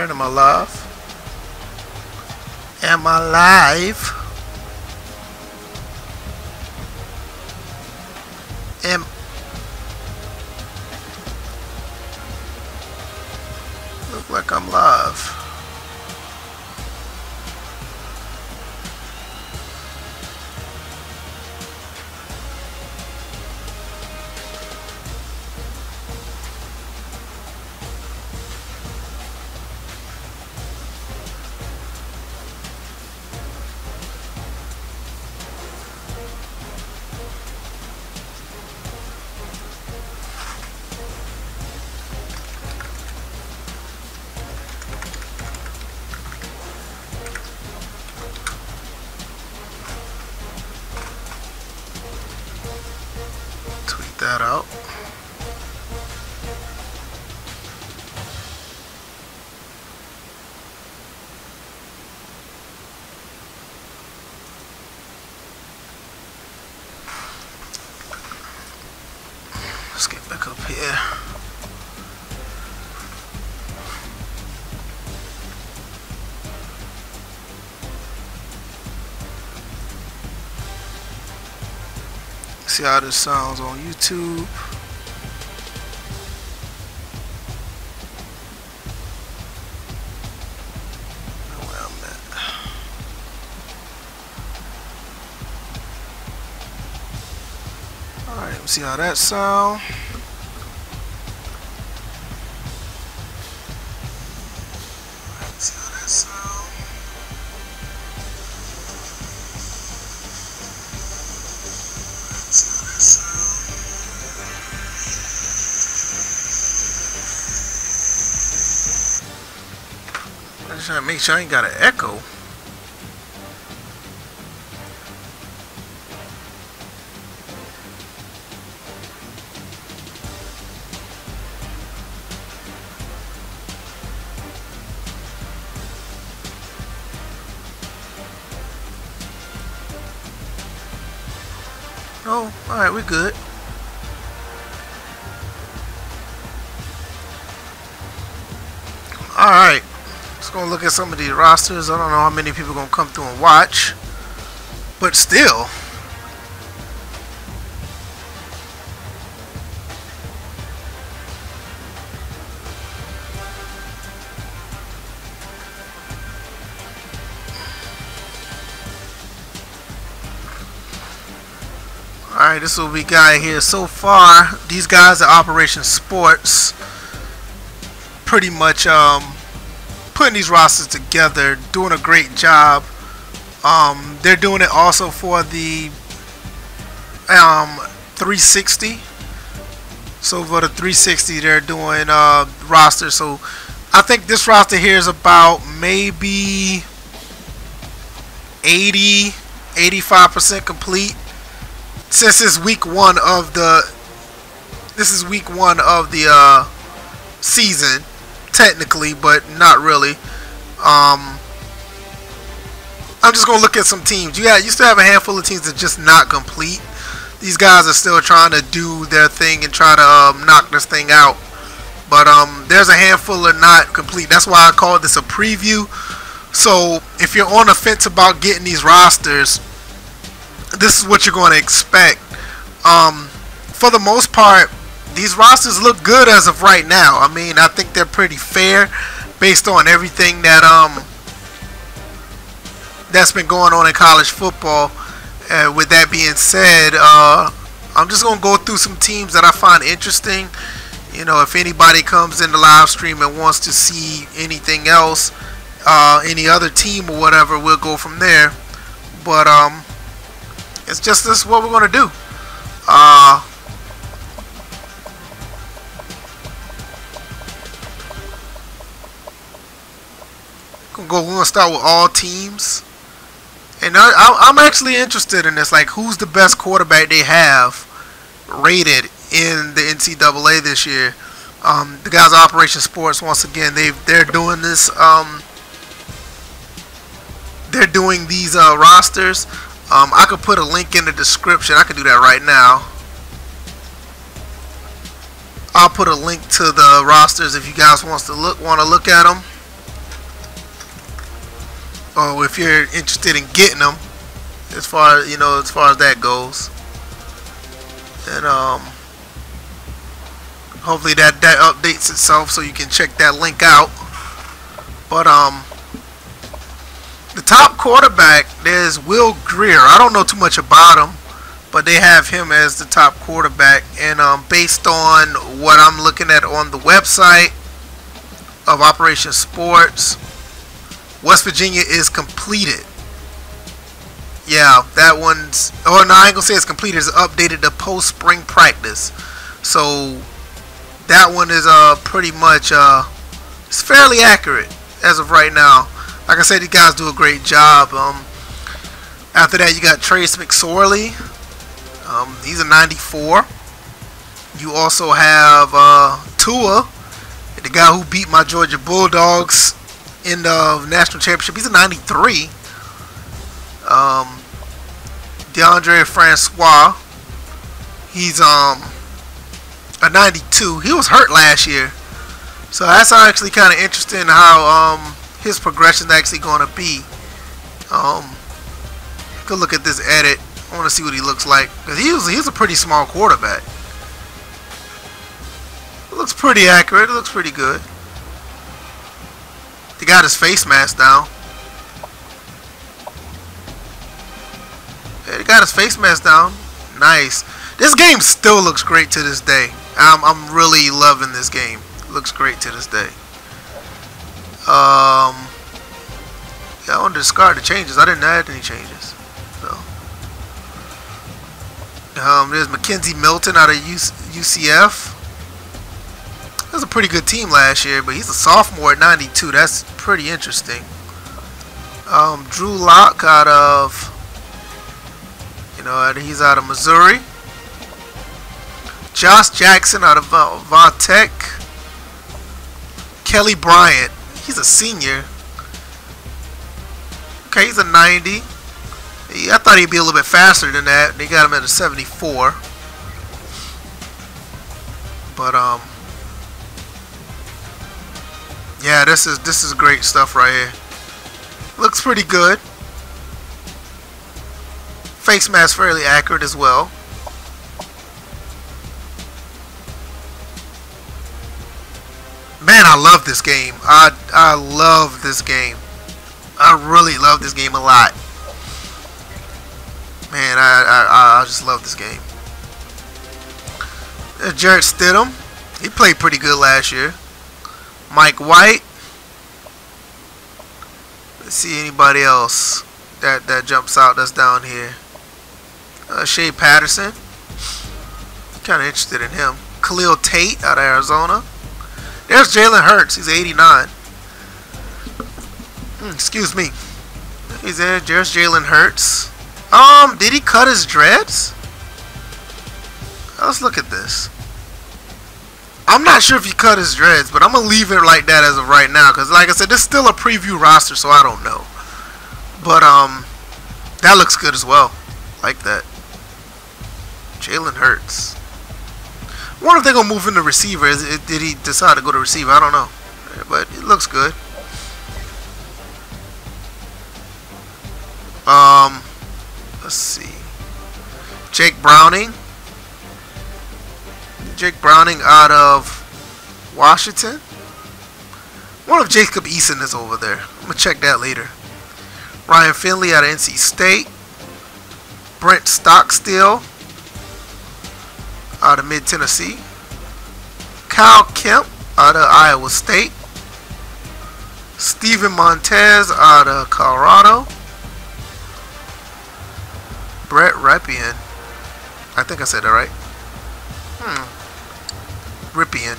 Alright, am I live? Am I live? Look like I'm live. That out. Let's get back up here. See how this sounds on YouTube. Where I'm at. Alright, let's see how that sounds. I'm just trying to make sure I ain't got an echo. Oh, alright, we're good. Alright. Let's go look at some of these rosters. I don't know how many people are going to come through and watch. But still. Alright, this is what we got here so far. These guys at Operation Sports pretty much putting these rosters together, doing a great job. They're doing it also for the 360. So for the 360 they're doing rosters. So I think this roster here is about maybe 80-85% complete. Since it's week one of the season, technically, but not really. I'm just gonna look at some teams. You still have a handful of teams that just not complete. These guys are still trying to do their thing and try to knock this thing out. But there's a handful that are not complete. That's why I call this a preview. So if you're on the fence about getting these rosters, this is what you're going to expect. For the most part, these rosters look good as of right now. I mean, I think they're pretty fair based on everything that that's been going on in college football. With that being said, I'm just going to go through some teams that I find interesting. You know, if anybody comes in the live stream and wants to see anything else, any other team or whatever, we'll go from there. But it's just this is what we're going to do. We're going to start with all teams. And I'm actually interested in this. Like, who's the best quarterback they have rated in the NCAA this year? The guys at Operation Sports, once again, they're doing this. They're doing these rosters. I could put a link in the description. I could do that right now. I'll put a link to the rosters if you guys want to look at them. or if you're interested in getting them, as far as that goes. And hopefully that updates itself so you can check that link out. But the top quarterback, there's Will Greer. I don't know too much about him, but they have him as the top quarterback. And based on what I'm looking at on the website of Operation Sports, West Virginia is completed. Yeah, that one's... Oh, no, I ain't gonna say it's completed. It's updated to post-spring practice. So, that one is pretty much... it's fairly accurate as of right now. Like I said, these guys do a great job. After that, you got Trace McSorley. He's a 94. You also have Tua, the guy who beat my Georgia Bulldogs in the national championship. He's a 93. DeAndre Francois, he's a 92. He was hurt last year, so that's actually kind of interesting how his progression is actually going to be. Good look at this edit. I want to see what he looks like, because he's a pretty small quarterback. It looks pretty accurate. It looks pretty good. He got his face mask down. Yeah, he got his face mask down. Nice. This game still looks great to this day. I'm really loving this game. It looks great to this day. Yeah, I want to discard the changes. I didn't add any changes. So, there's Mackenzie Milton out of UCF. That was a pretty good team last year, but he's a sophomore at 92. That's pretty interesting. Drew Lock out of... he's out of Missouri. Josh Jackson out of Vatech. Kelly Bryant, he's a senior. Okay, he's a 90. I thought he'd be a little bit faster than that. They got him at a 74. But yeah, this is great stuff right here. Looks pretty good. Face mask fairly accurate as well. Man, I love this game. I love this game. I really love this game a lot. Man, I just love this game. There's Jarrett Stidham. He played pretty good last year. Mike White. Let's see anybody else that jumps out that's down here. Shea Patterson. Kind of interested in him. Khalil Tate out of Arizona. There's Jalen Hurts. He's 89. Excuse me. He's there. There's Jalen Hurts. Did he cut his dreads? Let's look at this. I'm not sure if he cut his dreads, but I'm gonna leave it like that as of right now, because like I said, this is still a preview roster, so I don't know. But that looks good as well. Like that. Jalen Hurts. I wonder if they're gonna move into receiver. Did he decide to go to receiver? I don't know, but it looks good. Let's see. Jake Browning. Jake Browning out of Washington. I wonder if Jacob Eason is over there. I'm gonna check that later. Ryan Finley out of NC State. Brent Stockstill out of Mid-Tennessee. Kyle Kemp out of Iowa State. Steven Montez out of Colorado. Brett Ripien. I think I said that right. Ripien.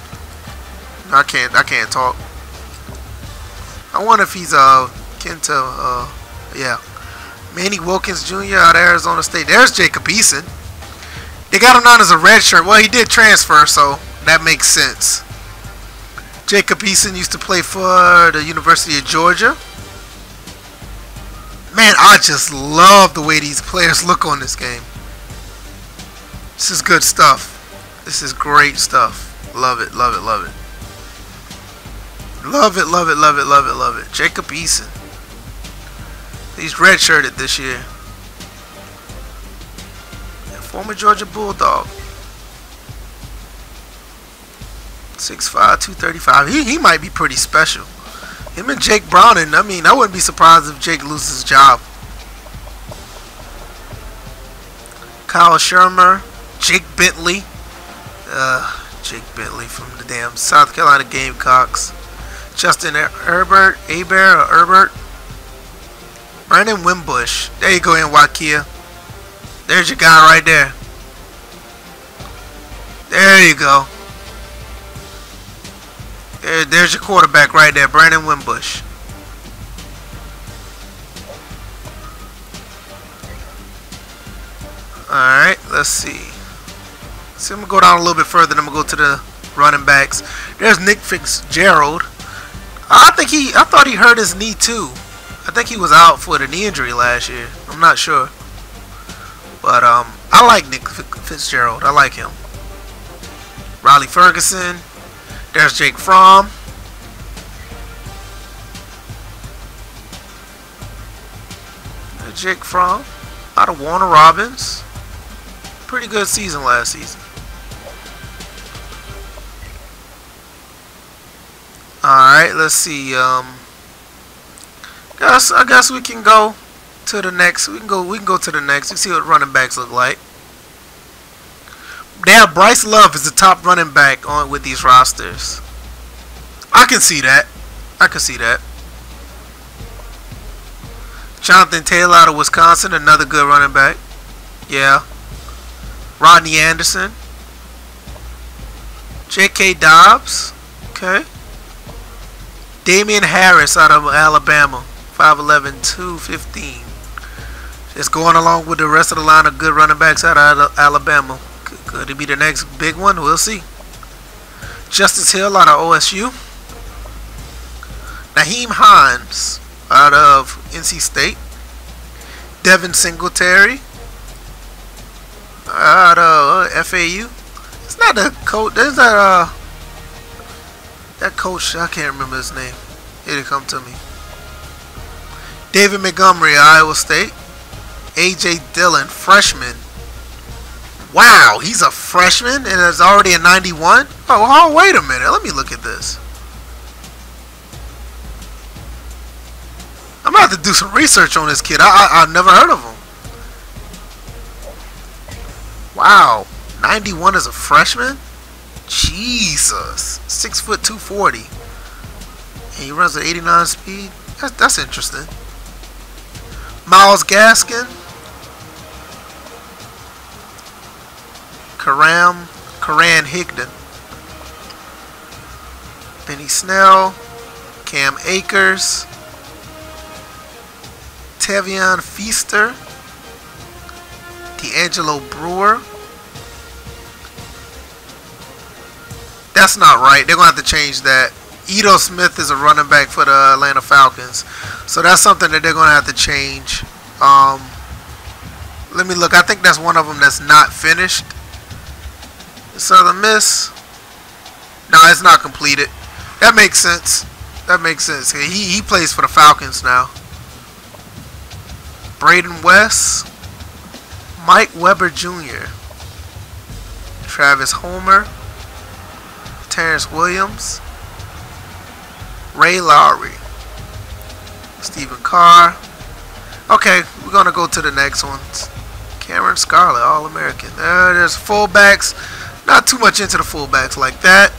I can't talk. I wonder if he's Kenta. Yeah. Manny Wilkins Jr. out of Arizona State. There's Jacob Eason. They got him down as a red shirt. Well, he did transfer, so that makes sense. Jacob Eason used to play for the University of Georgia. Man, I just love the way these players look on this game. This is good stuff. This is great stuff. Love it, love it, love it. Love it, love it, love it, love it, love it. Jacob Eason. He's redshirted this year. Yeah, former Georgia Bulldog. 6'5", 235. He might be pretty special. Him and Jake Browning, I mean, I wouldn't be surprised if Jake loses his job. Kyle Shermer, Jake Bentley. Jake Bentley from the damn South Carolina Gamecocks. Justin Herbert, Brandon Wimbush. There you go, Wakia. There's your guy right there. There you go. There's your quarterback right there, Brandon Wimbush. Alright, let's see. So I'm going to go down a little bit further, then I'm going to go to the running backs. There's Nick Fitzgerald. I thought he hurt his knee too. I think he was out for the knee injury last year. I'm not sure. But I like Nick Fitzgerald. I like him. Riley Ferguson. There's Jake Fromm. There's Jake Fromm out of Warner Robins. Pretty good season last season. Alright, let's see. I guess we can go to the next. We can go to the next. We see what running backs look like. Damn, Bryce Love is the top running back on with these rosters. I can see that. I can see that. Jonathan Taylor out of Wisconsin, another good running back. Yeah. Rodney Anderson. J.K. Dobbs. Okay. Damian Harris out of Alabama. 5'11", 215. Just going along with the rest of the line of good running backs out of Alabama. Could it be the next big one? We'll see. Justice Hill out of OSU. Naheem Hines out of NC State. Devin Singletary out of FAU. It's not the coach. There's that coach. I can't remember his name. It'll come to me. David Montgomery, Iowa State. AJ Dillon, freshman. Wow, he's a freshman and is already a 91? Oh, wait a minute. Let me look at this. I'm going to have to do some research on this kid. I've never heard of him. Wow, 91 as a freshman? Jesus. 6 foot 240. And he runs at 89 speed. That's interesting. Miles Gaskin. Karan Higdon. Benny Snell. Cam Akers. Tevion Feaster. D'Angelo Brewer. That's not right. They're going to have to change that. Edo Smith is a running back for the Atlanta Falcons. So that's something that they're going to have to change. Let me look. I think that's one of them that's not finished. Southern Miss. No, it's not completed. That makes sense. That makes sense. He plays for the Falcons now. Braden West. Mike Weber Jr. Travis Homer. Terrence Williams. Ray Lowry. Stephen Carr. Okay, we're going to go to the next ones. Cameron Scarlett, All-American. There's fullbacks. Not too much into the fullbacks like that.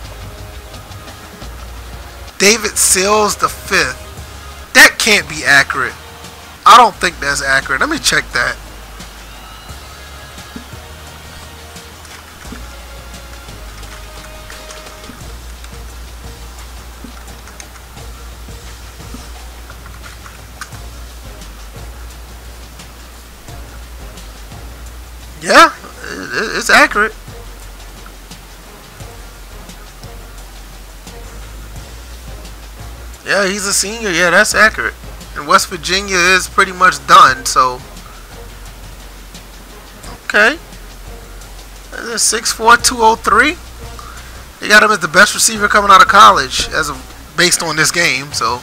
David Sills the 5th. That can't be accurate. I don't think that's accurate. Let me check that. Yeah, it's accurate. Yeah, he's a senior. Yeah, that's accurate. And West Virginia is pretty much done, so. Okay. 6'4", 203. They got him as the best receiver coming out of college, based on this game, so.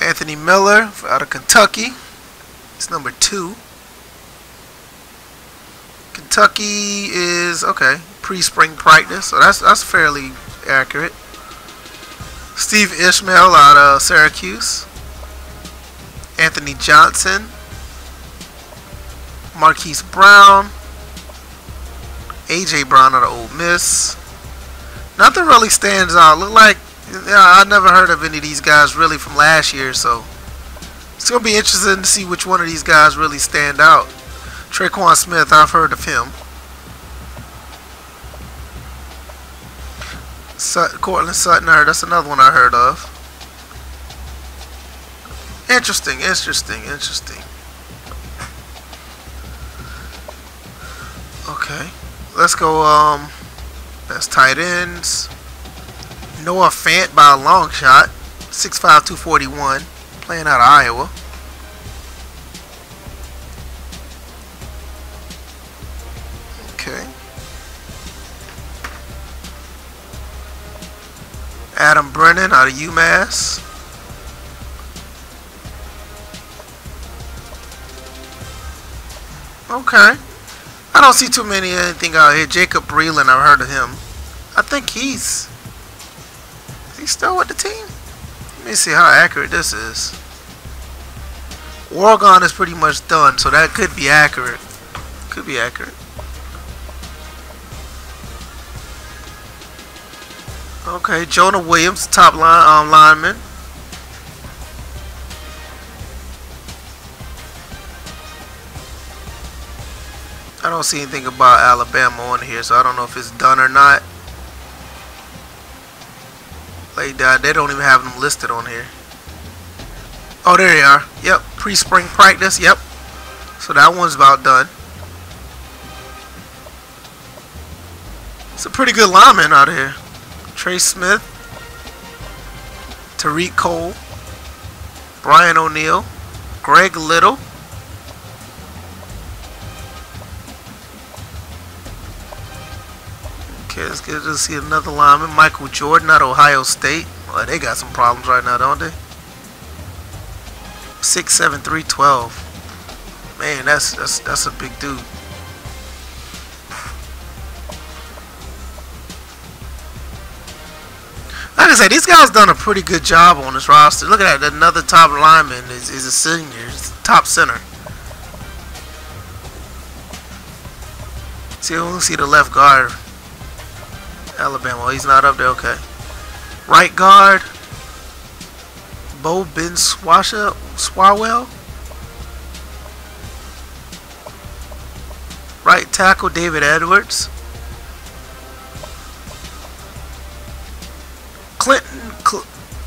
Anthony Miller out of Kentucky. It's number 2. Kentucky is okay. Pre-spring practice, so that's fairly accurate. Steve Ishmael out of Syracuse. Anthony Johnson. Marquise Brown. AJ Brown out of Ole Miss. Nothing really stands out. Look like I never heard of any of these guys really from last year, so it's gonna be interesting to see which one of these guys really stand out. Traquan Smith, I've heard of him. Cortland Sutton, that's another one I heard of. Interesting. Okay, let's go. That's tight ends. Noah Fant by a long shot, 6'5", 241, playing out of Iowa. Okay. Adam Brennan out of UMass. Okay. I don't see too many anything out here. Jacob Breland, I've heard of him. I think is he still with the team? Let me see how accurate this is. Oregon is pretty much done, so that could be accurate. Could be accurate. Okay, Jonah Williams, top lineman. I don't see anything about Alabama on here, so I don't know if it's done or not. Like that, they don't even have them listed on here. Oh, there they are. Yep, pre-spring practice. Yep. So that one's about done. It's a pretty good lineman out here. Trey Smith, Tariq Cole, Brian O'Neill, Greg Little. Okay, let's get to see another lineman, Michael Jordan out of Ohio State. Well, they got some problems right now, don't they? 6'7", 312. Man, that's a big dude. Like I said, these guys done a pretty good job on this roster. Look at that, another top lineman is a senior, he's top center. See, we'll see the left guard. Alabama, oh, he's not up there, okay. Right guard, Bo Ben Swawell. Right tackle, David Edwards.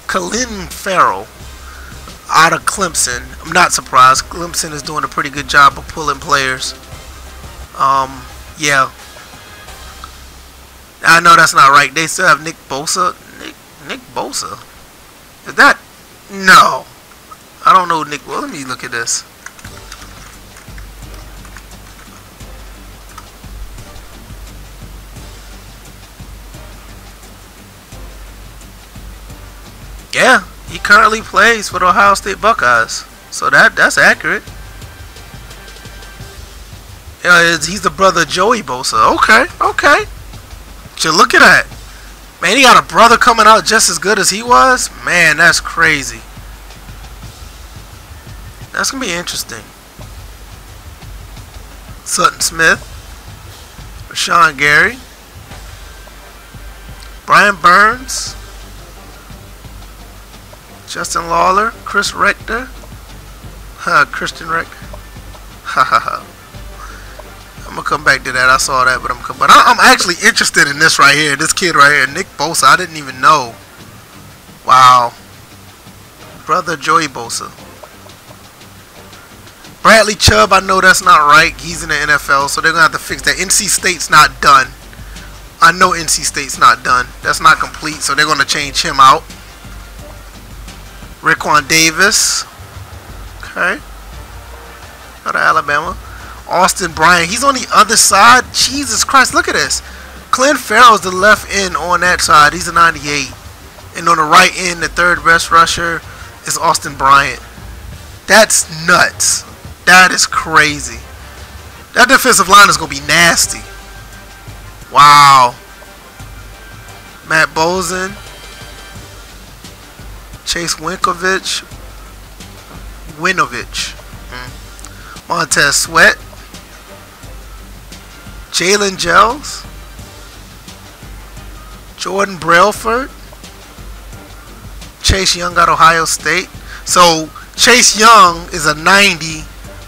Colin Farrell out of Clemson. I'm not surprised. Clemson is doing a pretty good job of pulling players. Yeah. I know that's not right. They still have Nick Bosa. Nick Bosa? Is that? No. I don't know Nick. Well, let me look at this. Yeah, he currently plays for the Ohio State Buckeyes. So that's accurate. Yeah, he's the brother of Joey Bosa. Okay. So look at that. Man, he got a brother coming out just as good as he was. Man, that's crazy. That's going to be interesting. Sutton Smith. Rashawn Gary. Brian Burns. Justin Lawler. Chris Rector. Christian Rector. I'm going to come back to that. I saw that, but I'm actually interested in this right here. This kid right here, Nick Bosa. I didn't even know. Wow. Brother Joey Bosa. Bradley Chubb, I know that's not right. He's in the NFL, so they're going to have to fix that. NC State's not done. I know NC State's not done. That's not complete, so they're going to change him out. Raekwon Davis. Okay. Out of Alabama. Austin Bryant. He's on the other side. Jesus Christ, look at this. Clint Farrell's the left end on that side. He's a 98. And on the right end, the third best rusher is Austin Bryant. That's nuts. That is crazy. That defensive line is going to be nasty. Wow. Matt Bozen. Chase Winovich. Montez Sweat. Jalen Gels. Jordan Brailford. Chase Young got Ohio State. So Chase Young is a 90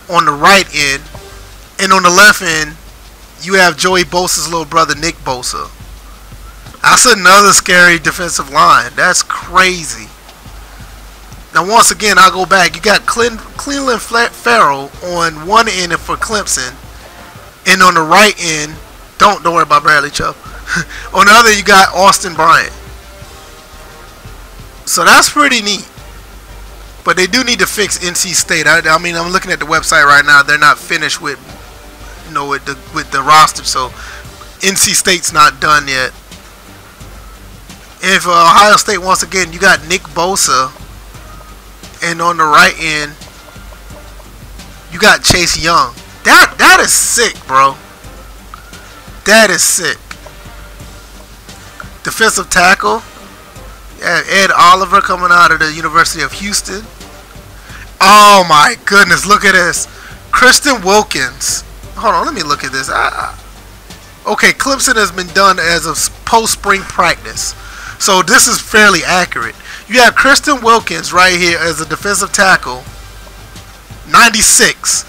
on the right end, and on the left end you have Joey Bosa's little brother Nick Bosa. That's another scary defensive line. That's crazy. Now once again I'll go back. You got Cleveland Farrell on one end for Clemson, and on the right end, don't worry about Bradley Chubb. On the other you got Austin Bryant. So that's pretty neat. But they do need to fix NC State. I mean, I'm looking at the website right now. They're not finished with, with the roster. So NC State's not done yet. And for Ohio State, once again, you got Nick Bosa, and on the right end, you got Chase Young. That is sick, bro. That is sick. Defensive tackle. Ed Oliver coming out of the University of Houston. Oh my goodness, look at this. Kristen Wilkins. Hold on, let me look at this. Okay, Clemson has been done as of post-spring practice. So this is fairly accurate. You have Kristen Wilkins right here as a defensive tackle. 96.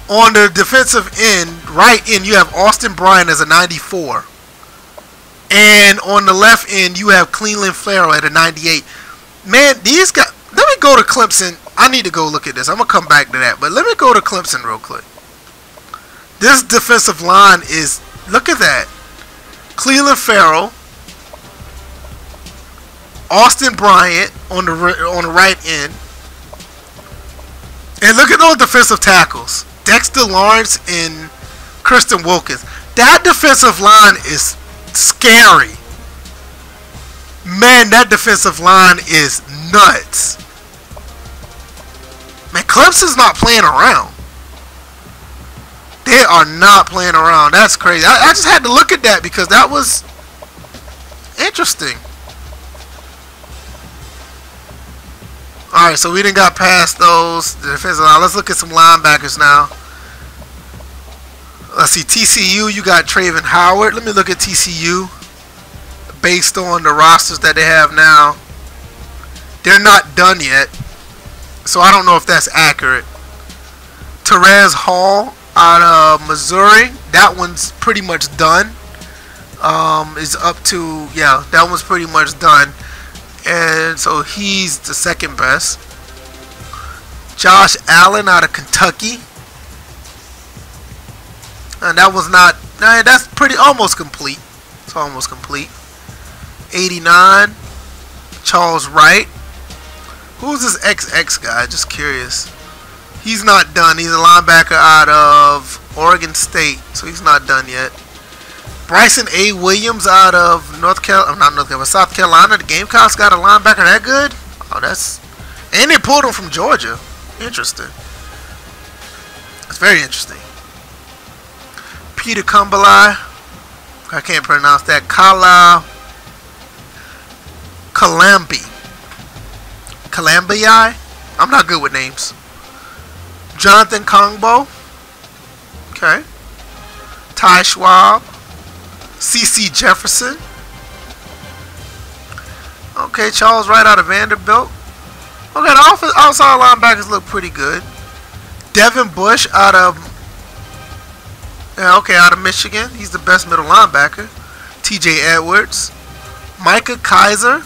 On the defensive end, right end, you have Austin Bryant as a 94. And on the left end, you have Cleveland Farrell at a 98. Man, these guys... Let me go to Clemson. I need to go look at this. I'm going to come back to that. But let me go to Clemson real quick. This defensive line is... Look at that. Cleveland Farrell. Austin Bryant on the right end. And look at those defensive tackles. Dexter Lawrence and Kristen Wilkins. That defensive line is... scary. Man, that defensive line is nuts. Man, Clemson's not playing around. They are not playing around. That's crazy. I just had to look at that because that was interesting. Alright, so we didn't got past those. The defensive line. Let's look at some linebackers now. Let's see, TCU, you got Traven Howard. Let me look at TCU based on the rosters that they have now. They're not done yet, so I don't know if that's accurate. Terez Hall out of Missouri. That one's pretty much done. Is up to, yeah, that one's pretty much done. And so he's the second best. Josh Allen out of Kentucky. And that was not... Nah, that's pretty... Almost complete. It's almost complete. 89. Charles Wright. Who's this XX guy? Just curious. He's not done. He's a linebacker out of Oregon State. So he's not done yet. Bryson A. Williams out of South Carolina. The Gamecocks got a linebacker that good? Oh, that's... And they pulled him from Georgia. Interesting. It's very interesting. Peter Kumbalai. I can't pronounce that. Kalambi. I'm not good with names. Jonathan Kongbo. Okay. Ty Schwab. C.C. Jefferson. Okay, Charles Wright out of Vanderbilt. Okay, the outside linebackers look pretty good. Devin Bush out of... Yeah, okay, out of Michigan. He's the best middle linebacker. T.J. Edwards. Micah Kaiser.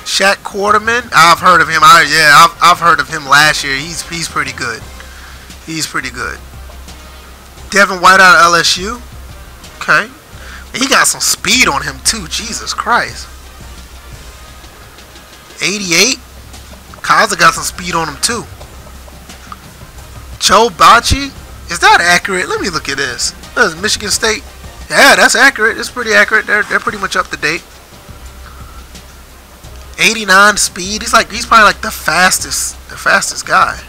Shaq Quarterman. I've heard of him. I've heard of him last year. He's pretty good. He's pretty good. Devin White out of LSU. Okay. He got some speed on him too. Jesus Christ. 88. Kaiser got some speed on him too. Joe Bocci. Is that accurate? Let me look at this. That's Michigan State. Yeah, that's accurate. It's pretty accurate. They're pretty much up to date. 89 speed. He's probably like the fastest guy.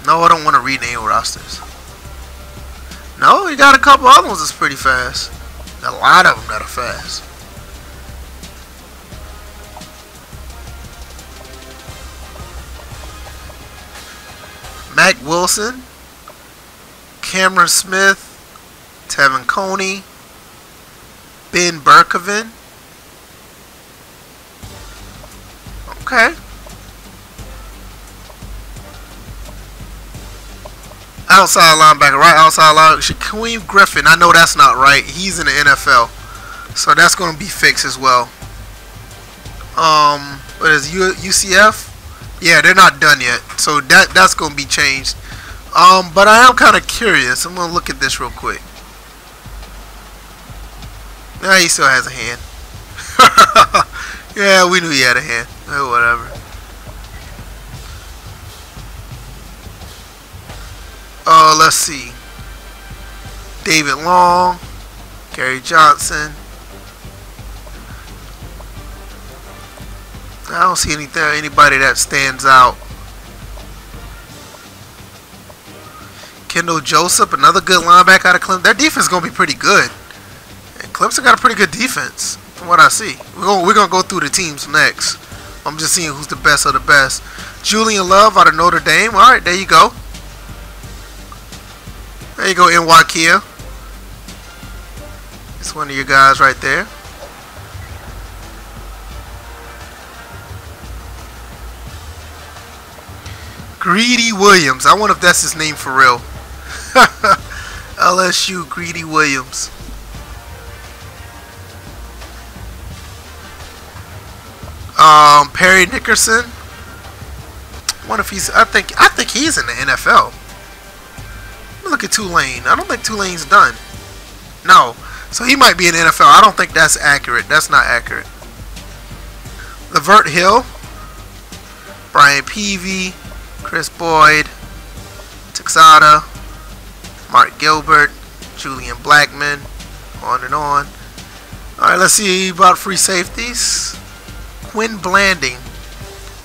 No, I don't want to rename rosters. No, you got a couple other ones that's pretty fast. A lot of them that are fast. Mac Wilson, Cameron Smith, Tevin Coney, Ben Berkovin. Okay. Outside linebacker, right outside linebacker. Shaquem Griffin. I know that's not right. He's in the NFL, so that's going to be fixed as well. What is UCF? Yeah, they're not done yet, so that's going to be changed. But I am kind of curious. I'm going to look at this real quick. Nah, he still has a hand. Yeah, we knew he had a hand. Oh, whatever. Let's see. David Long, Gary Johnson. I don't see anybody that stands out. Kendall Joseph, another good linebacker out of Clemson. Their defense is going to be pretty good. And Clemson got a pretty good defense, from what I see. We're going to go through the teams next. I'm just seeing who's the best of the best. Julian Love out of Notre Dame. All right, there you go. There you go, Nwakia. It's one of your guys right there. Greedy Williams. I wonder if that's his name for real. LSU Greedy Williams. Perry Nickerson. I wonder if he's. I think he's in the NFL. Look at Tulane. I don't think Tulane's done. No. So he might be in the NFL. I don't think that's accurate. That's not accurate. Levert Hill. Brian Peavy. Chris Boyd. Texada. Mark Gilbert. Julian Blackman. On and on. Alright, let's see about free safeties. Quinn Blanding.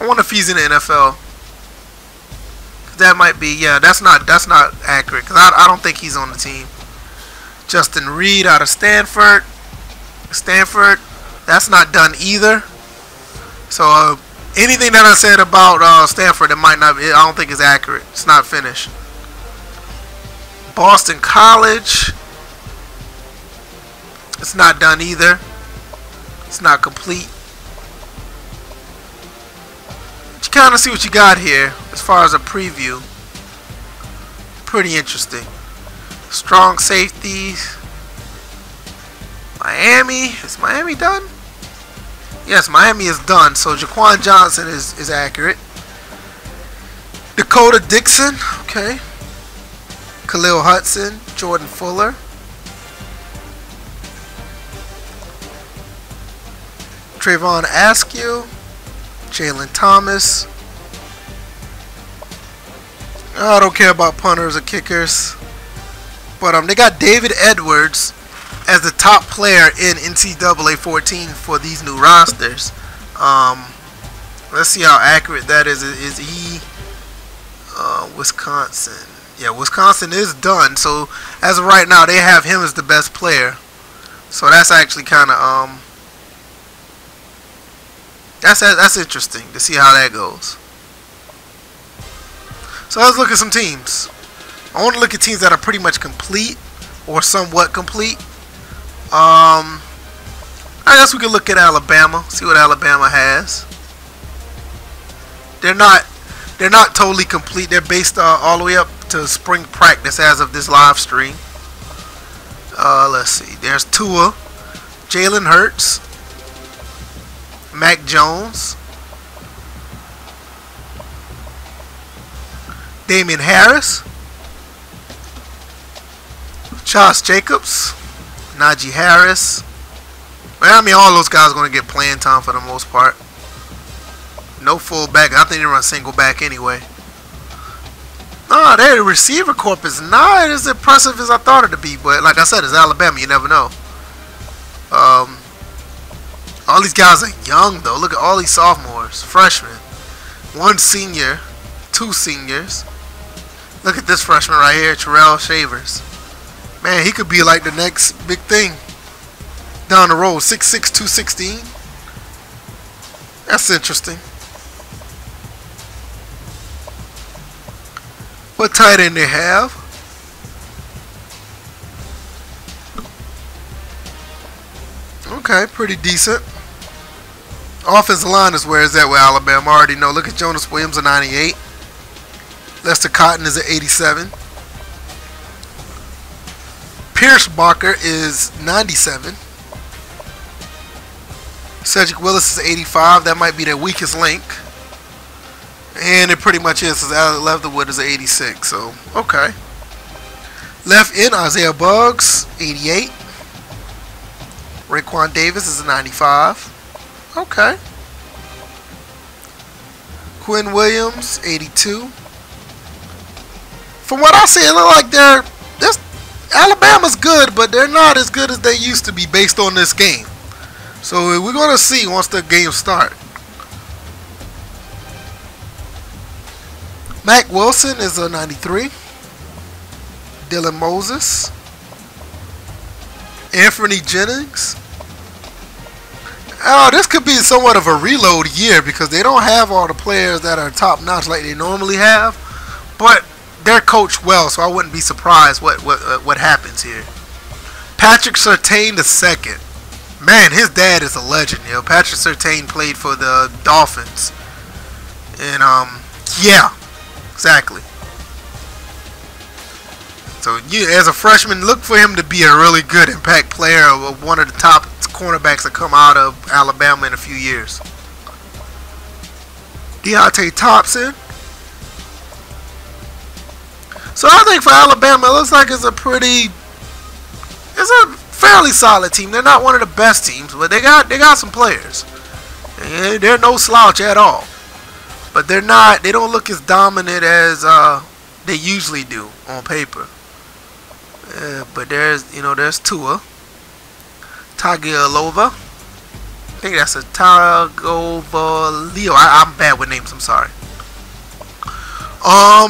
I wonder if he's in the NFL. That might be, yeah, that's not accurate, because I don't think he's on the team. Justin Reed out of Stanford, that's not done either. So anything that I said about Stanford, it might not be, I don't think is accurate. It's not finished. Boston College, it's not done either. It's not complete. Kind of see what you got here as far as a preview. Pretty interesting. Strong safeties. Miami. Is Miami done? Yes, Miami is done. So Jaquan Johnson is accurate. Dakota Dixon. Okay. Khalil Hudson. Jordan Fuller. Trayvon Askew. Jalen Thomas. I don't care about punters or kickers, but they got David Edwards as the top player in NCAA 14 for these new rosters. Let's see how accurate that is. Is he Wisconsin? Yeah, Wisconsin is done. So as of right now, they have him as the best player. So that's actually kind of That's interesting to see how that goes. So let's look at some teams. I want to look at teams that are pretty much complete or somewhat complete. I guess we could look at Alabama, see what Alabama has. They're not totally complete. They're based all the way up to spring practice as of this live stream. Let's see. There's Tua, Jalen Hurts, Mac Jones, Damian Harris, Josh Jacobs, Najee Harris. Well, I mean, all those guys are going to get playing time for the most part. No fullback. I think they run single back anyway. No, their receiver corp is not as impressive as I thought it to be. But like I said, it's Alabama. You never know. All these guys are young though. Look at all these sophomores, freshmen, one senior, two seniors. Look at this freshman right here, Terrell Shavers. Man, he could be like the next big thing down the road. 6'6", 216. That's interesting. What tight end they have? Okay, pretty decent. Offensive line is where it's at with Alabama. I already know. Look at Jonas Williams, a 98. Lester Cotton is an 87. Pierce Barker is 97. Cedric Willis is 85. That might be their weakest link. And it pretty much is, because Alec Leatherwood is an 86. So, okay. Left end, Isaiah Buggs, 88. Raekwon Davis is a 95. Okay. Quinn Williams, 82. From what I see, it looks like Alabama's good, but they're not as good as they used to be based on this game. So we're going to see once the game starts. Mac Wilson is a 93. Dylan Moses. Anthony Jennings. Oh, this could be somewhat of a reload year because they don't have all the players that are top notch like they normally have, but they're coached well, so I wouldn't be surprised what happens here. Patrick Surtain II. Man, his dad is a legend. You know, Patrick Surtain played for the Dolphins, and yeah, exactly. So you, as a freshman, look for him to be a really good impact player, or one of the top cornerbacks that come out of Alabama in a few years. Deontay Thompson. So I think for Alabama, it looks like it's a fairly solid team. They're not one of the best teams, but they got some players. And they're no slouch at all. But they don't look as dominant as they usually do on paper. But there's Tua Tagovailoa. I think that's a Tagovailoa. I'm bad with names. I'm sorry.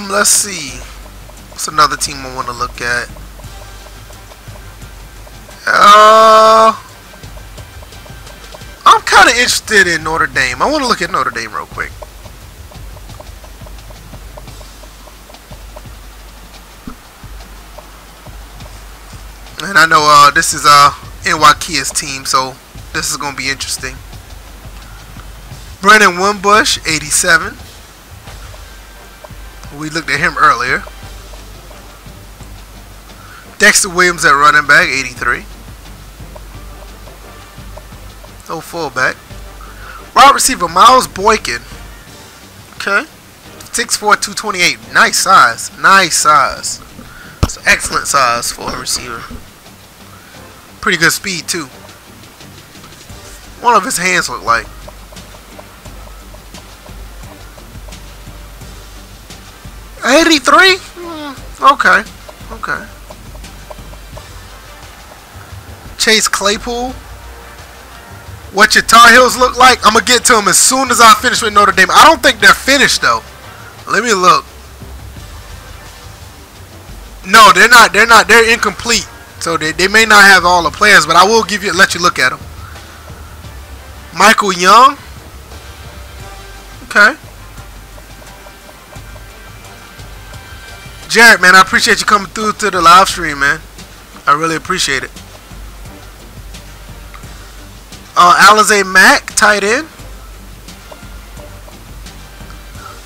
Let's see. What's another team I want to look at? I'm kind of interested in Notre Dame. I want to look at Notre Dame real quick. And I know this is NYKia's team, so this is going to be interesting. Brennan Wimbush, 87. We looked at him earlier. Dexter Williams at running back, 83. No fullback. Wide receiver, Miles Boykin. Okay. 6'4", 228. Nice size. Nice size. It's excellent size for a receiver. Pretty good speed, too. One of his hands look like. $83? Okay. Okay. Chase Claypool. What your Tar Heels look like? I'm going to get to them as soon as I finish with Notre Dame. I don't think they're finished, though. Let me look. No, they're not. They're incomplete. So they may not have all the players, but I will let you look at them. Michael Young. Okay. Jared, man, I appreciate you coming through to the live stream, man. I really appreciate it. Alize Mack, tight end.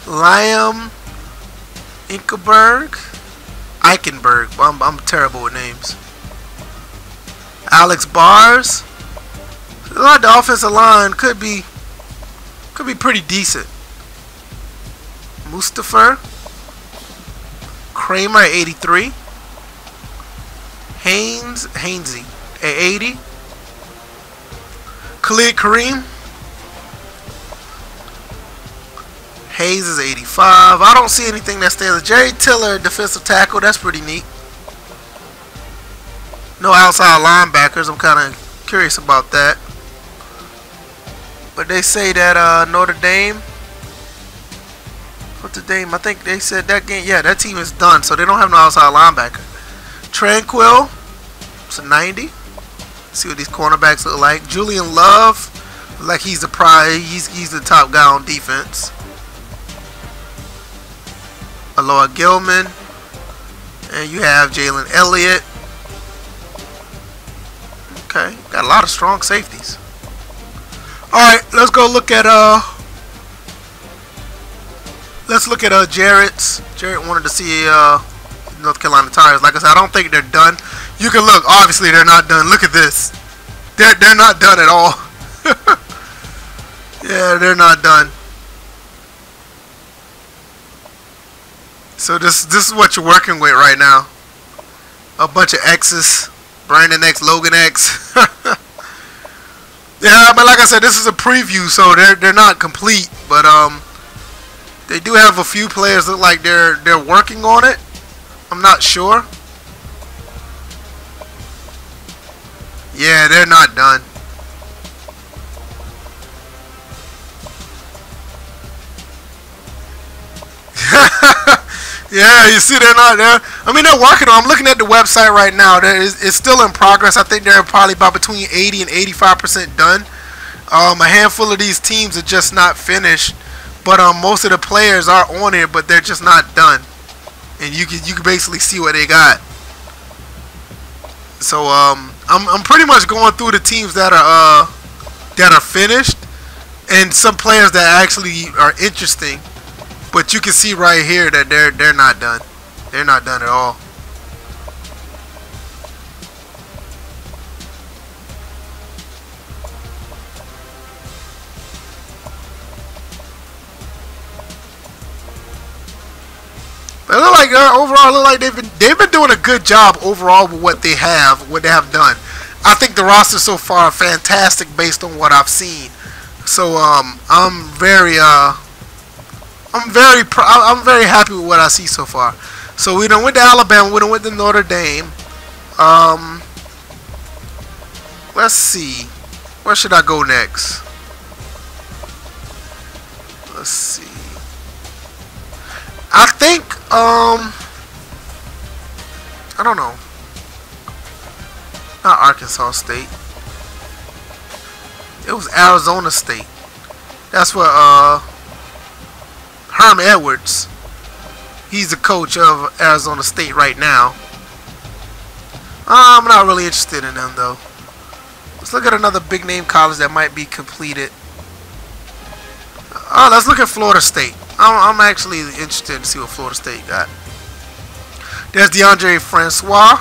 Liam Eichenberg. I'm terrible with names. Alex Bars. A lot of the offensive line could be pretty decent. Mustafa Kramer at 83. Hainsey at 80. Khalid Kareem. Hayes is 85. I don't see anything that stands. Jerry Tiller, defensive tackle. That's pretty neat. No outside linebackers. I'm kind of curious about that. But they say that Notre Dame. Notre Dame. I think they said that game. Yeah, that team is done. So they don't have no outside linebacker. Tranquil. It's a 90. See what these cornerbacks look like. Julian Love. Like he's the prize. He's the top guy on defense. Aloha Gilman. And you have Jalen Elliott. Okay, got a lot of strong safeties. Alright, let's go look at Jarrett's. Jarrett wanted to see North Carolina Tigers. Like I said, I don't think they're done. You can look, obviously they're not done. Look at this. They're not done at all. Yeah, they're not done. So this is what you're working with right now. A bunch of X's. Brandon X, Logan X. Yeah, but like I said, this is a preview, so they're not complete. But they do have a few players that look like they're working on it. I'm not sure. Yeah, they're not done. Yeah, you see they're not there. I mean, they're working on. I'm looking at the website right now. It's still in progress. I think they're probably about between 80 and 85% done. A handful of these teams are just not finished, but most of the players are on it, but they're just not done. And you can basically see what they got. So I'm pretty much going through the teams that are finished, and some players that actually are interesting. But you can see right here that they're not done. They're not done at all. But it look like overall, look like they've been doing a good job overall with what they have done. I think the roster so far is fantastic based on what I've seen. So I'm very happy with what I see so far. So we done went to Alabama, we done went to Notre Dame. Let's see. Where should I go next? Let's see. I think I don't know. Not Arkansas State. It was Arizona State. That's what Herm Edwards. He's the coach of Arizona State right now. I'm not really interested in them though. Let's look at another big name college that might be completed. Oh, let's look at Florida State. I'm actually interested to see what Florida State got. There's DeAndre Francois.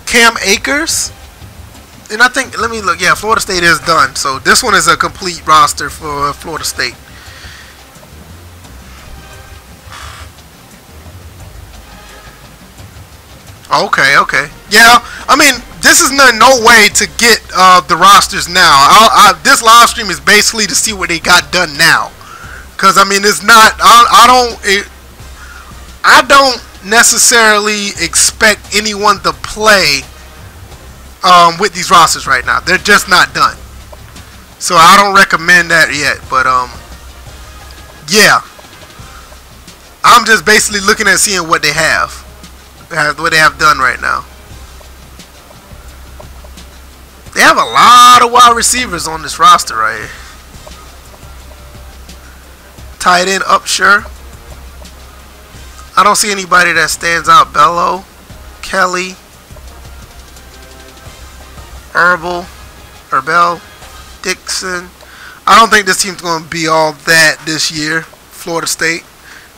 Cam Akers. And I think, let me look. Yeah, Florida State is done. So this one is a complete roster for Florida State. Okay. Yeah, I mean, this is no way to get the rosters now. This live stream is basically to see what they got done now. Because, I mean, it's not, I don't necessarily expect anyone to play with these rosters right now. They're just not done. So I don't recommend that yet. But, yeah. I'm just basically looking at seeing what they have. What they have done right now. They have a lot of wide receivers on this roster right here. Tight end Upshur. I don't see anybody that stands out. Bello, Kelly, Herbel, Dixon. I don't think this team's going to be all that this year. Florida State.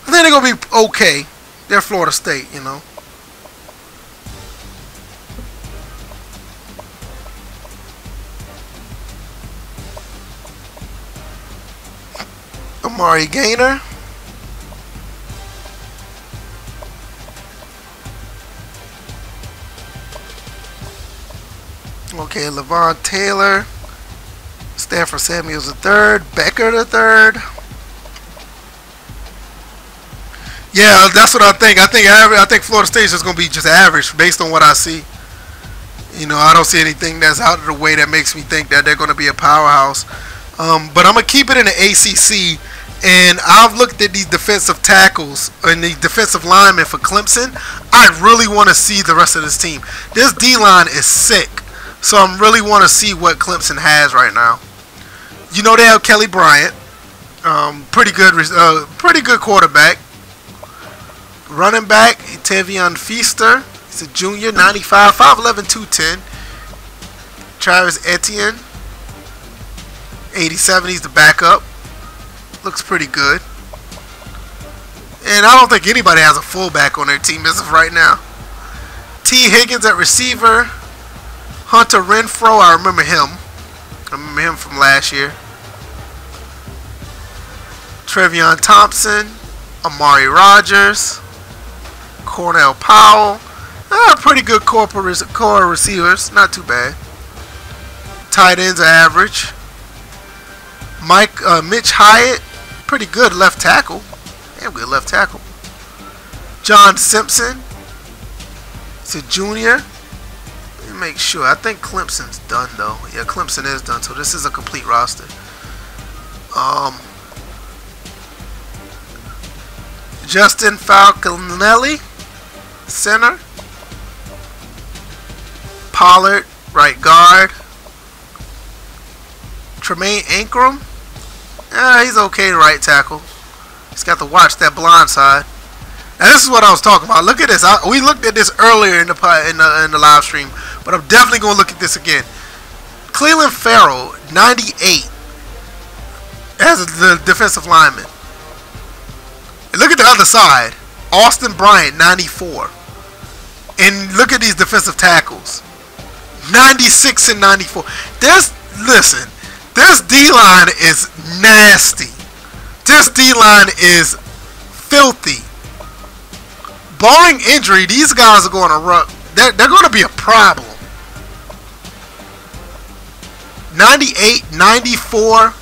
I think they're going to be okay. They're Florida State, you know. Amari Gaynor. Okay, Levon Taylor. Stanford Samuels III. Becker III. Yeah, that's what I think. I think Florida State is just going to be just average based on what I see. You know, I don't see anything that's out of the way that makes me think that they're going to be a powerhouse. But I'm going to keep it in the ACC. And I've looked at these defensive tackles and the defensive linemen for Clemson. I really want to see the rest of this team. This D-line is sick. So I really want to see what Clemson has right now. You know, they have Kelly Bryant. Pretty good quarterback. Running back, Tavion Feaster. He's a junior, 95, 5'11", 210. Travis Etienne, 87. He's the backup. Looks pretty good. And I don't think anybody has a fullback on their team as of right now. T. Higgins at receiver. Hunter Renfro, I remember him. I remember him from last year. Trevion Thompson. Amari Rogers. Cornell Powell. Pretty good core receivers. Not too bad. Tight ends are average. Mitch Hyatt. Pretty good left tackle. Damn good left tackle. John Simpson. He's a junior. Let me make sure. I think Clemson's done though. Yeah, Clemson is done. So this is a complete roster. Justin Falconelli, center. Pollard, right guard. Tremaine Ankrum. He's okay, right tackle. He's got to watch that blind side. Now this is what I was talking about. Look at this. We looked at this earlier in the live stream, but I'm definitely going to look at this again. Cleveland Farrell, 98, as the defensive lineman. And look at the other side. Austin Bryant, 94. And look at these defensive tackles. 96 and 94. Listen, this D-line is nasty. This D-line is filthy. Barring injury, these guys are going to run. They're going to be a problem. 98, 94,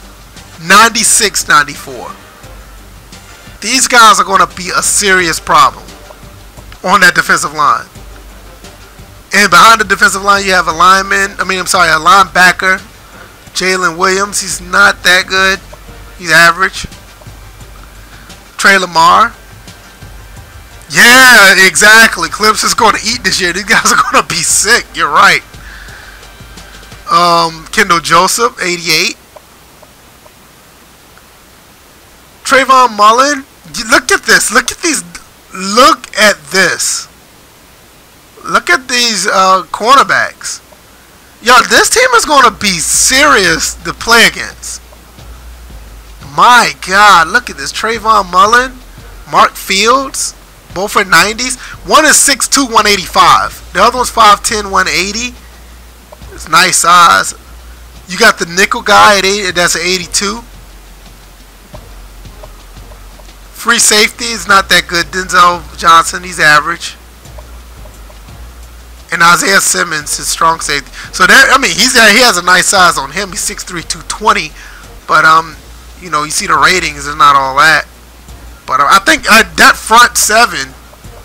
96, 94. These guys are going to be a serious problem on that defensive line. And behind the defensive line, you have a linebacker, Jalen Williams. He's not that good. He's average. Trey Lamar. Yeah, exactly. Clemson's going to eat this year. These guys are going to be sick. You're right. Kendall Joseph, 88. Trayvon Mullen. Look at this. Look at these. Look at this. Look at these cornerbacks. Yo, this team is going to be serious to play against. My God, look at this. Trayvon Mullen, Mark Fields, both are 90s. One is 6'2", 185. The other one's 5'10", 180. It's nice size. You got the nickel guy at 8. That's an 82. Free safety is not that good. Denzel Johnson, he's average. And Isaiah Simmons is strong safety. So there, I mean, he has a nice size on him. He's 6'3", 220. But you know, you see the ratings is not all that. But I think that front seven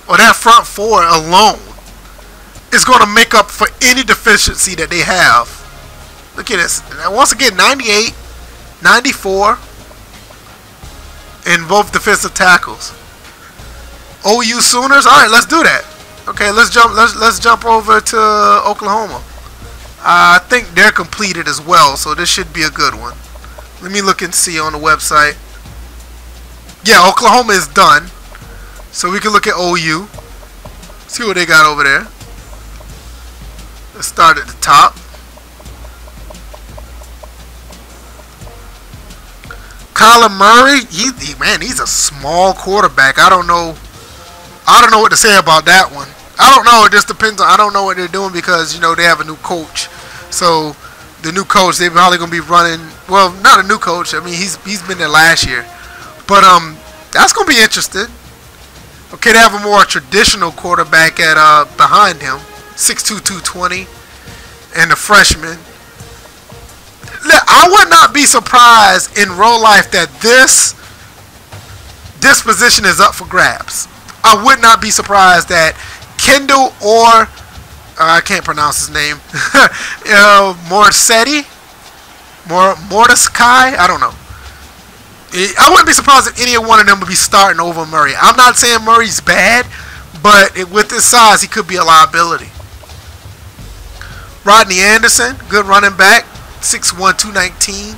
or that front four alone is going to make up for any deficiency that they have. Look at this. Once again, 98, 94, in both defensive tackles. OU Sooners. All right, let's do that. Okay, let's jump over to Oklahoma. I think they're completed as well, so this should be a good one. Let me look and see on the website. Yeah, Oklahoma is done. So we can look at OU. See what they got over there. Let's start at the top. Kyler Murray, he's a small quarterback. I don't know what to say about that one. I don't know. It just depends on. I don't know what they're doing because you know they have a new coach. So the new coach, they're probably gonna be running. Well, not a new coach. I mean, he's been there last year, but that's gonna be interesting. Okay, they have a more traditional quarterback at behind him, 6'2", 220, and the freshman. I would not be surprised in real life that this position is up for grabs. I would not be surprised that Kendall or I can't pronounce his name. Morsetti? Mordecai? I don't know. I wouldn't be surprised if any one of them would be starting over Murray. I'm not saying Murray's bad, but with his size, he could be a liability. Rodney Anderson, good running back, 6'1", 219.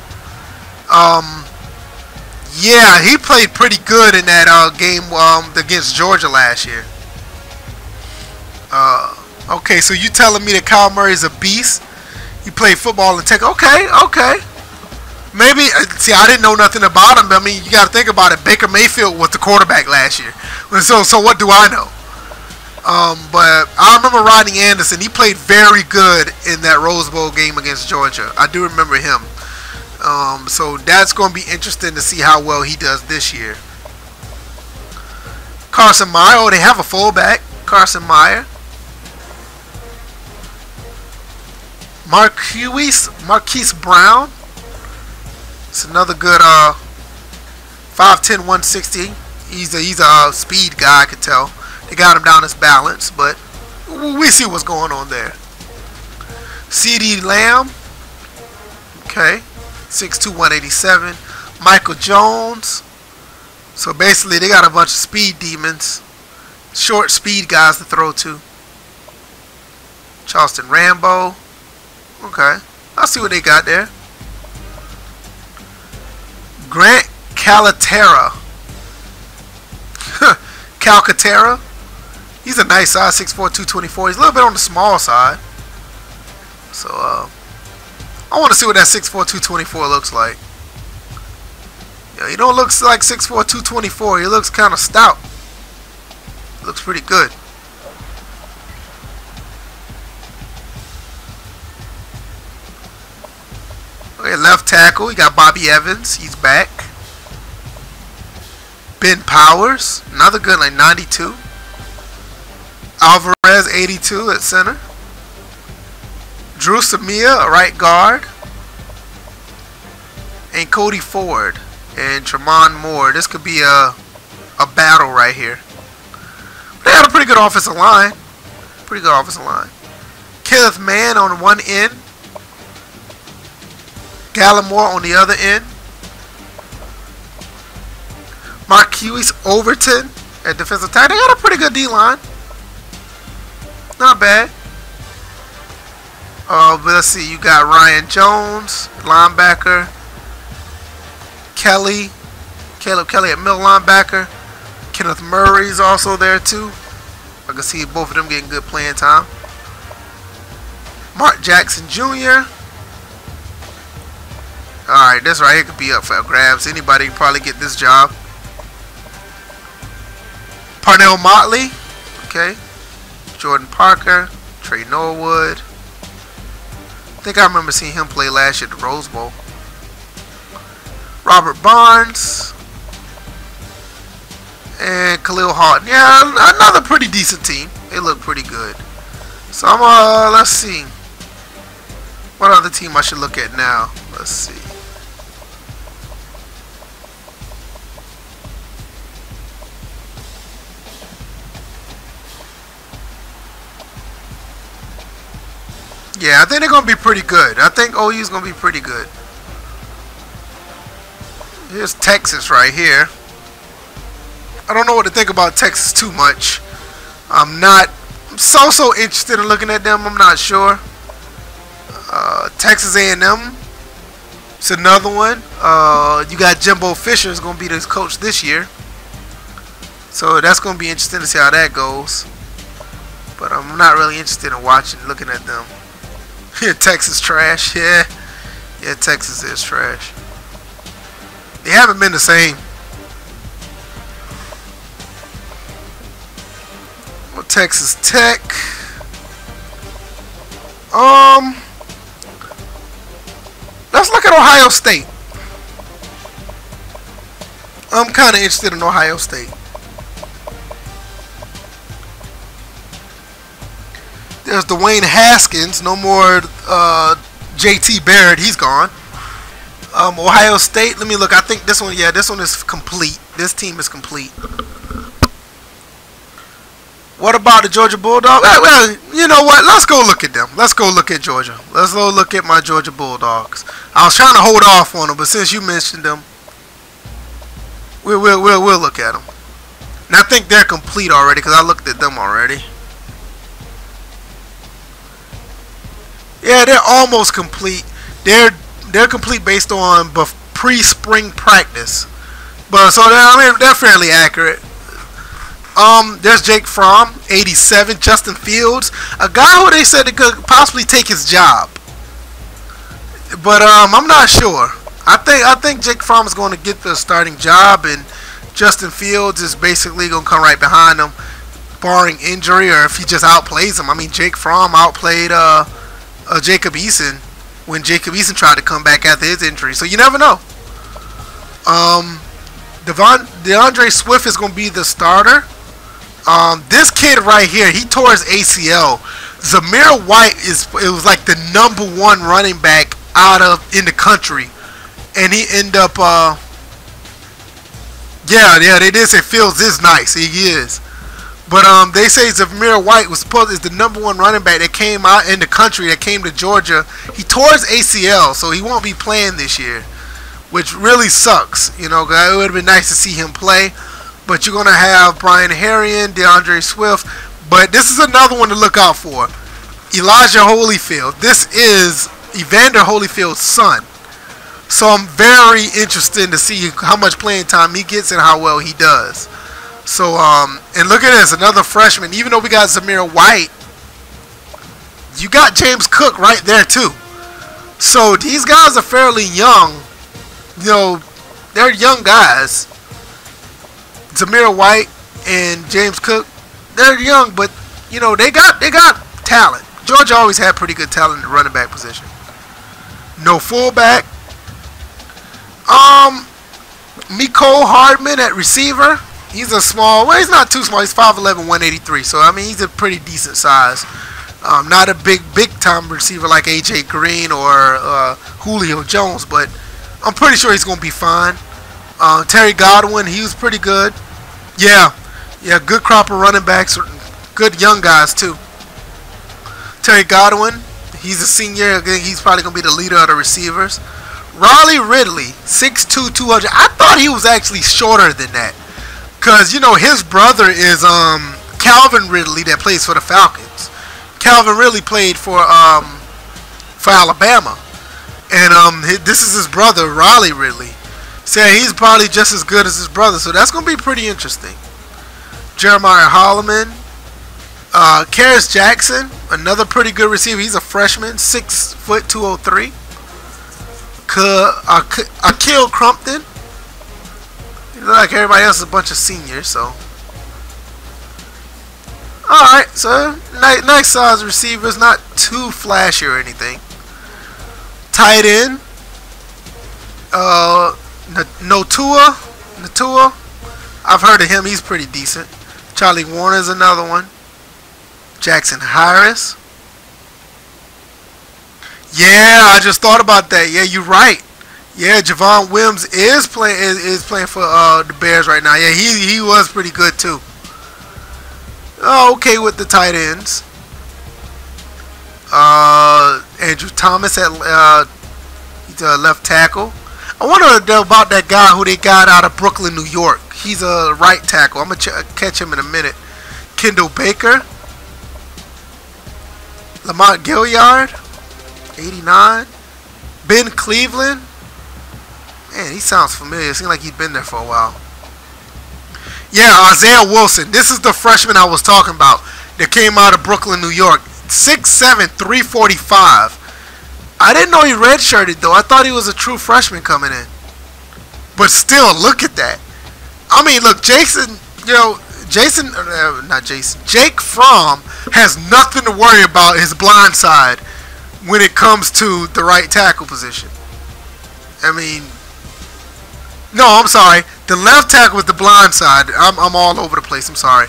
Yeah, he played pretty good in that game against Georgia last year. Okay, so you telling me that Kyle Murray's a beast? He played football in Tech. Okay. Maybe, see, I didn't know nothing about him. I mean, you got to think about it. Baker Mayfield was the quarterback last year. So what do I know? But I remember Rodney Anderson. He played very good in that Rose Bowl game against Georgia. I do remember him. So that's going to be interesting to see how well he does this year. Carson Meyer. Oh, they have a fullback. Carson Meyer. Marquise Brown. It's another good 5'10", 160. He's a speed guy, I could tell. They got him down his balance, but we see what's going on there. CeeDee Lamb. Okay. 6'2", 187. Michael Jones. So basically they got a bunch of speed demons. Short speed guys to throw to. Charleston Rambo. Okay. I'll see what they got there. Grant Calcaterra. Calcaterra. He's a nice size, 6'4", 224. He's a little bit on the small side. So, I want to see what that 6'4", 224 looks like. Yeah, he don't look like 6'4", 224. He looks kind of stout. Looks pretty good. Okay, left tackle. You got Bobby Evans. He's back. Ben Powers. Another good, like 92. Alvarez, 82 at center. Drew Samia, a right guard. And Cody Ford. And Tremont Moore. This could be a battle right here. They had a pretty good offensive line. Kenneth Mann on one end. Gallimore on the other end. Marquise Overton at defensive tackle. They got a pretty good D-line. Not bad. But let's see. You got Ryan Jones, linebacker. Caleb Kelly at middle linebacker. Kenneth Murray's also there too. I can see both of them getting good playing time. Mark Jackson Jr. Alright, this right here could be up for grabs. Anybody can probably get this job. Parnell Motley. Okay. Jordan Parker. Trey Norwood. I think I remember seeing him play last year at the Rose Bowl. Robert Barnes. And Khalil Houghton. Yeah, another pretty decent team. They look pretty good. So I'm let's see. What other team I should look at now? Let's see. Yeah, I think they're going to be pretty good. I think OU is going to be pretty good. Here's Texas right here. I don't know what to think about Texas too much. I'm not so interested in looking at them. I'm not sure. Texas A&M. It's another one. You got Jimbo Fisher is going to be the coach this year. So that's going to be interesting to see how that goes. But I'm not really interested in looking at them. Yeah, Texas trash. Yeah, Texas is trash. They haven't been the same. Well, Texas Tech. Let's look at Ohio State. I'm kind of interested in Ohio State. There's Dwayne Haskins. No more JT Barrett. He's gone. Ohio State. Let me look. I think this one. Yeah, this one is complete. This team is complete. What about the Georgia Bulldogs? Well, you know what? Let's go look at them. Let's go look at Georgia. Let's go look at my Georgia Bulldogs. I was trying to hold off on them, but since you mentioned them, we'll look at them. And I think they're complete already because I looked at them already. Yeah, they're almost complete. They're complete based on pre-spring practice. But so they're fairly accurate. There's Jake Fromm, 87. Justin Fields, a guy who they said that could possibly take his job. But I'm not sure. I think Jake Fromm is going to get the starting job, and Justin Fields is basically going to come right behind him, barring injury or if he just outplays him. I mean, Jake Fromm outplayed Jacob Eason when Jacob Eason tried to come back after his injury. So you never know. DeAndre Swift is going to be the starter. This kid right here, he tore his ACL. Zamir White it was like the #1 running back in the country, and he ended up yeah, they did say Fields is nice. He is. But they say Zamir White is the #1 running back that came out in the country, that came to Georgia. He tore his ACL, so he won't be playing this year, which really sucks. You know, it would have been nice to see him play. But you're going to have Brian Herrien, DeAndre Swift. But this is another one to look out for. Elijah Holyfield. This is Evander Holyfield's son. So I'm very interested to see how much playing time he gets and how well he does. So, and look at this, another freshman. Even though we got Zamir White, you got James Cook right there too. So these guys are fairly young. You know, they're young guys. Zamir White and James Cook, they're young, but you know they got talent. Georgia always had pretty good talent in the running back position. No fullback. Mecole Hardman at receiver. He's a small. Well, he's not too small. He's 5'11", 183. So I mean, he's a pretty decent size. Not a big time receiver like AJ Green or Julio Jones, but I'm pretty sure he's gonna be fine. Terry Godwin, he was pretty good. Yeah, good crop of running backs, good young guys too. Terry Godwin, he's a senior. I think he's probably gonna be the leader of the receivers. Riley Ridley, 6'2", 200. I thought he was actually shorter than that, cause you know his brother is Calvin Ridley that plays for the Falcons. Calvin Ridley played for Alabama, and this is his brother Riley Ridley. So he's probably just as good as his brother, so that's going to be pretty interesting. Jeremiah Holloman. Karis Jackson, another pretty good receiver. He's a freshman, 6 foot 203. Akil Crumpton. You know, like everybody else is a bunch of seniors, so. Alright, so nice size receivers, not too flashy or anything. Tight end. Natua, I've heard of him. He's pretty decent. Charlie Warner's another one. Jackson Harris. Yeah, I just thought about that. Yeah, you're right. Yeah, Javon Wims is playing for the Bears right now. Yeah, he was pretty good too. Oh, okay with the tight ends. Andrew Thomas at he's a left tackle. I wonder about that guy who they got out of Brooklyn, New York. He's a right tackle. I'm going to catch him in a minute. Kendall Baker. Lamont Gilliard, 89. Ben Cleveland. Man, he sounds familiar. It seems like he's been there for a while. Yeah, Isaiah Wilson. This is the freshman I was talking about that came out of Brooklyn, New York. 6'7", 345. I didn't know he redshirted though. I thought he was a true freshman coming in. But still, look at that. I mean, look, Jake Fromm has nothing to worry about his blind side when it comes to the right tackle position. I mean, no, I'm sorry. The left tackle was the blind side. I'm all over the place. I'm sorry.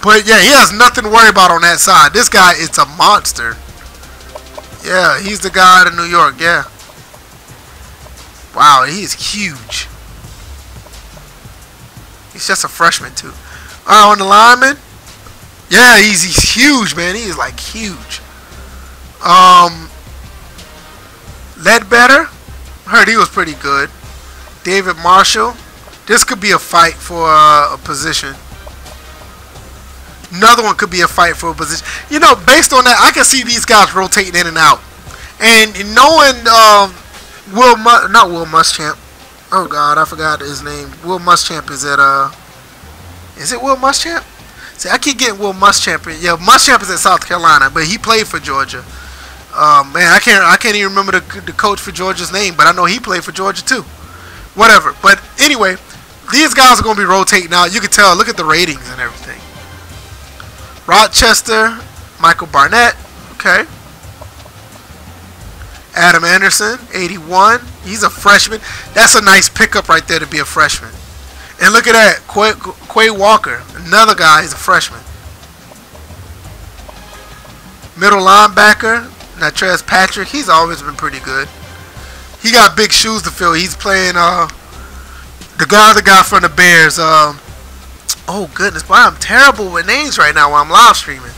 But yeah, he has nothing to worry about on that side. This guy is a monster. Yeah, he's the guy out of New York, yeah. Wow, he is huge. He's just a freshman, too. Alright, on the lineman, Yeah, he's huge, man. He is like huge. Ledbetter, heard he was pretty good. David Marshall. This could be a fight for a position. Another one could be a fight for a position. You know, based on that, I can see these guys rotating in and out. And knowing not Will Muschamp. Oh God, I forgot his name. Will Muschamp is it Will Muschamp? See, I keep getting Will Muschamp. Yeah, Muschamp is at South Carolina, but he played for Georgia. Man, I can't even remember the coach for Georgia's name, but I know he played for Georgia too. Whatever. But anyway, these guys are going to be rotating out. You can tell. Look at the ratings and everything. Rochester, Michael Barnett. Okay. Adam Anderson, 81. He's a freshman. That's a nice pickup right there to be a freshman. And look at that. Quay Walker, another guy. He's a freshman. Middle linebacker, Natrez Patrick. He's always been pretty good. He got big shoes to fill. He's playing the guy from the Bears. Oh goodness, boy, I'm terrible with names right now while I'm live streaming.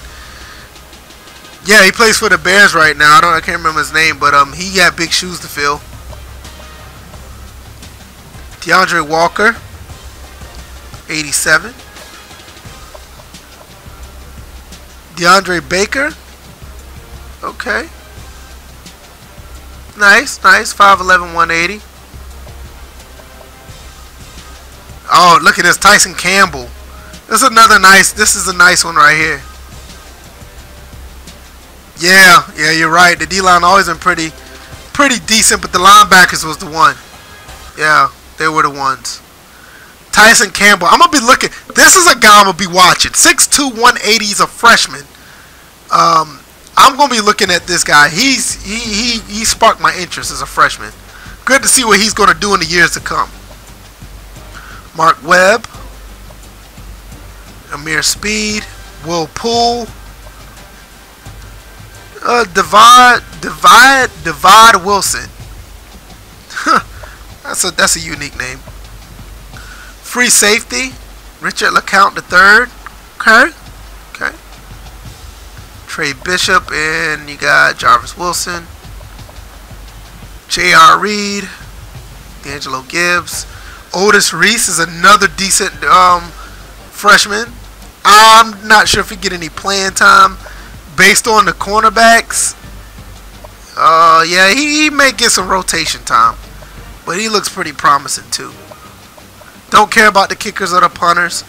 Yeah, he plays for the Bears right now. I can't remember his name, but he got big shoes to fill. DeAndre Walker, 87. DeAndre Baker. Okay. Nice. 5'11", 180. Oh, look at this. Tyson Campbell. This is a nice one right here. Yeah, you're right. The D-line always been pretty decent, but the linebackers was the one. Yeah, they were the ones. Tyson Campbell. I'm going to be looking. This is a guy I'm going to be watching. 6'2", 180. He's a freshman. I'm going to be looking at this guy. He sparked my interest as a freshman. Good to see what he's going to do in the years to come. Mark Webb. Amir Speed. Will Poole. Divide Wilson. That's a unique name. Free safety, Richard LeCount III. Okay. Trey Bishop, and you got Jarvis Wilson. J.R. Reed, D'Angelo Gibbs. Otis Reese is another decent freshman. I'm not sure if he get any playing time based on the cornerbacks. Yeah, he may get some rotation time, but he looks pretty promising too. Don't care about the kickers or the punters.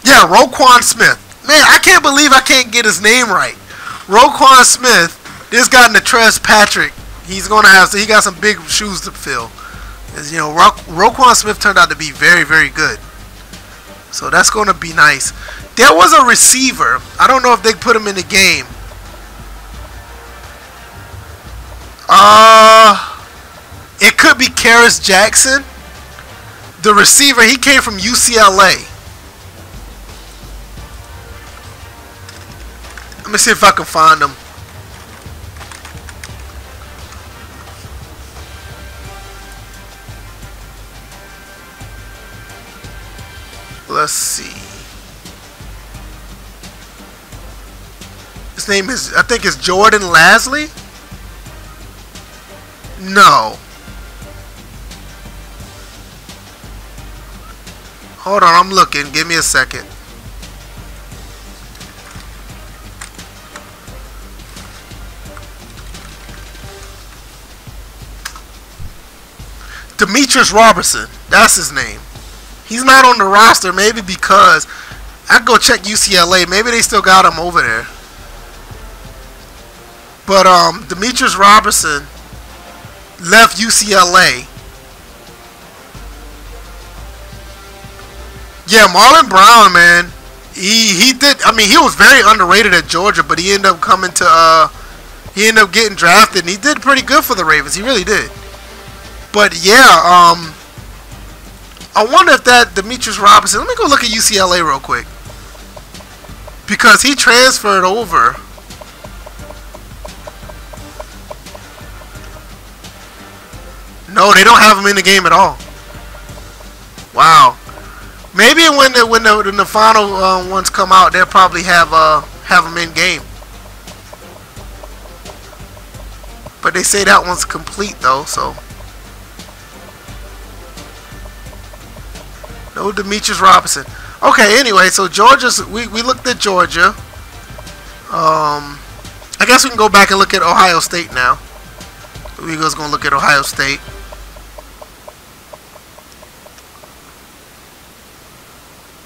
Yeah, Roquan Smith. Man, I can't believe I can't get his name right. Roquan Smith. This guy Natrez Patrick. He got some big shoes to fill. As you know, Roquan Smith turned out to be very, very good. So that's going to be nice. There was a receiver. I don't know if they put him in the game. It could be Karis Jackson. The receiver, he came from UCLA. Let me see if I can find him. Let's see. His name is, I think it's Jordan Lasley? No. Hold on, I'm looking. Give me a second. Demetrius Robertson. That's his name. He's not on the roster, maybe because I go check UCLA. Maybe they still got him over there. But Demetrius Robertson left UCLA. Yeah, Marlon Brown, man. He did. I mean, he was very underrated at Georgia, but he ended up coming to. He ended up getting drafted, and he did pretty good for the Ravens. He really did. But yeah, I wonder if that Demetrius Robertson. Let me go look at UCLA real quick, because he transferred over. No, they don't have him in the game at all. Wow. Maybe when the final ones come out, they'll probably have them in game. But they say that one's complete though, so no Demetrius Robinson. Okay, anyway, so Georgia's we looked at Georgia. I guess we can go back and look at Ohio State now. We're just gonna look at Ohio State.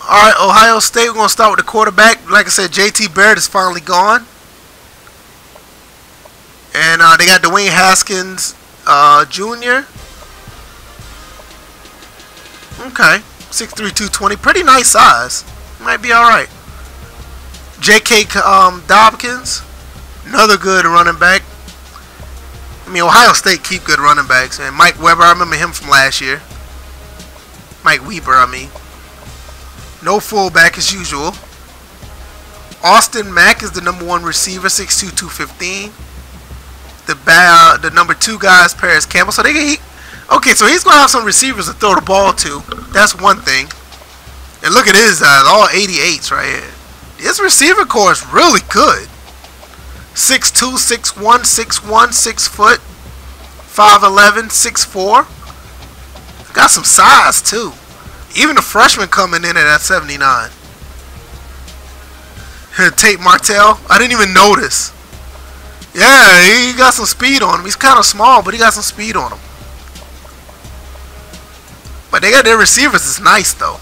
Alright, Ohio State, we're going to start with the quarterback. Like I said, J.T. Barrett is finally gone. And they got Dwayne Haskins Jr. Okay, 6'3", 220. Pretty nice size. Might be alright. J.K. Dobbins, another good running back. I mean, Ohio State keep good running backs. And Mike Weber, I remember him from last year. Mike Weber, I mean. No fullback as usual. Austin Mack is the #1 receiver, 6'2", 215. The number 2 guy is Paris Campbell. So okay, so he's gonna have some receivers to throw the ball to. That's one thing. And look at his all 88s right here. His receiver core is really good. 6'2", 6'1", 6'1", 6 foot, 5'11", 6'4". Got some size too. Even the freshman coming in at 79. Tate Martell. I didn't even notice. Yeah, he got some speed on him. He's kind of small, but he got some speed on him. But they got their receivers. It's nice though.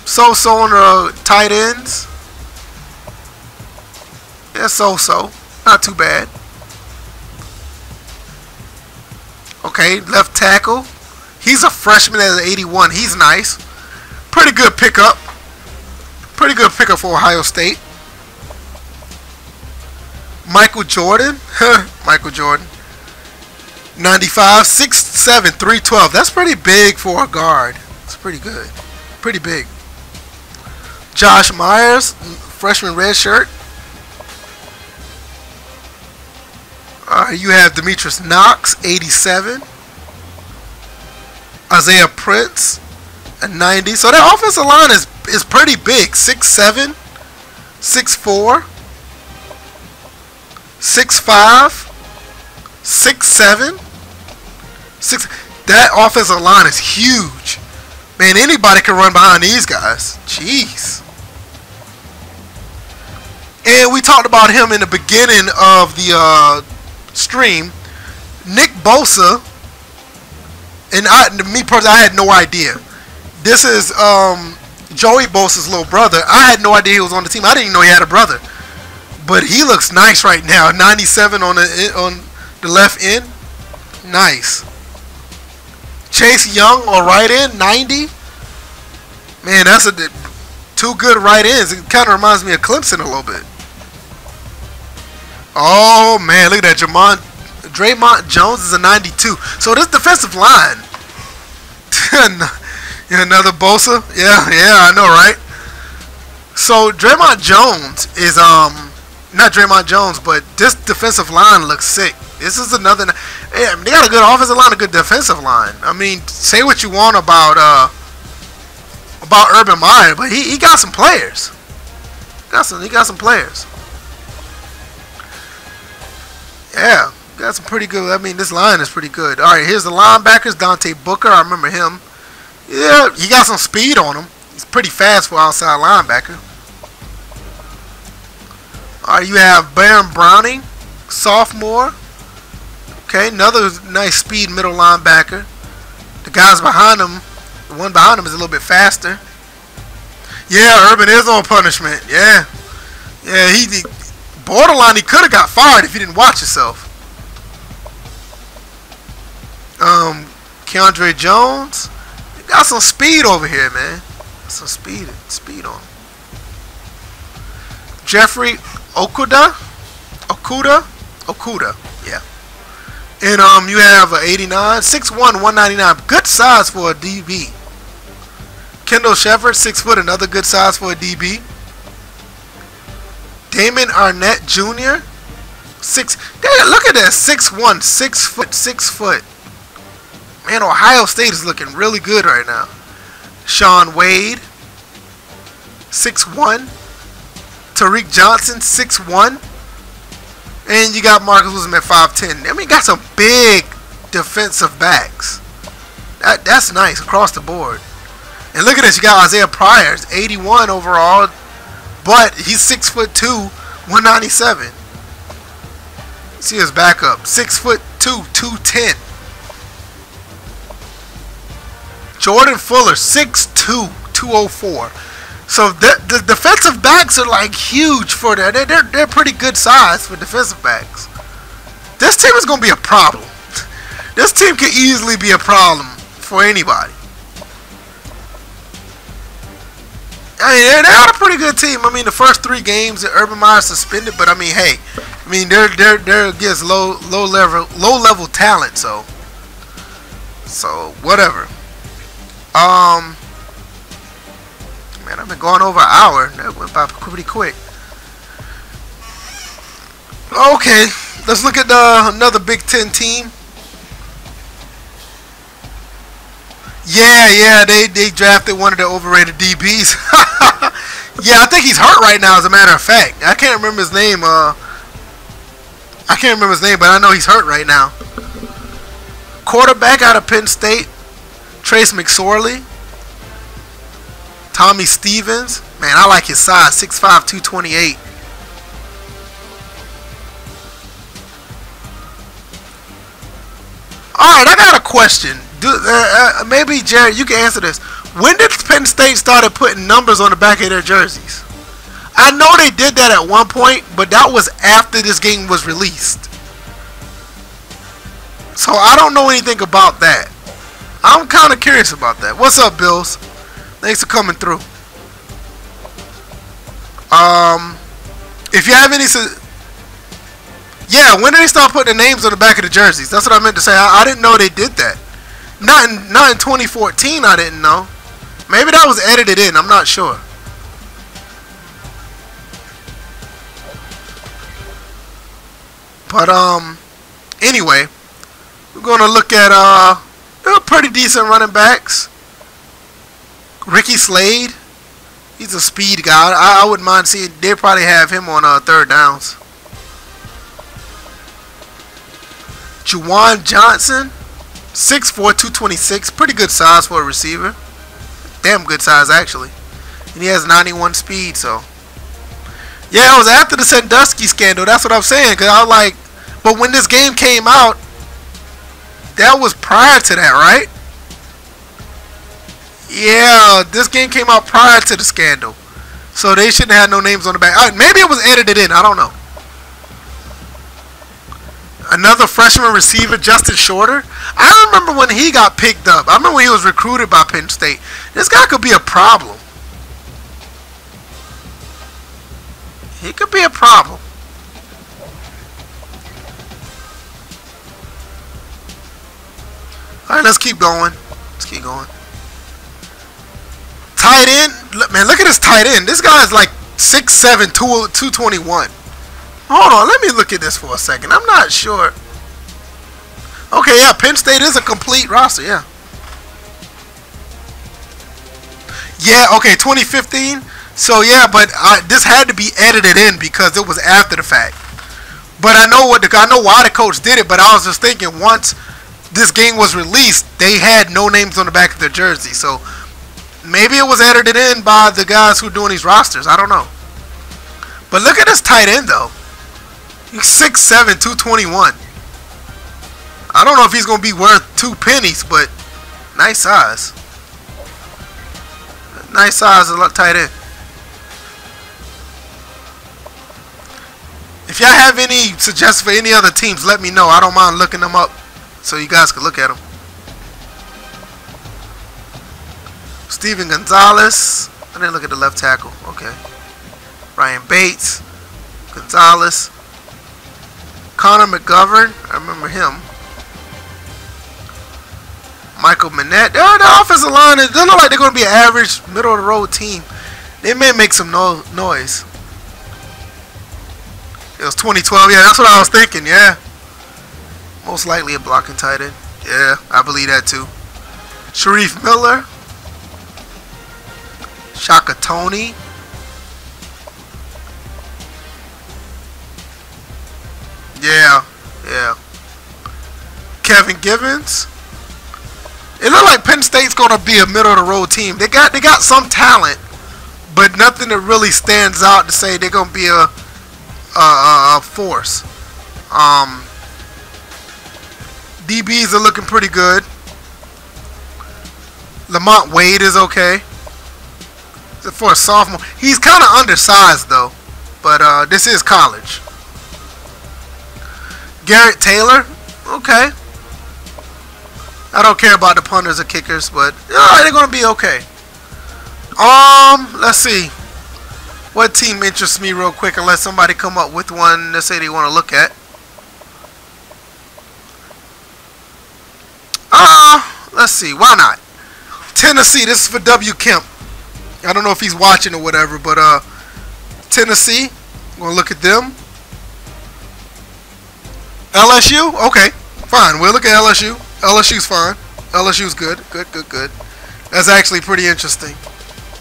So on the tight ends. Yeah, so. Not too bad. Okay, left tackle. He's a freshman at 81. He's nice. Pretty good pickup. Pretty good pickup for Ohio State. Michael Jordan. Michael Jordan. 95, 6'7", 312. That's pretty big for a guard. It's pretty good. Pretty big. Josh Myers, freshman redshirt. You have Demetrius Knox, 87. Isaiah Prince, a 90. So that offensive line is pretty big. 6'7", 6'4", 6'5", 6'7", 6. That offensive line is huge. Man, anybody can run behind these guys. Jeez. And we talked about him in the beginning of the stream. Nick Bosa. And me personally, I had no idea. This is Joey Bosa's little brother. I had no idea he was on the team. I didn't even know he had a brother. But he looks nice right now. 97 on the left end. Nice. Chase Young on right end, 90. Man, that's two good right ends. It kind of reminds me of Clemson a little bit. Oh man, look at that. Draymond Jones is a 92. So this defensive line. Another Bosa. Yeah, I know, right? So Draymond Jones is not Draymond Jones, but this defensive line looks sick. This is another. Yeah, they got a good offensive line, a good defensive line. I mean, say what you want about Urban Meyer, but he got some players. He got some players. Yeah, got some pretty good. I mean, this line is pretty good. All right, here's the linebackers. Dante Booker, I remember him. Yeah, he got some speed on him. He's pretty fast for outside linebacker. All right, you have Baron Browning, sophomore. Okay, another nice speed middle linebacker. The guys behind him, the one behind him is a little bit faster. Yeah, Urban is on punishment. Yeah, he borderline. He could have got fired if he didn't watch himself. Keandre Jones, he got some speed over here, man. Some speed on him. Jeffrey Okuda, yeah. And you have 89, 6'1", 199. Good size for a DB. Kendall Shepard, 6 foot, another good size for a DB. Damon Arnett Jr. 6. Look at that, 6'1", 6 foot, 6 foot. Man, Ohio State is looking really good right now. Sean Wade, 6'1". Tariq Johnson, 6'1". And you got Marcus Wilson at 5'10". I mean, you got some big defensive backs. That's nice across the board. And look at this. You got Isaiah Pryor, 81 overall. But he's 6'2", 197. See his backup, 6'2", 210. Jordan Fuller, 6'2", 204. So the defensive backs are like huge for that. They're pretty good size for defensive backs. This team is going to be a problem. This team could easily be a problem for anybody. I mean, they're a pretty good team. I mean, the first 3 games that Urban Meyer suspended, but I mean, hey, I mean they're against low level talent, so whatever. Man, I've been going over an hour. That went by pretty quick. Okay, let's look at another Big Ten team. Yeah, they drafted one of the overrated DBs. Yeah, I think he's hurt right now, as a matter of fact. I can't remember his name. But I know he's hurt right now. Quarterback out of Penn State, Trace McSorley. Tommy Stevens. Man, I like his size, 6'5", 228. Alright, I got a question. Maybe, Jared, you can answer this. When did Penn State started putting numbers on the back of their jerseys? I know they did that at one point, but that was after this game was released. So I don't know anything about that. I'm kind of curious about that. What's up, Bills? Thanks for coming through. If you have any... Yeah, when did they start putting the names on the back of the jerseys? That's what I meant to say. I didn't know they did that. Not in 2014, I didn't know. Maybe that was edited in. I'm not sure. But, anyway. We're going to look at, pretty decent running backs. Ricky Slade. He's a speed guy. I wouldn't mind seeing. They'll probably have him on third downs. Juwan Johnson. 6'4", 226. Pretty good size for a receiver. Damn good size, actually. And he has 91 speed, so. Yeah, it was after the Sandusky scandal. That's what I'm saying. Because I was like, but when this game came out, that was prior to that, right? Yeah, this game came out prior to the scandal. So they shouldn't have no names on the back. Maybe it was edited in. I don't know. Another freshman receiver, Justin Shorter. I remember when he got picked up. I remember when he was recruited by Penn State. This guy could be a problem. He could be a problem. Alright, let's keep going. Let's keep going. Tight end. Man, look at this tight end. This guy's like 6'7", 221. Hold on, let me look at this for a second. I'm not sure. Okay, yeah, Penn State is a complete roster, yeah. Yeah, okay, 2015. So, yeah, but this had to be edited in because it was after the fact. But I know why the coach did it, but I was just thinking once this game was released, they had no names on the back of their jersey. So, maybe it was edited in by the guys who are doing these rosters. I don't know. But look at this tight end, though. He's 6'7", 221. I don't know if he's going to be worth 2 pennies, but nice size. Nice size of tight end. If y'all have any suggestions for any other teams, let me know. I don't mind looking them up so you guys can look at them. Steven Gonzalez. I didn't look at the left tackle. Okay. Ryan Bates. Gonzalez. Connor McGovern. I remember him. Michael Manette. The offensive line, it doesn't look like they're going to be an average, middle-of-the-road team. They may make some noise. It was 2012. Yeah, that's what I was thinking. Yeah. Most likely a blocking tight end. Yeah, I believe that too. Sharif Miller. Shaka Tony. Yeah, yeah. Kevin Givens. It looked like Penn State's gonna be a middle of the road team. They got some talent, but nothing that really stands out to say they're gonna be a force. DBs are looking pretty good. Lamont Wade is okay. For a sophomore, he's kind of undersized though, but this is college. Garrett Taylor, okay. I don't care about the punters or kickers, but they're gonna be okay. Let's see. What team interests me real quick, unless somebody come up with one that say they want to look at. Let's see. Why not? Tennessee. This is for W. Kemp. I don't know if he's watching or whatever, but Tennessee. I'm gonna look at them. LSU. Okay, fine. We'll look at LSU. LSU's fine. LSU's good. Good. That's actually pretty interesting.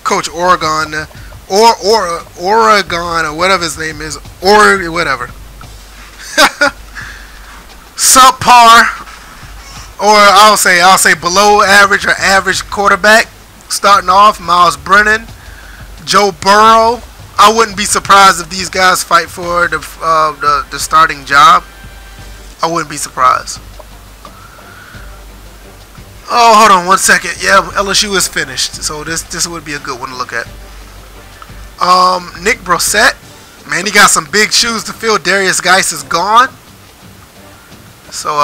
Coach Oregon, Oregon, or whatever his name is, or whatever. Subpar, or I'll say below average or average quarterback. Starting off, Miles Brennan, Joe Burrow. I wouldn't be surprised if these guys fight for the starting job. I wouldn't be surprised. Oh, hold on 1 second. Yeah, LSU is finished, so this would be a good one to look at. Nick Brossette, man, he got some big shoes to fill. Darius Geis is gone, so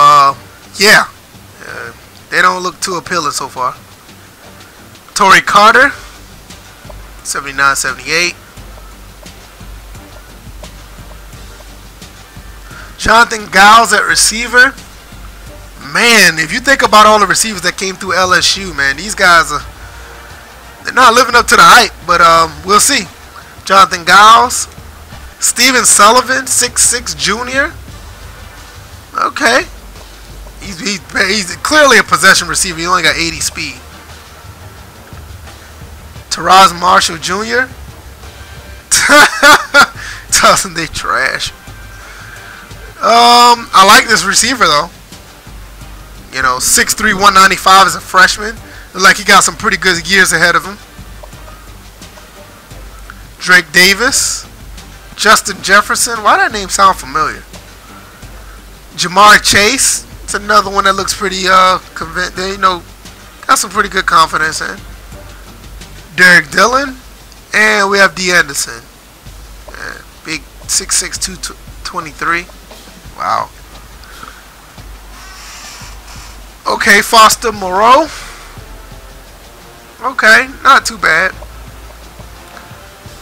yeah, they don't look too appealing so far. Torrey Carter, 79-78. Jonathan Giles at receiver. Man, if you think about all the receivers that came through LSU, man, these guys they're not living up to the hype, but we'll see. Jonathan Giles, Steven Sullivan, 6'6" junior. Okay, he's clearly a possession receiver. He only got 80 speed. Taraz Marshall Jr. Doesn't they trash? I like this receiver though. You know, 6'3", 195 as a freshman. Looks like he got some pretty good years ahead of him. Drake Davis, Justin Jefferson. Why that name sound familiar? Jamar Chase. It's another one that looks pretty you know, got some pretty good confidence in. Derek Dillon, and we have D. Anderson. Big 6'6", 223. Wow. Okay, Foster Moreau. Okay, not too bad.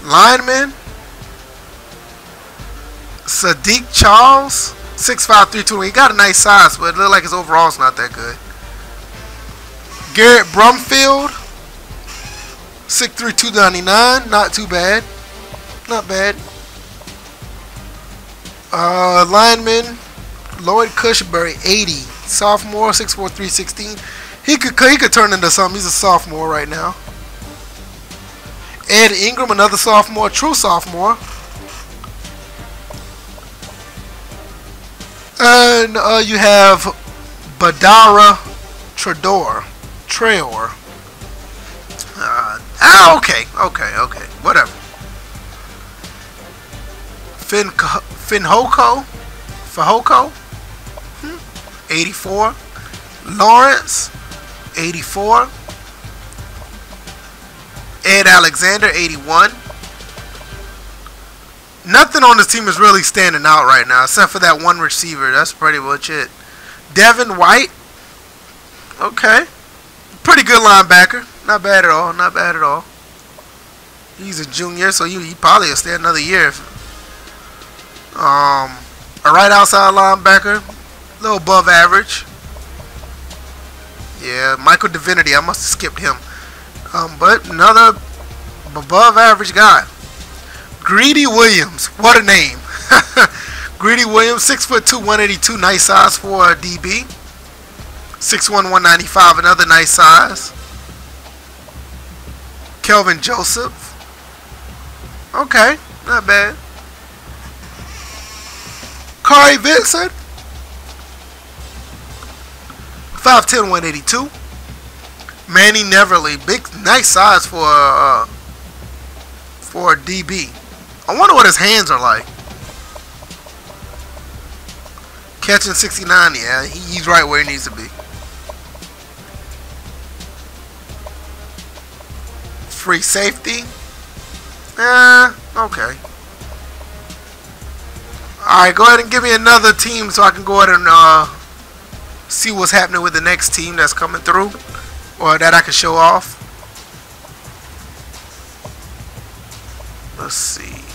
Lineman. Sadiq Charles, 6'5", 320. He got a nice size, but it looked like his overall's not that good. Garrett Brumfield, 6'3", 299. Not too bad. Not bad. Lineman Lloyd Cushbury, 80. Sophomore, 6'4", 316. He could turn into something. He's a sophomore right now. Ed Ingram, another sophomore, true sophomore. And you have Badara Traore. Okay, whatever. Fahoko, 84. Lawrence, 84. Ed Alexander, 81. Nothing on this team is really standing out right now, except for that one receiver. That's pretty much it. Devin White, okay. Pretty good linebacker. Not bad at all. Not bad at all. He's a junior, so he probably will stay another year. A right outside linebacker, a little above average. Yeah, Michael Divinity. I must have skipped him. But another above average guy. Greedy Williams. What a name. Greedy Williams, 6'2", 182. Nice size for a DB. 6'1", 195, another nice size. Kelvin Joseph. Okay, not bad. Kari Vincent. 5'10", 182. Manny Neverly, big, nice size for a DB. I wonder what his hands are like. Catching 69, yeah, he's right where he needs to be. Free safety. Okay. Alright, go ahead and give me another team so I can go ahead and see what's happening with the next team that's coming through, or that I can show off. Let's see.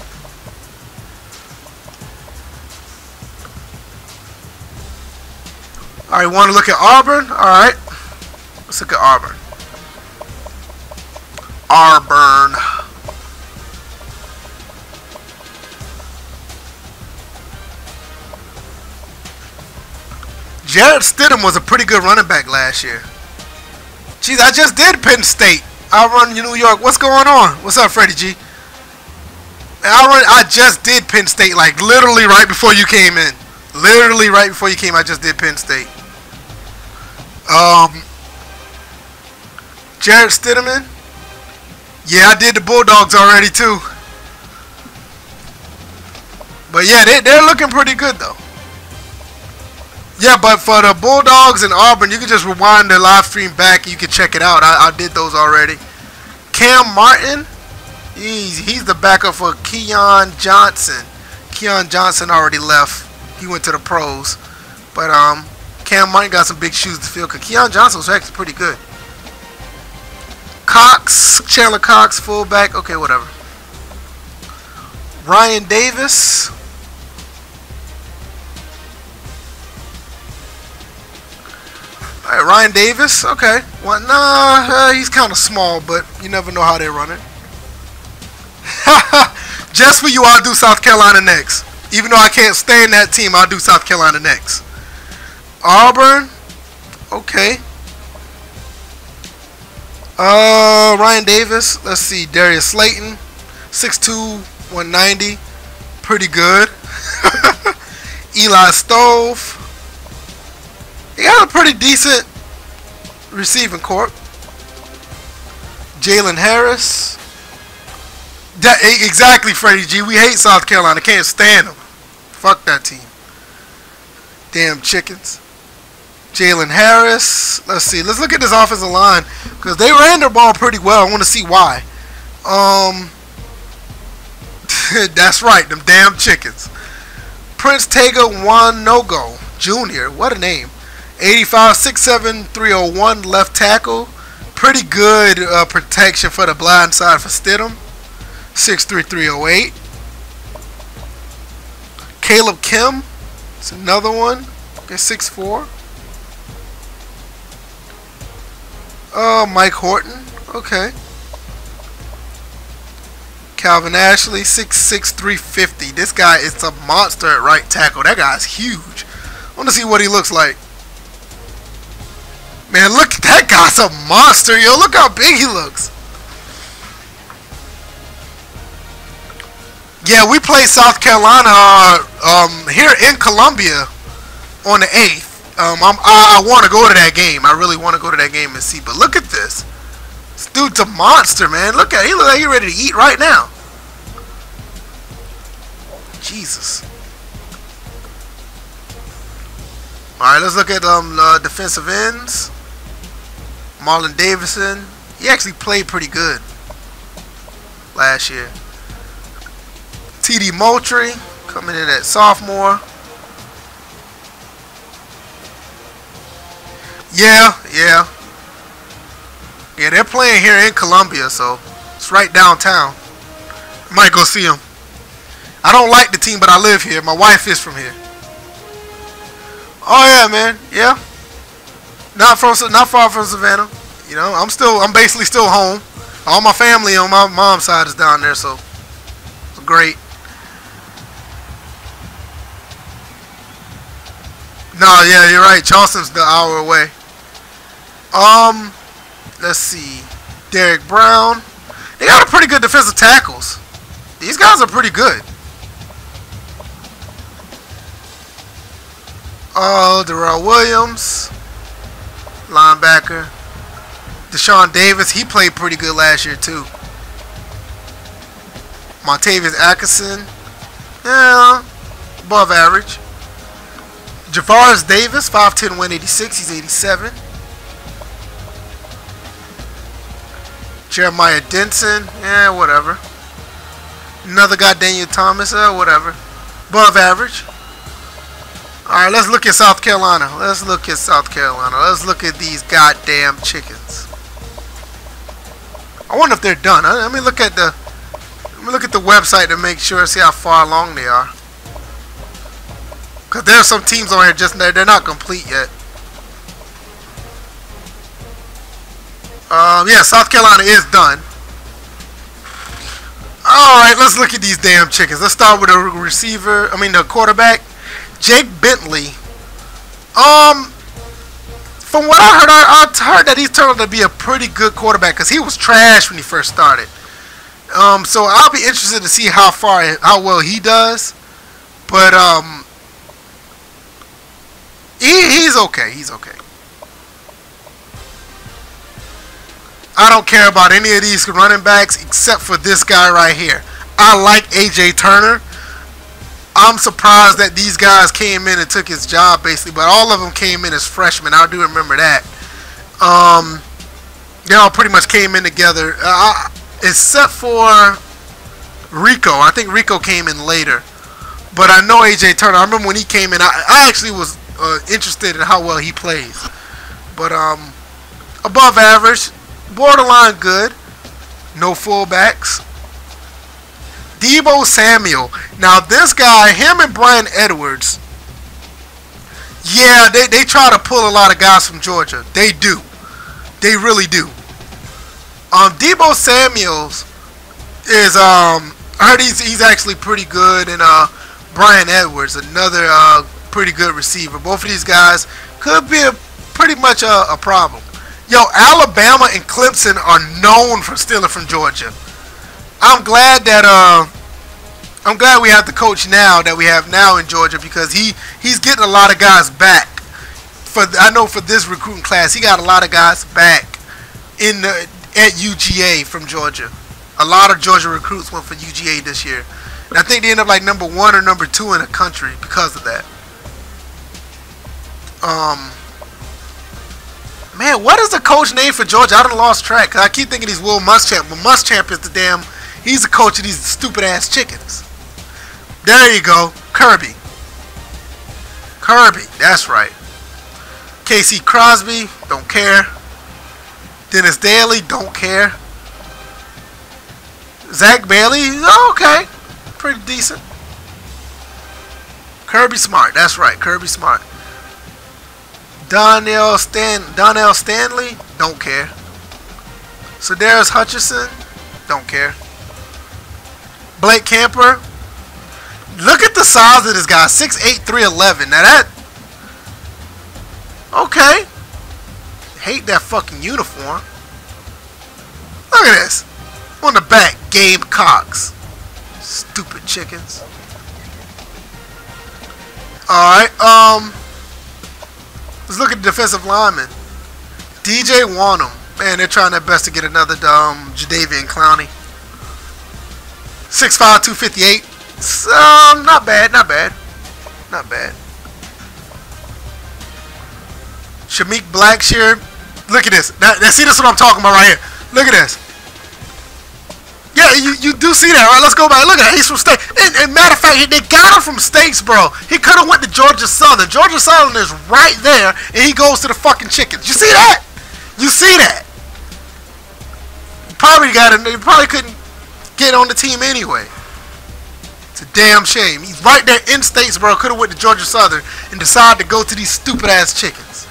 Alright, want to look at Auburn? Alright. Let's look at Auburn. Auburn. Jarrett Stidham was a pretty good running back last year. Jeez, I just did Penn State. I run New York. What's going on? What's up, Freddie G? I just did Penn State, like literally right before you came in. Literally right before you came, I just did Penn State. Jarrett Stidham. Yeah, I did the Bulldogs already too. But yeah, they're looking pretty good though. Yeah, but for the Bulldogs and Auburn, you can just rewind the live stream back and you can check it out. I did those already. Cam Martin, he's the backup for Keon Johnson. Keon Johnson already left. He went to the pros. But Cam Martin got some big shoes to fill because Keon Johnson was actually pretty good. Cox, Chandler Cox, fullback. Okay, whatever. Ryan Davis. Alright, Ryan Davis. Okay. Well, nah, he's kind of small, but you never know how they run it. Just for you, I'll do South Carolina next. Even though I can't stay in that team, I'll do South Carolina next. Auburn. Okay. Ryan Davis. Let's see. Darius Slayton. 6'2", 190. Pretty good. Eli Stove. He got a pretty decent receiving corps. Jalen Harris. Exactly, Freddie G. We hate South Carolina. Can't stand them. Fuck that team. Damn chickens. Jalen Harris. Let's see. Let's look at this offensive line because they ran their ball pretty well. I want to see why. That's right. Them damn chickens. Prince Tega Wanogo Jr. What a name. 85, 6'7", 301 left tackle. Pretty good protection for the blind side for Stidham. 6'3", 308. Caleb Kim. It's another one. Okay, 6'4". Mike Horton. Okay. Calvin Ashley. 6'6", 350. This guy is a monster at right tackle. That guy's huge. I want to see what he looks like. Man, look, that guy's a monster, yo. Look how big he looks. Yeah, we play South Carolina here in Columbia on the 8th. I want to go to that game. I really want to go to that game and see. But look at this. This dude's a monster, man. Look at him. He looks like he's ready to eat right now. Jesus. All right, let's look at defensive ends. Marlon Davidson. He actually played pretty good last year. T.D. Moultrie coming in at sophomore. Yeah, they're playing here in Columbia, so it's right downtown. Might go see them. I don't like the team, but I live here. My wife is from here. Oh yeah, man. Yeah. Not far from Savannah. You know, I'm basically still home. All my family on my mom's side is down there, so it's great. No, yeah, you're right. Charleston's the hour away. Let's see. Derek Brown. They got a pretty good defensive tackles. These guys are pretty good. Darrell Williams, linebacker. Deshaun Davis, he played pretty good last year too. Montavious Atkinson, yeah, above average. Javaris Davis, 5'10", 186, he's 87. Jeremiah Denson, yeah, whatever. Another guy, Daniel Thomas, whatever. Above average. Alright, let's look at South Carolina. Let's look at South Carolina. Let's look at these goddamn chickens. I wonder if they're done. Let me look at the website to make sure, see how far along they are. Cause there's some teams on here just they're not complete yet. Yeah, South Carolina is done. Alright, let's look at these damn chickens. Let's start with the quarterback. Jake Bentley. From what I heard that he's turned out to be a pretty good quarterback because he was trash when he first started. So I'll be interested to see how well he does. But he's okay. He's okay. I don't care about any of these running backs except for this guy right here. I like AJ Turner. I'm surprised that these guys came in and took his job basically, but all of them came in as freshmen. I do remember that. They all pretty much came in together, except for Rico. I think Rico came in later, but I know AJ Turner. I remember when he came in. I actually was interested in how well he plays, but above average, borderline good. No fullbacks. Deebo Samuel. Now this guy, him and Brian Edwards, yeah, they try to pull a lot of guys from Georgia. They do. They really do. Deebo Samuels is I heard he's actually pretty good, and Brian Edwards, another pretty good receiver. Both of these guys could be pretty much a problem. Yo, Alabama and Clemson are known for stealing from Georgia. I'm glad we have the coach now that we have now in Georgia, because he's getting a lot of guys back. I know for this recruiting class, he got a lot of guys back at UGA from Georgia. A lot of Georgia recruits went for UGA this year, and I think they ended up like number 1 or number 2 in the country because of that. Man, what is the coach name for Georgia? I done lost track, because I keep thinking he's Will Muschamp, but Muschamp is he's the coach of these stupid ass chickens. There you go. Kirby, that's right. Casey Crosby, don't care. Dennis Daly, don't care. Zach Bailey, okay, pretty decent. Kirby Smart, that's right, Kirby Smart. Donnell Stanley, don't care. Sedarius Hutchinson, don't care. Blake Camper, look at the size of this guy, 6'8", 311. Now that, okay. Hate that fucking uniform. Look at this. On the back, Gamecocks. Stupid chickens. Alright, let's look at the defensive lineman. DJ Wanham. Man, they're trying their best to get another Jadeveon Clowney. 6'5", 258. Not bad. Shamik Blackshear. Look at this. See, this is what I'm talking about right here. Look at this. Yeah, you do see that, right? Let's go back. Look at that. He's from State. And matter of fact, they got him from Statesboro. He could have went to Georgia Southern. Georgia Southern is right there, and he goes to the fucking Chickens. You see that? You see that? He probably couldn't get on the team anyway. It's a damn shame. He's right there in Statesboro. Could have went to Georgia Southern and decided to go to these stupid ass Chickens.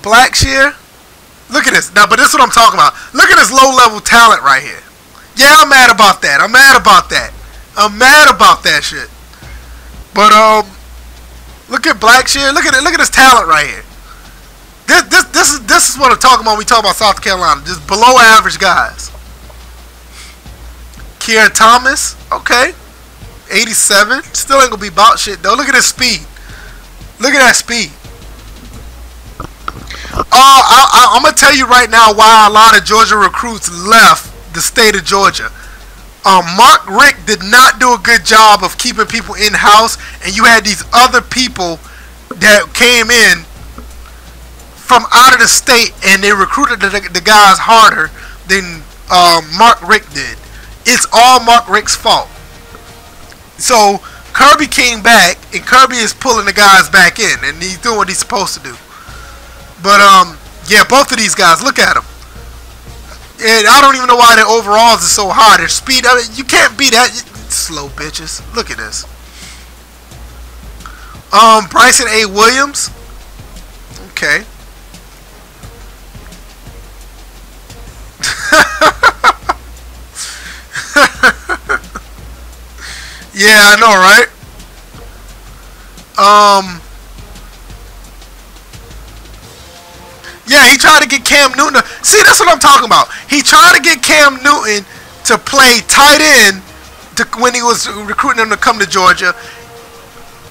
Blackshear. Look at this. Now, but this is what I'm talking about. Look at this low-level talent right here. Yeah, I'm mad about that. I'm mad about that shit. But, Look at Blackshear. Look at it. Look at his talent right here. This is what I'm talking about when we talk about South Carolina. Just below average guys. Kieran Thomas, okay. 87. Still ain't gonna be about shit though. Look at his speed. Look at that speed. I'm gonna tell you right now why a lot of Georgia recruits left the state of Georgia. Mark Richt did not do a good job of keeping people in house, and you had these other people that came in from out of the state, and they recruited the guys harder than Mark Richt did. It's all Mark Richt's fault. So Kirby came back, and Kirby is pulling the guys back in, and he's doing what he's supposed to do. But yeah, both of these guys, look at them. And I don't even know why their overalls are so high. Their speed, I mean, you can't beat that. Slow bitches. Look at this. Bryson A. Williams. Okay. Yeah, I know, right? Yeah, he tried to get Cam Newton. See, that's what I'm talking about. He tried to get Cam Newton to play tight end when he was recruiting him to come to Georgia.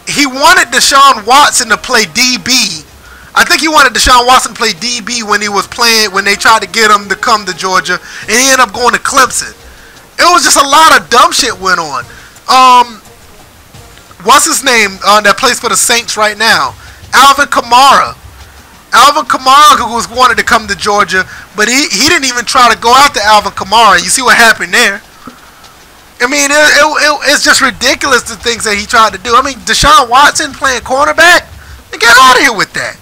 He wanted Deshaun Watson to play DB. I think he wanted Deshaun Watson to play DB when he was playing, when they tried to get him to come to Georgia, and he ended up going to Clemson. It was just a lot of dumb shit went on. What's his name that plays for the Saints right now? Alvin Kamara. Alvin Kamara, who was wanted to come to Georgia, but he didn't even try to go after Alvin Kamara. You see what happened there? I mean, it's just ridiculous the things that he tried to do. I mean, Deshaun Watson playing cornerback? Get out of here with that.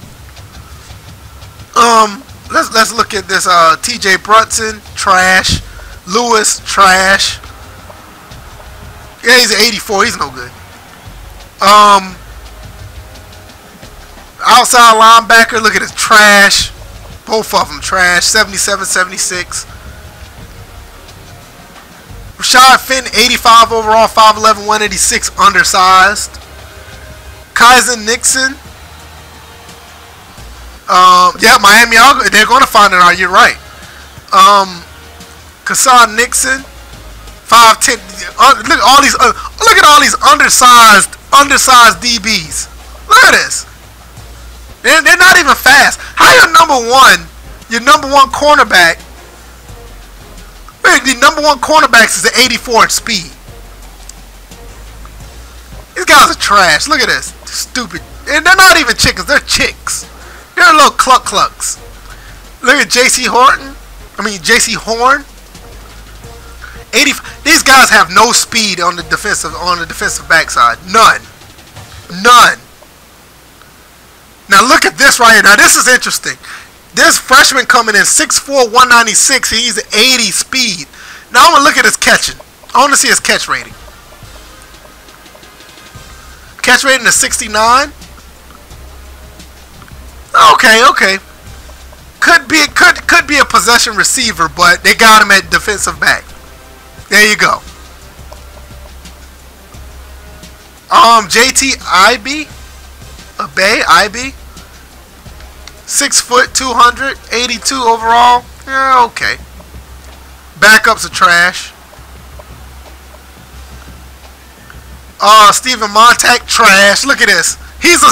Let's look at this. T.J. Brunson, trash. Lewis, trash. Yeah, he's an 84. He's no good. Outside linebacker, look at his trash. Both of them trash. 77, 76. Rashad Fenton, 85 overall, 5'11", 186, undersized. Kaizen Nixon. Yeah, Miami, they're going to find it out. You're right. Kassan Nixon, 5'10". Look at all these. Look at all these undersized DBs. Look at this. They're not even fast. How your number one cornerback? The number one cornerback is an 84 in speed. These guys are trash. Look at this. Stupid. And they're not even chickens. They're chicks. They're little clucks. Look at J.C. Horn. 85. These guys have no speed on the defensive backside. None. Now look at this right here. Now this is interesting. This freshman coming in 6'4", 196. He's 80 speed. Now I want to look at his catching. I want to see his catch rating. Catch rating is 69. Okay. Could be a possession receiver, but they got him at defensive back. There you go. JT Ibe. Ibe. 6 foot, 200, 82 overall. Yeah, okay. Backups are trash. Stephen Montague, trash. Look at this. He's a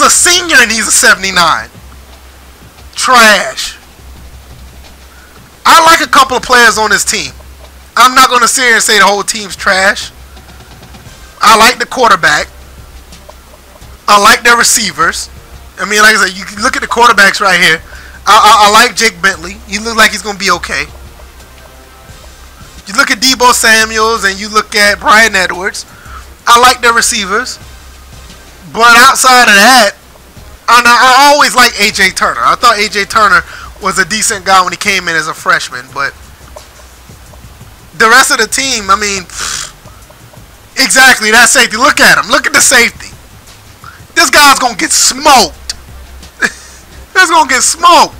senior and he's a 79. Trash. I like a couple of players on this team. I'm not going to sit here and say the whole team's trash. I like the quarterback. I like their receivers. I mean, like I said, you can look at the quarterbacks right here. I like Jake Bentley. He looks like he's going to be okay. You look at Deebo Samuels and you look at Brian Edwards. I like their receivers. But outside of that, I always liked A.J. Turner. I thought A.J. Turner was a decent guy when he came in as a freshman. But the rest of the team, I mean, exactly, that safety. Look at him. Look at the safety. This guy's going to get smoked. This going to get smoked.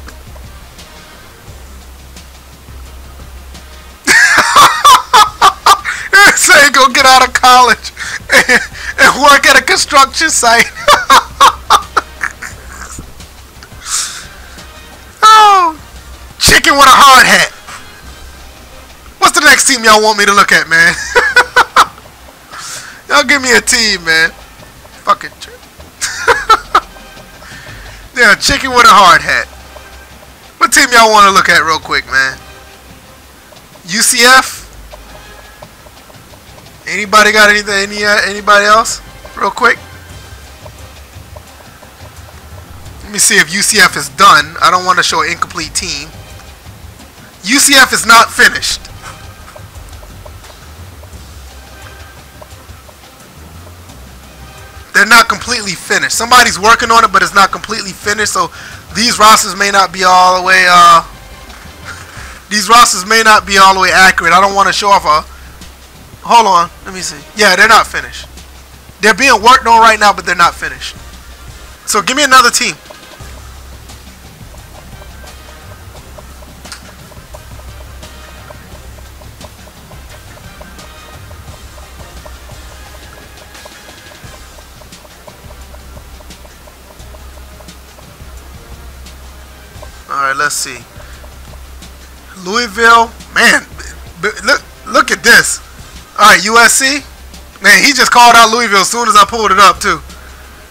This ain't going to get out of college and work at a construction site. Chicken with a hard hat. What's the next team y'all want me to look at, man? Y'all give me a team, man. Fucking yeah, chicken with a hard hat. What team y'all want to look at real quick, man? UCF? Anybody got anything? Anybody else? Real quick. Let me see if UCF is done. I don't want to show an incomplete team. UCF is not finished. They're not completely finished. Somebody's working on it, but it's not completely finished. So these rosters may not be all the way. These rosters may not be all the way accurate. I don't want to show off a. Hold on. Let me see. Yeah, they're not finished. They're being worked on right now, but they're not finished. So give me another team. Alright, let's see. Louisville. Man, look at this. Alright, USC. Man, he just called out Louisville as soon as I pulled it up, too.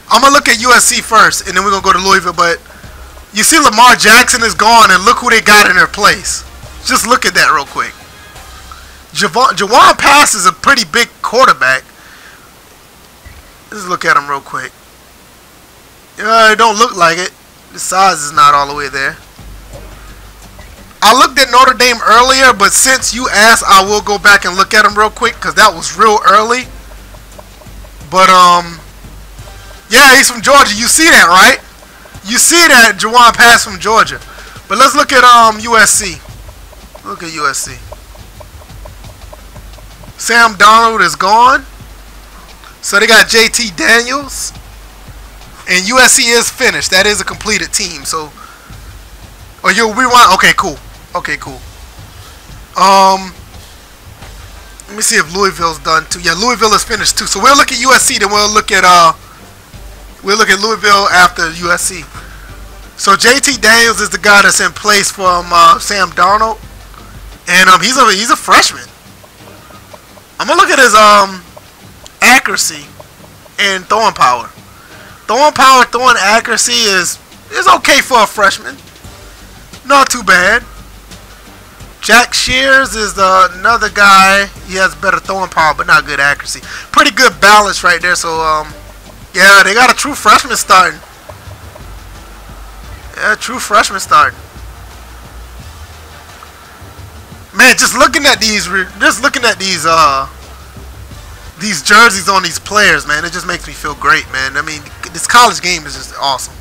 I'm going to look at USC first, and then we're going to go to Louisville. But you see Lamar Jackson is gone, and look who they got in their place. Just look at that real quick. Jawan Pass is a pretty big quarterback. Let's look at him real quick. It don't look like it. The size is not all the way there. I looked at Notre Dame earlier, but since you asked, I will go back and look at him real quick because that was real early. But yeah, he's from Georgia. You see that, right? You see that Jawan Pass from Georgia. But let's look at USC. Look at USC. Sam Darnold is gone. So they got JT Daniels. And USC is finished. That is a completed team. So, oh, you rewind. Okay, cool. Okay, cool. Let me see if Louisville's done too. Yeah, Louisville is finished too. So we'll look at USC. Then we'll look at Louisville after USC. So JT Daniels is the guy that's in place from Sam Darnold, and he's a freshman. I'm gonna look at his accuracy and throwing power. Throwing accuracy is okay for a freshman. Not too bad. Jack Shears is another guy. He has better throwing power, but not good accuracy. Pretty good balance right there. So yeah, they got a true freshman starting. Yeah, true freshman starting. Man, just looking at these jerseys on these players, man, it just makes me feel great, man. I mean, this college game is just awesome.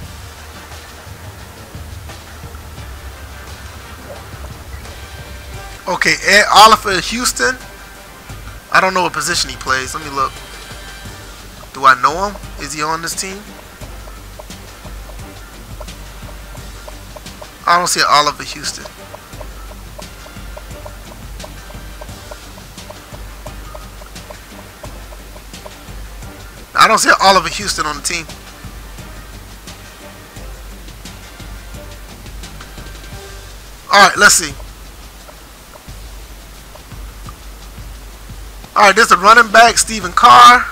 Okay, Ed Oliver Houston. I don't know what position he plays. Let me look. Do I know him? Is he on this team? I don't see Oliver Houston. I don't see Oliver Houston on the team. Alright, let's see. Alright, there's a running back, Stephen Carr.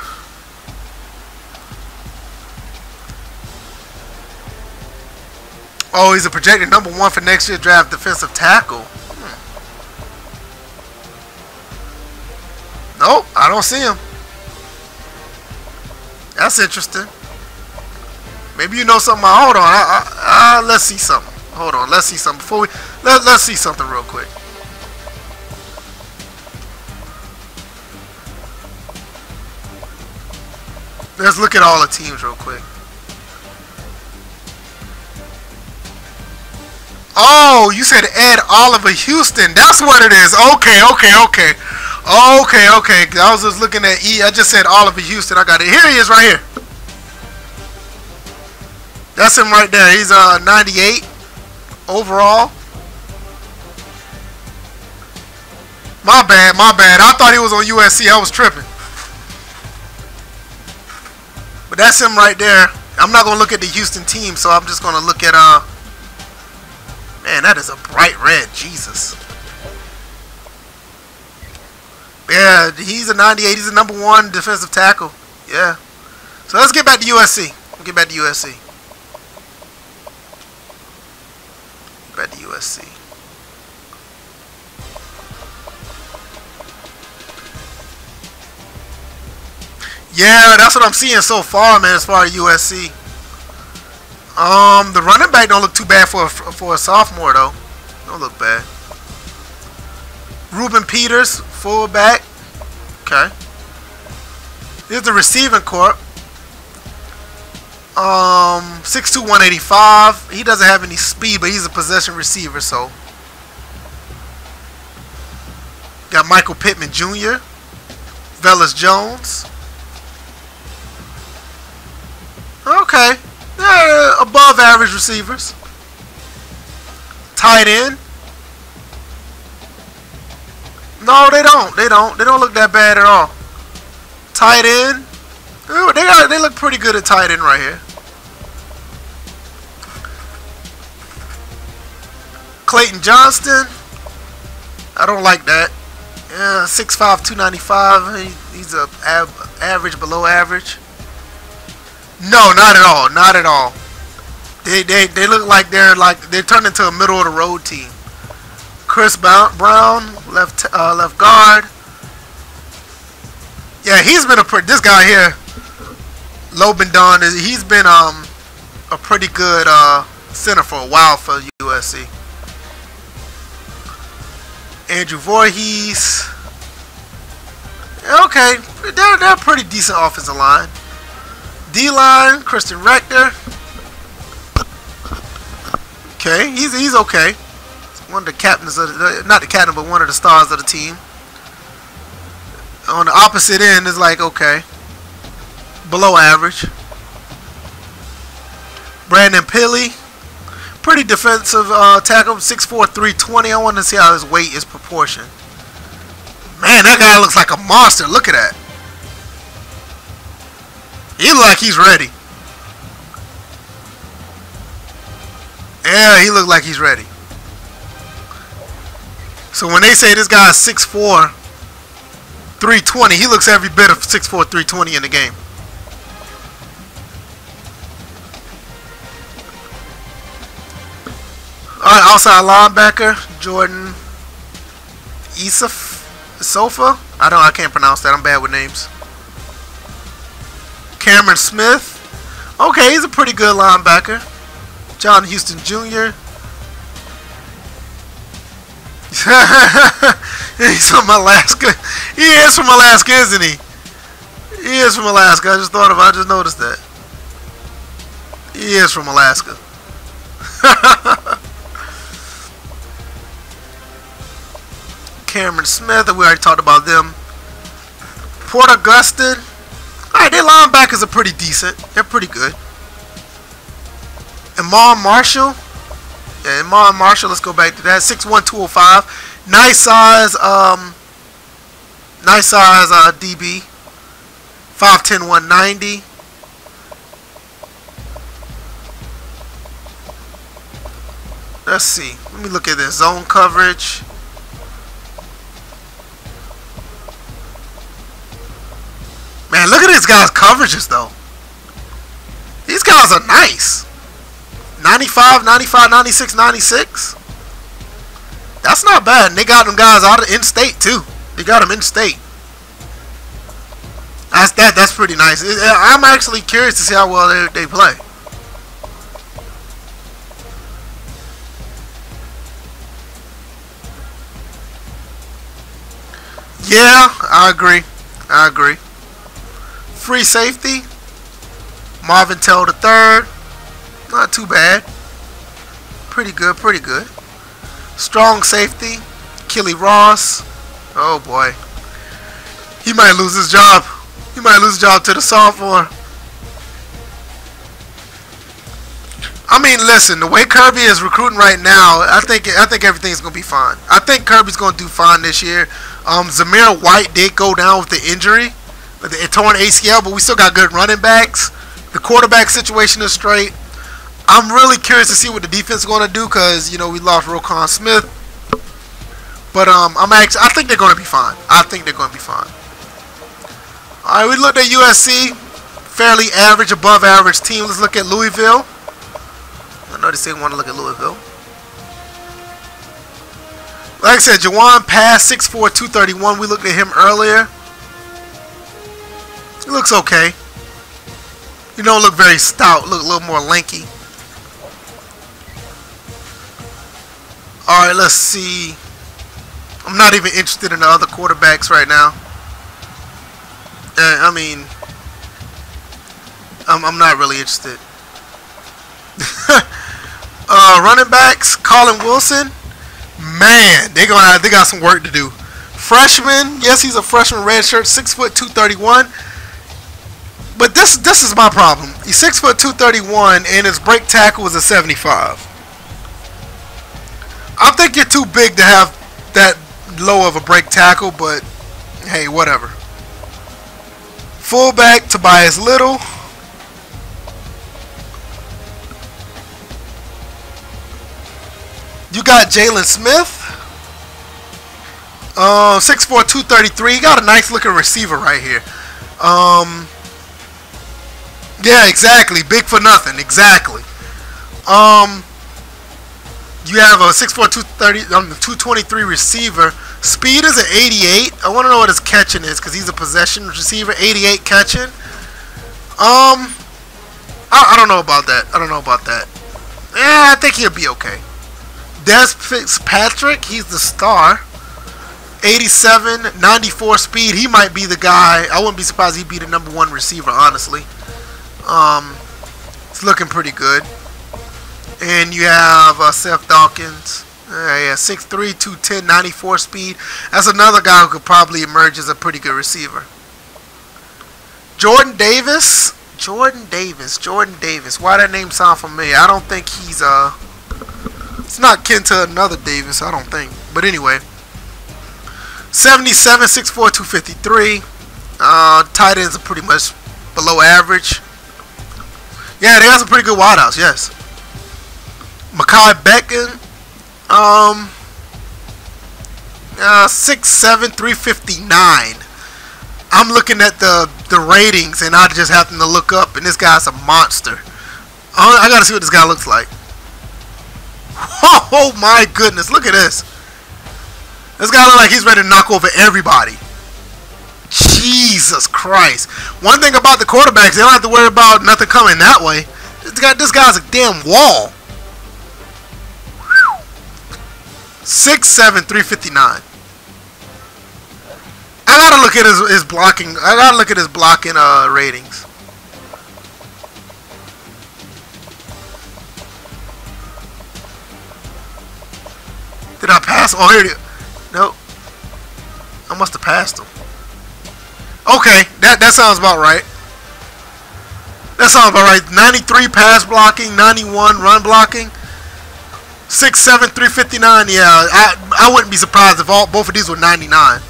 Oh, he's a projected #1 for next year's draft defensive tackle. Nope, I don't see him. That's interesting. Maybe you know something. Hold on. Let's see something. Hold on. Let's see something before we. Let's see something real quick. Let's look at all the teams real quick. Oh, you said Ed Oliver Houston. That's what it is. Okay. I was just looking at I just said Oliver Houston. I got it. Here he is right here. That's him right there. He's 98 overall. My bad. I thought he was on USC. I was tripping. But that's him right there. I'm not going to look at the Houston team, so I'm just going to look at... Man, that is a bright red. Jesus. Yeah, he's a 98. He's the #1 defensive tackle. Yeah. So let's get back to USC. We'll get back to USC. Back to USC. Yeah, that's what I'm seeing so far, man, as far as USC. The running back don't look too bad for a sophomore, though. Don't look bad. Ruben Peters, fullback. Okay. Here's the receiving corps. 6'2", 185. He doesn't have any speed, but he's a possession receiver, so. Got Michael Pittman Jr., Velus Jones. Okay. They're above average receivers. Tight end. No, they don't. They don't look that bad at all. Tight end. Ooh, they look pretty good at tight end right here. Clayton Johnston. I don't like that. Yeah, 6'5", 295. He's a average, below average. No, not at all. Not at all. They look like they're turned into a middle of the road team. Chris Brown, left guard. Yeah, he's been this guy here, Lobendon, he's been a pretty good center for a while for USC. Andrew Voorhees. Okay, they're a pretty decent offensive line. D-line, Christian Rector. Okay, he's okay. One of the captains of not the captain, but one of the stars of the team. On the opposite end is like okay, below average. Brandon Pilley, pretty defensive tackle, 6'4", 320. I want to see how his weight is proportioned. Man, that guy looks like a monster. Look at that. He looks like he's ready. Yeah, he looks like he's ready. So when they say this guy is 6'4", 320, he looks every bit of 6'4", 320 in the game. Alright, outside linebacker, Jordan Isofa. I can't pronounce that. I'm bad with names. Cameron Smith. Okay, he's a pretty good linebacker. John Houston Jr. He's from Alaska. He is from Alaska, isn't he? He is from Alaska. I just noticed that. He is from Alaska. Cameron Smith, we already talked about them. Port Augustine. Alright, their linebackers are pretty decent. They're pretty good. Amon Marshall. Yeah, Amon Marshall, let's go back to that. 6'1", 205. Nice size DB. 5'10", 190. Let's see. Let me look at this. Zone coverage. Man, look at these guys' coverages, though. These guys are nice. 95, 95, 96, 96. That's not bad. And they got them guys out of in-state, too. They got them in-state. That's pretty nice. I'm actually curious to see how well they play. Yeah, I agree. I agree. Free safety, Marvin Tell III. Not too bad. Pretty good, pretty good. Strong safety, Kelly Ross. Oh boy. He might lose his job. He might lose his job to the sophomore. I mean, listen, the way Kirby is recruiting right now, I think everything's gonna be fine. I think Kirby's gonna do fine this year. Zamir White did go down with the injury, with the torn ACL, but we still got good running backs. The quarterback situation is straight. I'm really curious to see what the defense is going to do because, you know, we lost Roquan Smith. But I think they're going to be fine. I think they're going to be fine. All right, we looked at USC. Fairly average, above average team. Let's look at Louisville. I know they say we want to look at Louisville. Like I said, Jawan Pass, 6'4", 231. We looked at him earlier. He looks okay. You don't look very stout. Look a little more lanky. Alright, let's see. I'm not even interested in the other quarterbacks right now. I mean, I'm not really interested. Running backs, Colin Wilson. Man, they got some work to do. Freshman, yes, he's a freshman, redshirt, 6', 231. But this is my problem. He's 6', 231, and his break tackle is a 75. I think you're too big to have that low of a break tackle, but hey, whatever. Fullback, Tobias Little. You got Jalen Smith. 6'4", 233. You got a nice looking receiver right here. Yeah, exactly. Big for nothing. Exactly. You have a 6'4", 223 receiver. Speed is an 88. I want to know what his catching is because he's a possession receiver. 88 catching. I don't know about that. I don't know about that. Yeah, I think he'll be okay. Des Fitzpatrick, he's the star. 87, 94 speed. He might be the guy. I wouldn't be surprised he'd be the #1 receiver, honestly. It's looking pretty good. And you have Seth Dawkins. Yeah, 6'3", 210, 94 speed. That's another guy who could probably emerge as a pretty good receiver. Jordan Davis. Jordan Davis. Why that name sound familiar? I don't think he's it's not kin to another Davis, I don't think. But anyway. 77, 6'4", 253. Tight ends are pretty much below average. Yeah, they got some pretty good wideouts, yes. Mekhi Becton. 6'7", 359. I'm looking at the ratings and I just happen to look up and this guy's a monster. I gotta see what this guy looks like. Oh my goodness, look at this. This guy looks like he's ready to knock over everybody. Jesus Christ. One thing about the quarterbacks, they don't have to worry about nothing coming that way. This guy's a damn wall. 6'7", 359. I gotta look at his blocking. I gotta look at his blocking ratings. Did I pass? Oh, here it is. Nope. I must have passed him. Okay, that sounds about right. That sounds about right. 93 pass blocking, 91 run blocking. 6'7", 359. Yeah, I wouldn't be surprised if both of these were 99.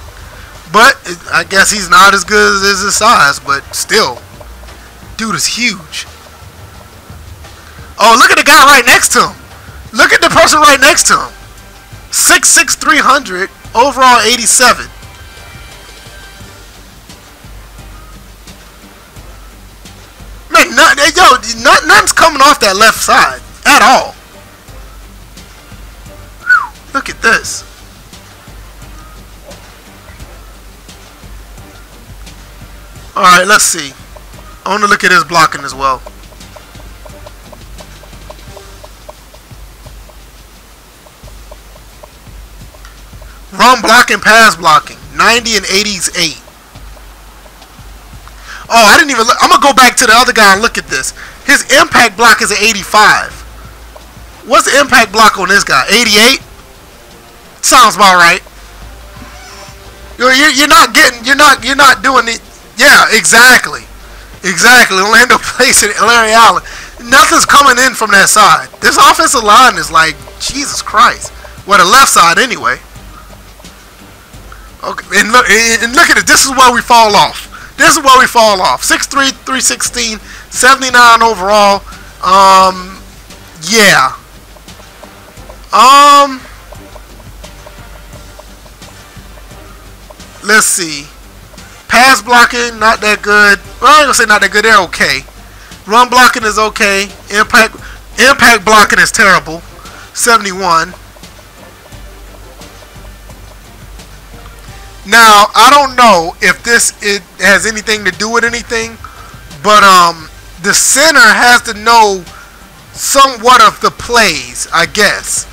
But I guess he's not as good as his size, but still, dude is huge. Oh, look at the guy right next to him. Look at the person right next to him. 6'6", 300, overall 87. Man, nothing's coming off that left side at all. Whew, look at this. Alright, let's see. I want to look at his blocking as well. Run blocking, pass blocking. 90 and 80's 8. Oh, I didn't even look. I'm going to go back to the other guy and look at this. His impact block is an 85. What's the impact block on this guy? 88? Sounds about right. You're not doing it. Yeah, exactly. Exactly. Orlando Place and Larry Allen. Nothing's coming in from that side. This offensive line is like, Jesus Christ. Well, the left side anyway. Okay, and look at it. This is where we fall off. This is where we fall off. 6'3", 316, 79 overall. Yeah. Let's see. Pass blocking, not that good. Well, I ain't gonna say not that good. They're okay. Run blocking is okay. Impact blocking is terrible. 71. Now, I don't know if it has anything to do with anything, but the center has to know somewhat of the plays, I guess.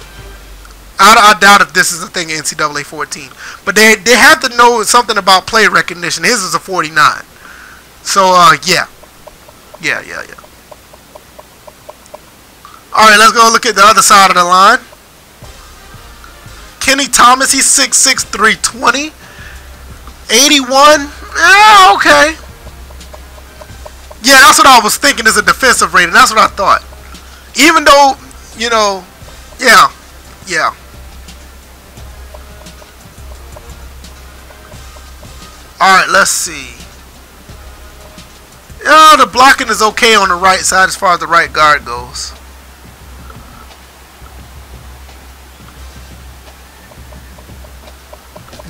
I doubt if this is a thing in NCAA 14. But they have to know something about play recognition. His is a 49. So, yeah. Yeah. Alright, let's go look at the other side of the line. Kenny Thomas, he's 6'6", 320. 81. Yeah, okay. Yeah, that's what I was thinking is a defensive rating. That's what I thought. Even though, you know, yeah. Alright, let's see. Yeah, the blocking is okay on the right side as far as the right guard goes.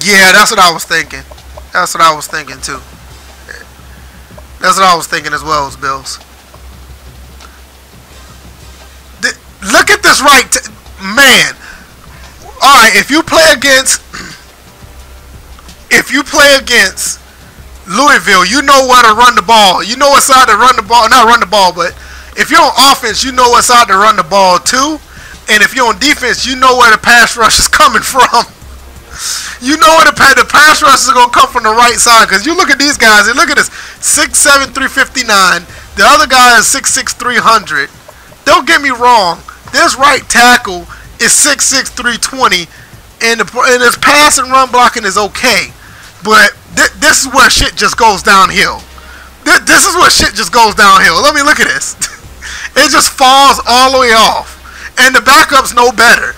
Yeah, that's what I was thinking. That's what I was thinking too. That's what I was thinking as well as Bills. Look at this right, man. All right, if you play against Louisville, you know where to run the ball. You know what side to run the ball. Not run the ball, but if you're on offense, you know what side to run the ball too. And if you're on defense, you know where the pass rush is coming from. You know where the pass rush is going to come from the right side. Because you look at these guys, and look at this. 6'7", 359. The other guy is 6'6", 300. Don't get me wrong. This right tackle is 6'6", 320. And his pass and run blocking is okay. But this is where shit just goes downhill. This is where shit just goes downhill. Let me look at this. It just falls all the way off. And the backup's no better.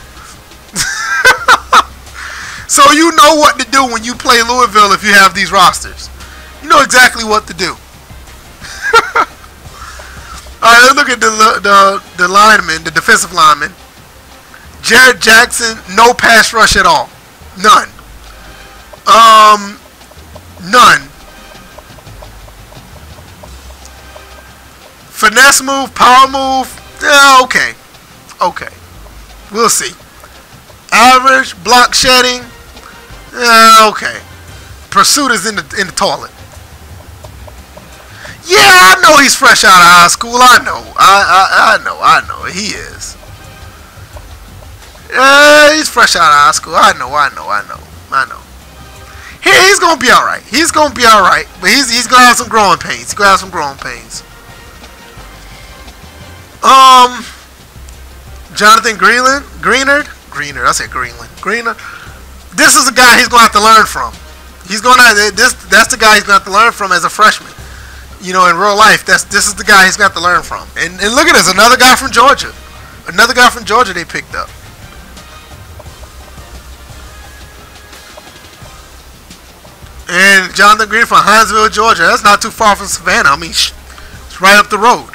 So you know what to do when you play Louisville if you have these rosters. You know exactly what to do. Alright, let's look at the linemen, the defensive linemen. Jared Jackson, no pass rush at all. None. None. Finesse move, power move, yeah, okay. Okay. We'll see. Average, block shedding, yeah, okay. Pursuit is in the toilet. Yeah, I know he's fresh out of high school. I know. I know. He is. Yeah, he's fresh out of high school. I know. He's gonna be all right. He's gonna be all right. But he's gonna have some growing pains. Jonathan Greener. I said Greenland. Greener. This is a guy he's gonna have to learn from. That's the guy he's gonna have to learn from as a freshman. You know, in real life, this is the guy he's got to learn from. And look at this, another guy from Georgia. Another guy from Georgia they picked up. And Jonathan Green from Hinesville, Georgia. That's not too far from Savannah. I mean, it's right up the road.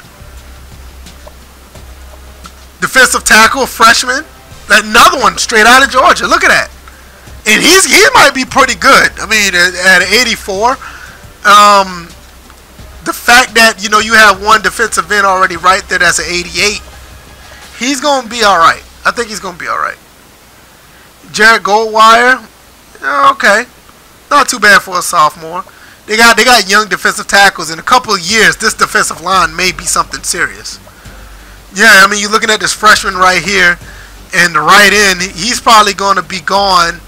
Defensive tackle, freshman. Another one straight out of Georgia. Look at that. And he might be pretty good. I mean, at 84. The fact that, you know, you have one defensive end already right there that's an 88. He's going to be all right. I think he's going to be all right. Jared Goldwire. Okay. Not too bad for a sophomore. They got young defensive tackles. In a couple of years, this defensive line may be something serious. Yeah, I mean, you're looking at this freshman right here. And the right end, he's probably going to be gone.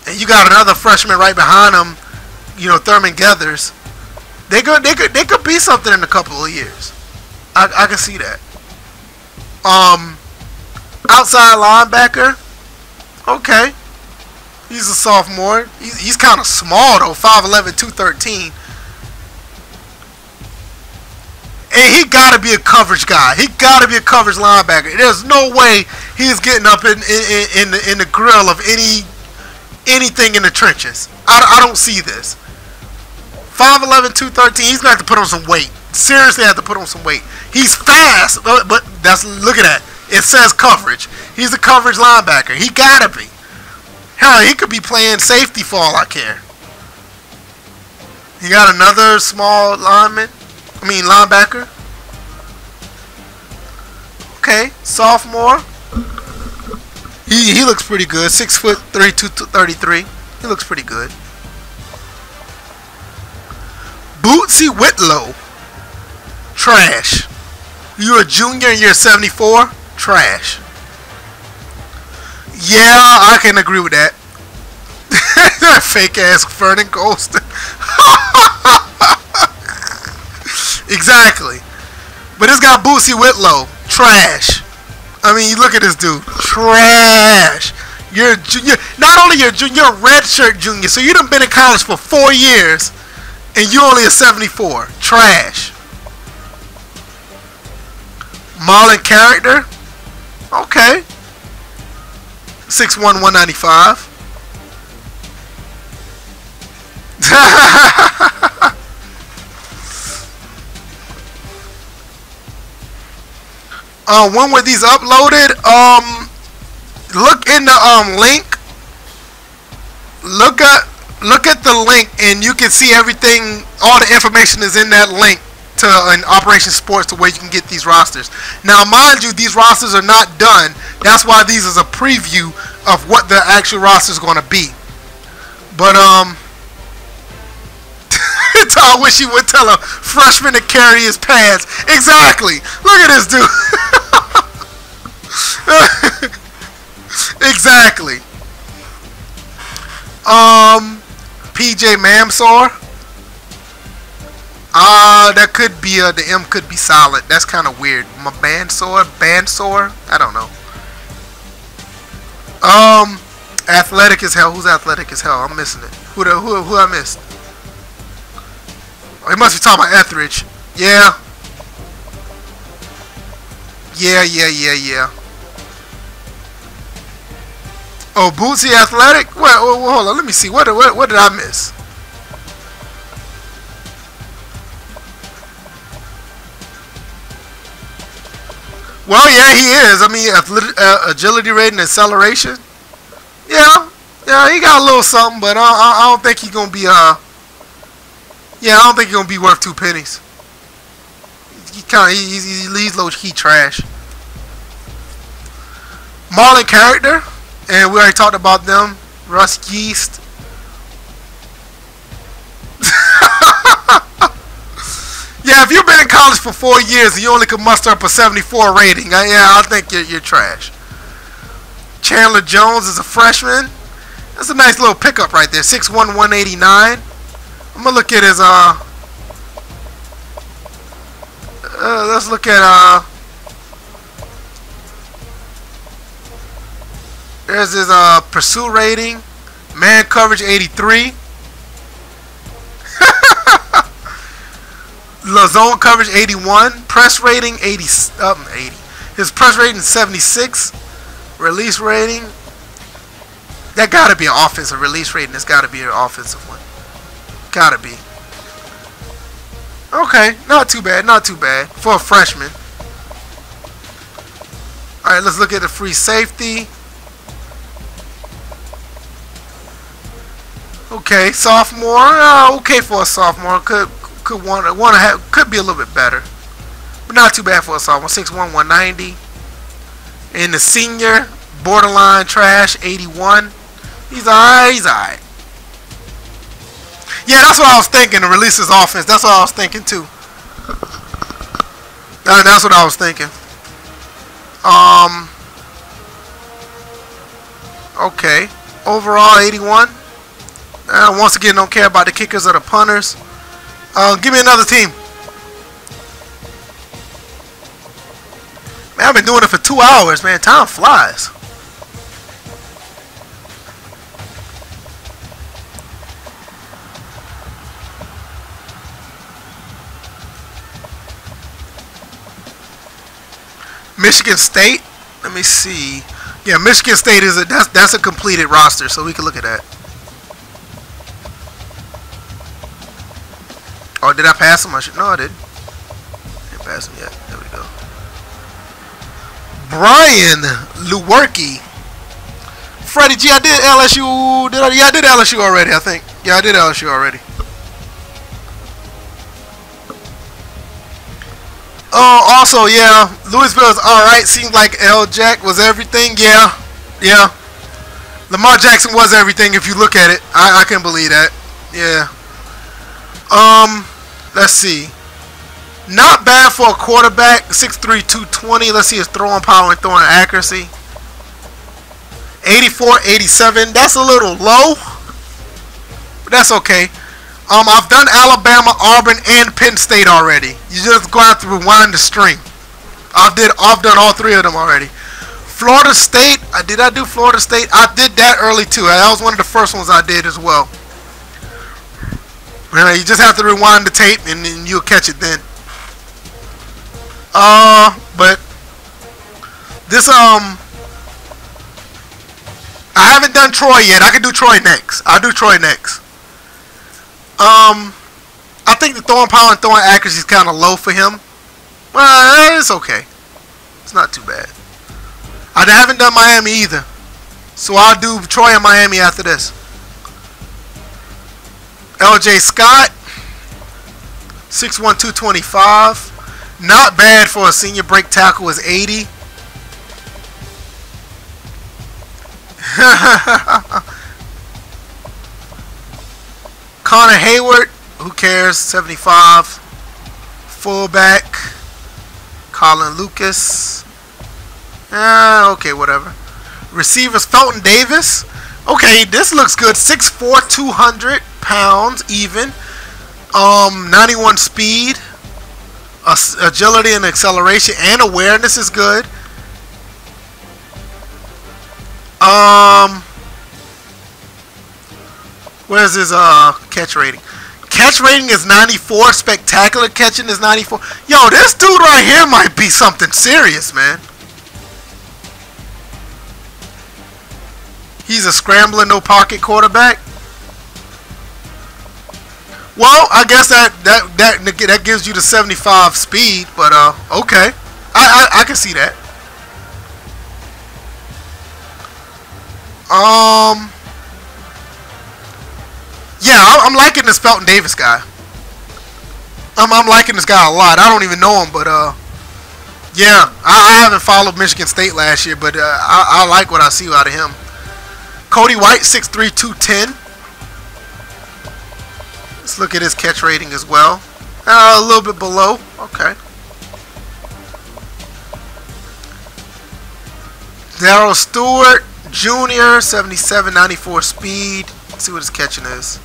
And you got another freshman right behind him. You know, Thurman Geathers. They could be something in a couple of years. I can see that. Outside linebacker. Okay. He's a sophomore. He's kind of small though. 5'11", 213. And he got to be a coverage guy. He got to be a coverage linebacker. There's no way he's getting up in the grill of anything in the trenches. I don't see this. 5'11", 213. He's going to have to put on some weight. seriously have to put on some weight. He's fast, but that's, look at that. It says coverage. He's a coverage linebacker. He gotta be. Hell, he could be playing safety for all I care. You got another small linebacker. Okay, sophomore. He looks pretty good. 6'3", 233. He looks pretty good. Bootsy Whitlow. Trash. You're a junior and you're 74. Trash. Yeah, I can agree with that. That fake ass Vernon Golston. Exactly. But this guy Bootsy Whitlow. Trash. I mean, you look at this dude. Trash. You're a junior. Not only you're a junior, you're a redshirt junior. So you done been in college for 4 years, and you only a 74. Trash. Marlon Character. Okay. 6'1", 195. When were these uploaded? Look in the link. Look at the link, and you can see everything. All the information is in that link to an Operation Sports, to where you can get these rosters. Now, mind you, these rosters are not done. That's why these is a preview of what the actual roster is going to be. But I wish he would tell a freshman to carry his pads. Exactly. Look at this dude. Exactly. PJ Mamsor. That could be the M could be solid. That's kind of weird. Bansor. I don't know. Athletic as hell. Who's athletic as hell? I'm missing it. Who I missed? Oh, he must be talking about Etheridge. Yeah. Yeah. Oh, Bootsy athletic? Wait, hold on. Let me see. What did I miss? Well, yeah, he is. I mean, agility rating, acceleration. Yeah, he got a little something, but I don't think he's gonna be yeah, I don't think he's gonna be worth 2 pennies. He leaves low key trash. Marlon Character, and we already talked about them. Russ Yeast. Yeah, if you've been in college for 4 years and you only can muster up a 74 rating, yeah, I think you're trash. Chandler Jones is a freshman. That's a nice little pickup right there. 6'1", 189. I'm gonna look at his let's look at there's his pursuit rating. Man coverage 83. Zone coverage 81. Press rating 80. His press rating 76. Release rating. That gotta be an offensive release rating. That's gotta be an offensive one. Gotta be. Okay, not too bad. Not too bad for a freshman. All right, let's look at the free safety. Okay, sophomore. Okay for a sophomore. Could be a little bit better, but not too bad for a sophomore. 6'1", 190. And the senior, borderline trash, 81. He's alright. Yeah, that's what I was thinking. To release his offense. That's what I was thinking too. That's what I was thinking. Okay. Overall, 81. Once again, don't care about the kickers or the punters. Give me another team. Man, I've been doing it for 2 hours, man. Time flies. Michigan State. Let me see. Yeah, Michigan State is that's a completed roster, so we can look at that. Oh, did I pass him? No, I didn't. past him yet. There we go. Brian Lewerke. Freddie G, I did LSU. Yeah, I did LSU already, I think. Yeah, I did LSU already. Also, yeah, Louisville is alright. Seems like L. Jack was everything. Yeah, yeah. Lamar Jackson was everything if you look at it. I can believe that. Yeah. Let's see. Not bad for a quarterback. 6'3", 220. Let's see his throwing power and throwing accuracy. 84, 87. That's a little low, but that's okay. I've done Alabama, Auburn, and Penn State already. You just go out to rewind the string. I've done all three of them already. Florida State. Did I do Florida State? I did that early too. That was one of the first ones I did as well. You just have to rewind the tape and then you'll catch it then. But this I haven't done Troy yet. I can do Troy next. I'll do Troy next. I think the throwing power and throwing accuracy is kind of low for him. Well, it's okay. It's not too bad. I haven't done Miami either, so I'll do Troy and Miami after this. L.J. Scott, 6'1", 225. Not bad for a senior. Break tackle is 80. Connor Hayward, who cares? 75. Fullback, Colin Lucas. Okay, whatever. Receivers, Felton Davis. Okay, this looks good. 6'4", 200 pounds even. 91 speed. Agility and acceleration and awareness is good. Where's his catch rating? Catch rating is 94. Spectacular catching is 94. Yo, this dude right here might be something serious, man. He's a scrambler, no pocket quarterback. Well, I guess that gives you the 75 speed, but okay, I can see that. Yeah, I'm liking this Felton Davis guy. I'm liking this guy a lot. I don't even know him, but yeah, I haven't followed Michigan State last year, but I like what I see out of him. Cody White, 6'3", 210. Let's look at his catch rating as well. A little bit below. Okay. Darryl Stewart Jr., 77, 94 speed. Let's see what his catching is.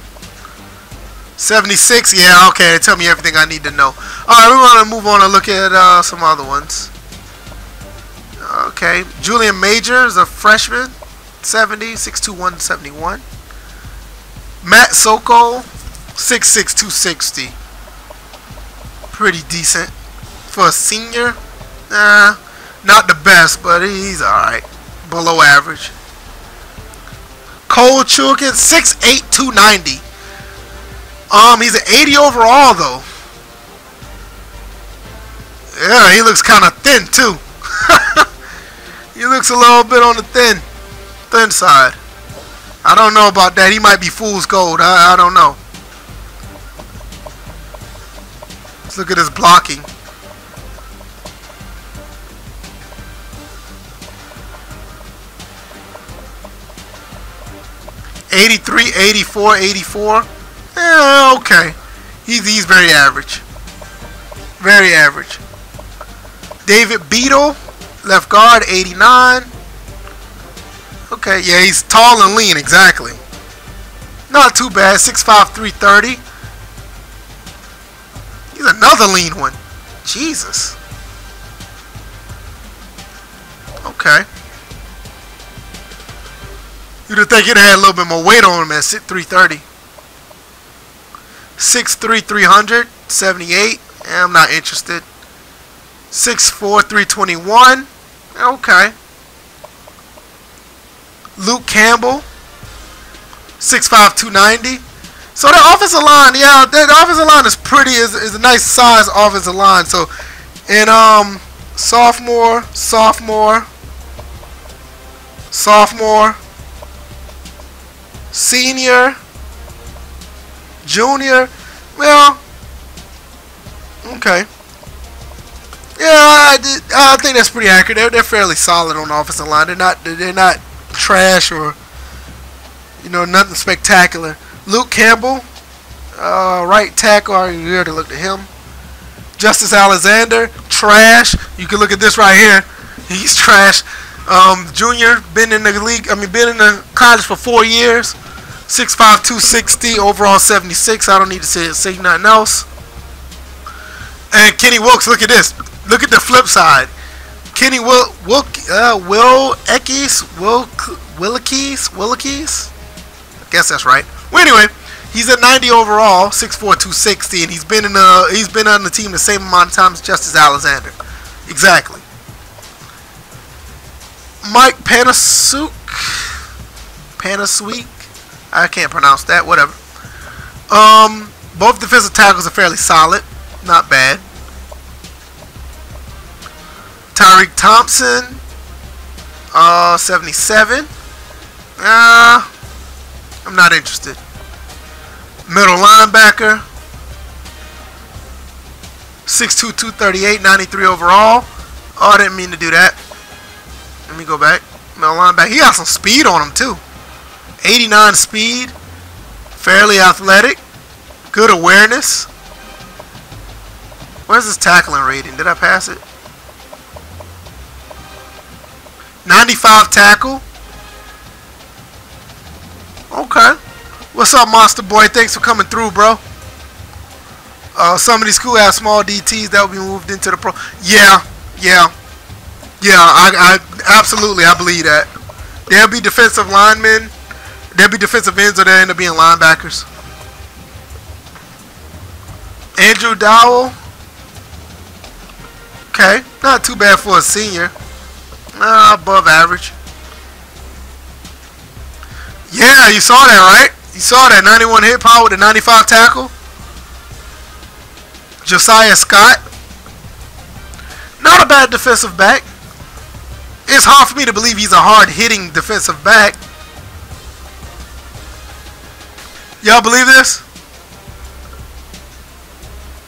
76. Yeah, okay. Tell me everything I need to know. Alright, we're going to move on and look at some other ones. Okay. Julian Major is a freshman. 70, 6'2", 171. Matt Sokol, 6'6", 260. Pretty decent for a senior. Not the best, but he's alright. Below average. Cole Chilkin, 6'8", 290. He's an 80 overall though. Yeah, he looks kind of thin too. He looks a little bit on the thin side. I don't know about that. He might be fool's gold. I don't know. Let's look at his blocking. '83, '84, '84. Yeah, okay. He's very average. Very average. David Beadle, left guard, 89. Okay, yeah, he's tall and lean, exactly. Not too bad, 6'5", 330. He's another lean one. Jesus. Okay. You'd have think he'd have had a little bit more weight on him at 330. 6'3", 300, 78. I'm not interested. 6'4", 321. Okay. Luke Campbell, 6'5", 290. So the offensive line, yeah, the offensive line is pretty. Is a nice size offensive line. So And sophomore, senior, junior. Well, okay. Yeah, I think that's pretty accurate. They're fairly solid on the offensive line. They're not trash or nothing spectacular. Luke Campbell, right tackle. You here to look at him. Justice Alexander, trash. You can look at this right here. He's trash. Junior, been in the league. Been in the college for 4 years. 6'5", 260, overall 76. I don't need to say nothing else. And Kenny Wilkes, look at this. Look at the flip side. Kenny Willekes. I guess that's right. Well, anyway, he's at 90 overall, 6'4", 260, and he's been on the team the same amount of time as Justice Alexander. Exactly. Mike Panasuk. I can't pronounce that. Whatever. Both defensive tackles are fairly solid. Not bad. Tyreek Thompson. 77. I'm not interested. Middle linebacker. 6'2", 238, 93 overall. Oh, I didn't mean to do that. Let me go back. Middle linebacker. He got some speed on him too. 89 speed. Fairly athletic. Good awareness. Where's his tackling rating? Did I pass it? 95 tackle. Okay. What's up, Monster Boy? Thanks for coming through, bro. Some of these schools have small DTs that will be moved into the pro. Yeah. I absolutely, I believe that. There'll be defensive linemen. There'll be defensive ends, or they'll end up being linebackers. Andrew Dowell. Okay, not too bad for a senior. Above average. Yeah, you saw that, right? You saw that 91 hit power with a 95 tackle. Josiah Scott. Not a bad defensive back. It's hard for me to believe he's a hard-hitting defensive back. Y'all believe this?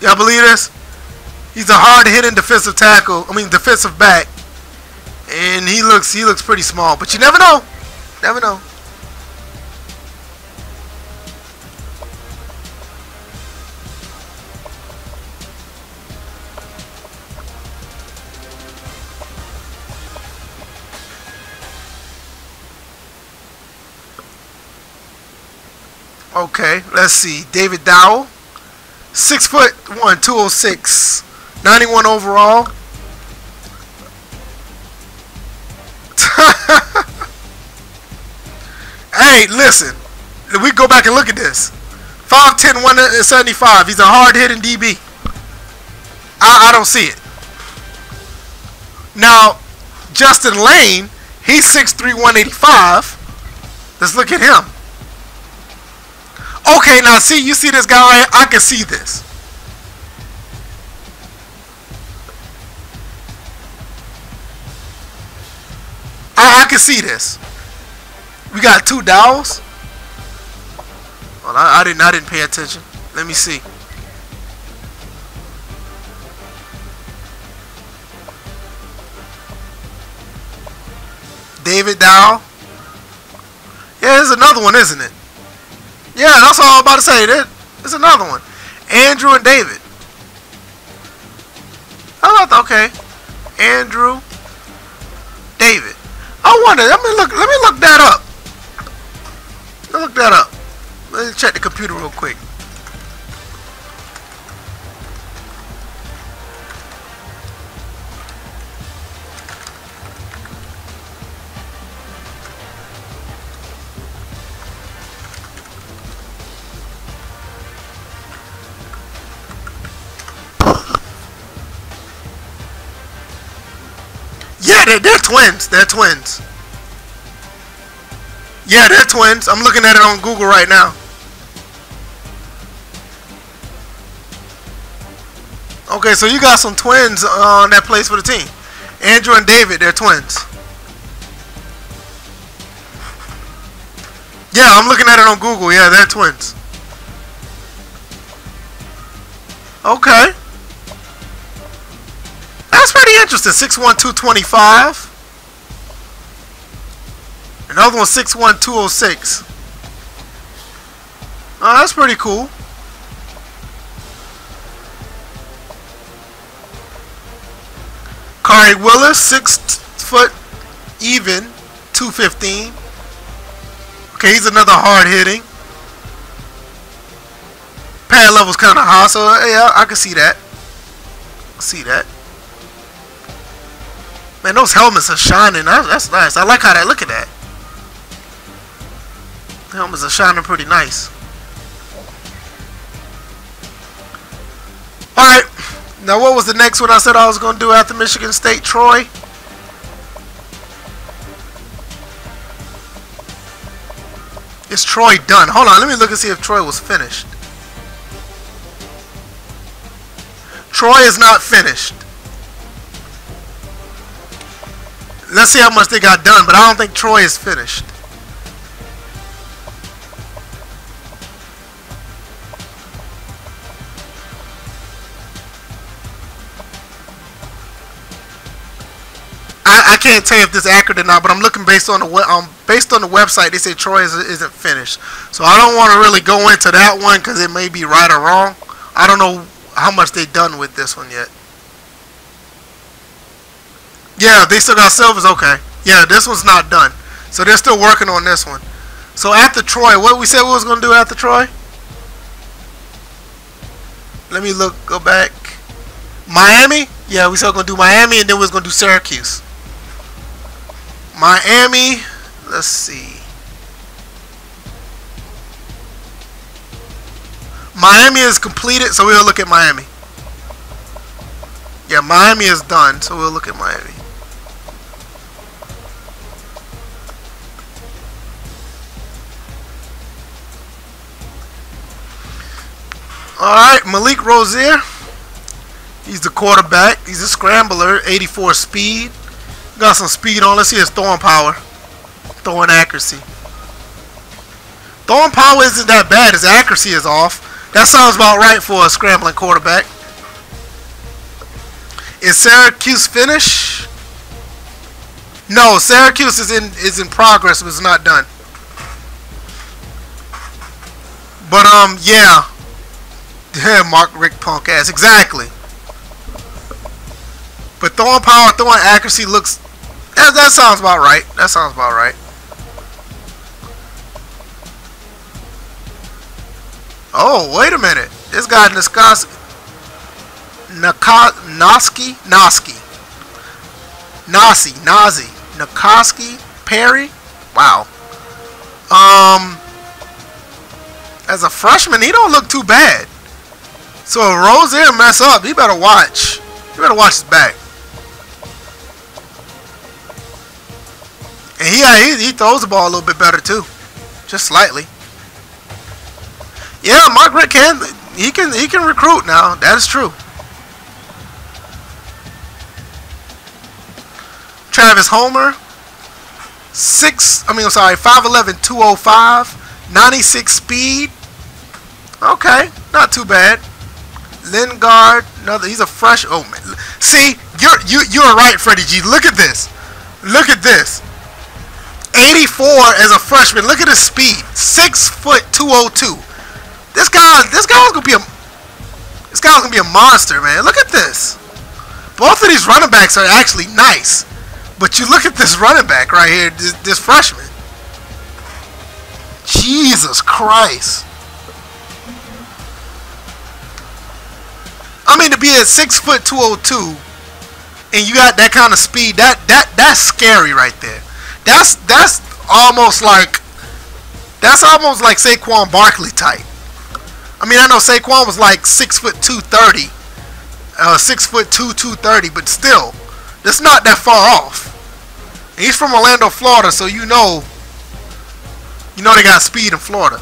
Y'all believe this? He's a hard-hitting defensive defensive back. And he looks pretty small, but you never know. Never know. Okay, let's see. David Dowell, 6'1", 206, 91 overall. Hey, listen. We go back and look at this. 5'10", 175. He's a hard-hitting DB. I don't see it. Now, Justin Lane, he's 6'3", 185. Let's look at him. Okay, now see, you see this guy right here? I can see this. I can see this. We got two Dowells. Well, I didn't pay attention. Let me see. David Dowell. Yeah, there's another one, isn't it? Yeah, that's all I'm about to say. There's another one. Andrew and David. Okay. Andrew, David. I wonder. Let me look that up. Let me check the computer real quick. Yeah, they're twins. They're twins. Yeah, they're twins. I'm looking at it on Google right now. Okay, so you got some twins on that plays for the team. Andrew and David, they're twins. Yeah, I'm looking at it on Google. Yeah, they're twins. Okay. That's pretty interesting. 6'1", 225. Another one 6'1", 206. Oh, that's pretty cool. Kari Willis, 6 foot even, 215. Okay, he's another hard hitting. Pad level's kind of high, so yeah, I can see that. See that. Man, those helmets are shining. That's nice. I like how that. Look at that. The helmets are shining pretty nice. All right. Now, what was the next one I said I was going to do after Michigan State? Troy. Is Troy done? Hold on. Let me look and see if Troy was finished. Troy is not finished. Let's see how much they got done, but I don't think Troy is finished. I can't tell you if this is accurate or not, but I'm looking based on the website. They say Troy isn't finished, so I don't want to really go into that one because it may be right or wrong. I don't know how much they done with this one yet. Yeah, they still got silvers. Okay. Yeah, this one's not done, so they're still working on this one. So after Troy, what we said we was gonna do after Troy? Let me look. Go back. Miami. Yeah, we said we're gonna do Miami, and then we was gonna do Syracuse. Miami, let's see. Miami is completed, so we'll look at Miami. Yeah, Miami is done, so we'll look at Miami. Alright, Malik Rozier. He's the quarterback. He's a scrambler, 84 speed. Got some speed on. Let's see his throwing power. Throwing accuracy. Throwing power isn't that bad. His accuracy is off. That sounds about right for a scrambling quarterback. Is Syracuse finished? No, Syracuse is in progress, but it's not done. But yeah. Yeah, Mark Rick punk ass. Exactly. But throwing power, throwing accuracy looks. That sounds about right. That sounds about right. Oh, wait a minute. This guy Noski Perry. Wow. As a freshman, he don't look too bad. So if Rozier mess up, he better watch. You better watch his back. And he throws the ball a little bit better too, just slightly. Yeah, Mark Rick can recruit now. That is true. Travis Homer, 5'11", 205, 96 speed. Okay, not too bad. Lingard, he's a fresh. Oh man, see, you're right, Freddie G. Look at this. Look at this. 84 as a freshman. Look at his speed. 6 foot 202. This guy's gonna be a monster, man. Look at this. Both of these running backs are actually nice, but you look at this running back right here, this freshman. Jesus Christ. I mean, to be at 6 foot 202 and you got that kind of speed, that's scary right there. That's almost like Saquon Barkley type. I mean, I know Saquon was like 6 foot 230, 6 foot 230, but still, that's not that far off. And he's from Orlando, Florida, so you know they got speed in Florida.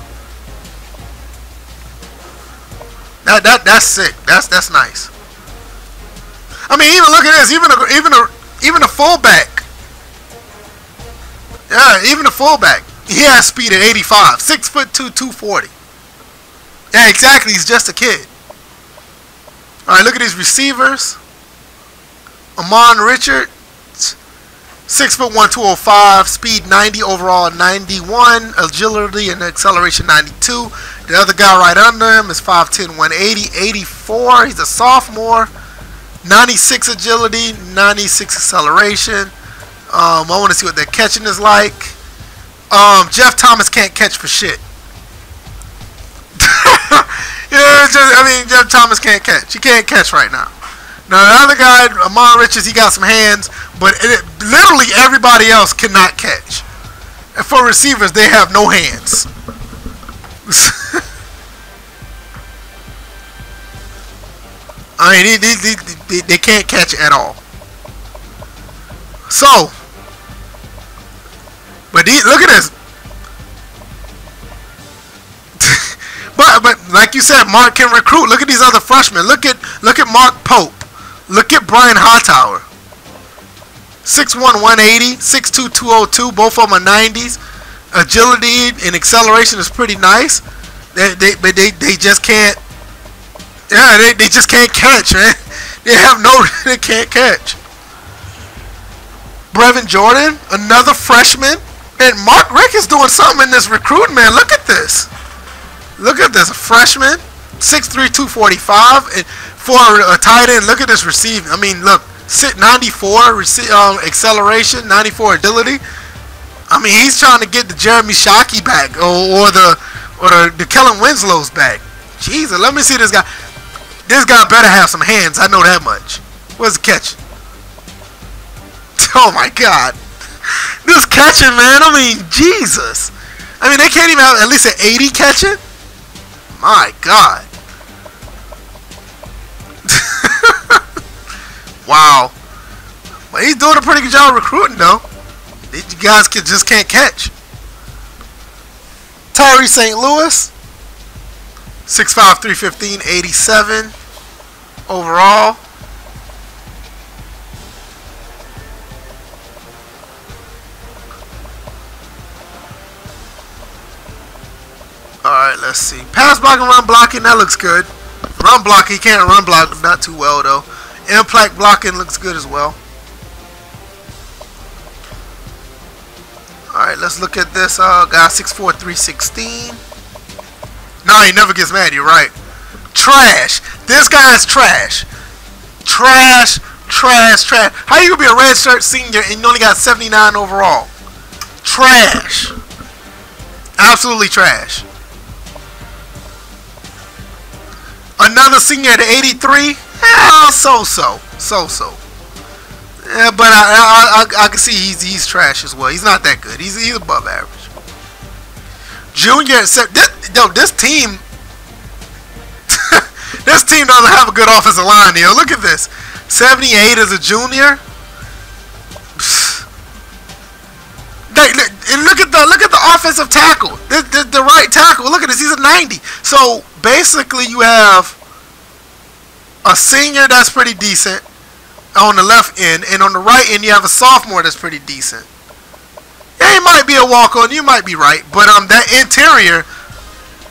That's sick. That's nice. I mean, even look at this. Even a fullback. Yeah, even a fullback. He has speed at 85. 6'2", 240. Yeah, exactly. He's just a kid. All right, look at these receivers. Amon Richards, 6'1", 205, speed 90, overall 91, agility and acceleration 92. The other guy right under him is 5'10", 180, 84. He's a sophomore. 96 agility, 96 acceleration. I want to see what their catching is like. Jeff Thomas can't catch for shit. Yeah, I mean, Jeff Thomas can't catch. He can't catch right now. Now, the other guy, Amon Richards, he got some hands, but literally everybody else cannot catch. And for receivers, they have no hands. I mean, they can't catch at all. So, but look at this. but like you said, Mark can recruit. Look at these other freshmen. Look at Mark Pope. Look at Brian Hightower. 6'1", 180, 6'2", 202. Both of them are 90s. Agility and acceleration is pretty nice. But they just can't. Yeah, they just can't catch, man. They can't catch. Brevin Jordan, another freshman. And Mark Rick is doing something in this recruiting, man. Look at this. Look at this. A freshman, 6'3", 245. And for a tight end, look at this receiving. I mean, look. 94 acceleration, 94 agility. I mean, he's trying to get the Jeremy Shockey back or the Kellen Winslow's back. Jesus, let me see this guy. This guy better have some hands. I know that much. Where's the catch? Oh my God. This catching, man. I mean, Jesus. I mean, they can't even have at least an 80 catching? My God. Wow. But he's doing a pretty good job recruiting, though. These guys just can't catch. Tyree St. Louis. 6'5", 315, 87 overall. Alright, let's see. Pass blocking, run blocking, that looks good. Run blocking, he can't run block not too well, though. Impact blocking looks good as well. Alright, let's look at this guy, 6'4", 316. No, he never gets mad, you're right. Trash. This guy's trash. Trash, trash, trash. How you gonna be a red shirt senior and you only got 79 overall? Trash. Absolutely trash. Another senior at 83. So. Yeah, but I can see he's trash as well. He's not that good. He's above average. Junior, this team, this team doesn't have a good offensive line. Yo, look at this. 78 as a junior. Look at the offensive tackle. The right tackle. Look at this. He's a 90. So basically, you have a senior that's pretty decent on the left end, and on the right end, you have a sophomore that's pretty decent. Yeah, he might be a walk-on. You might be right, but that interior,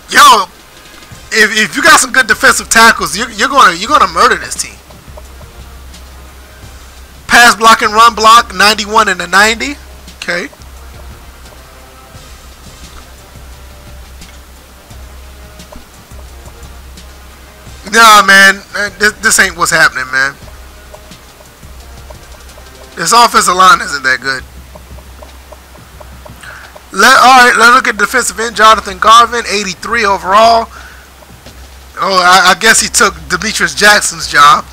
yo, if you got some good defensive tackles, you're gonna murder this team. Pass block and run block, 91 and a 90. Okay. Nah, man, this ain't what's happening, man. This offensive line isn't that good. Alright, let's look at defensive end. Jonathan Garvin, 83 overall. Oh, I guess he took Demetrius Jackson's job.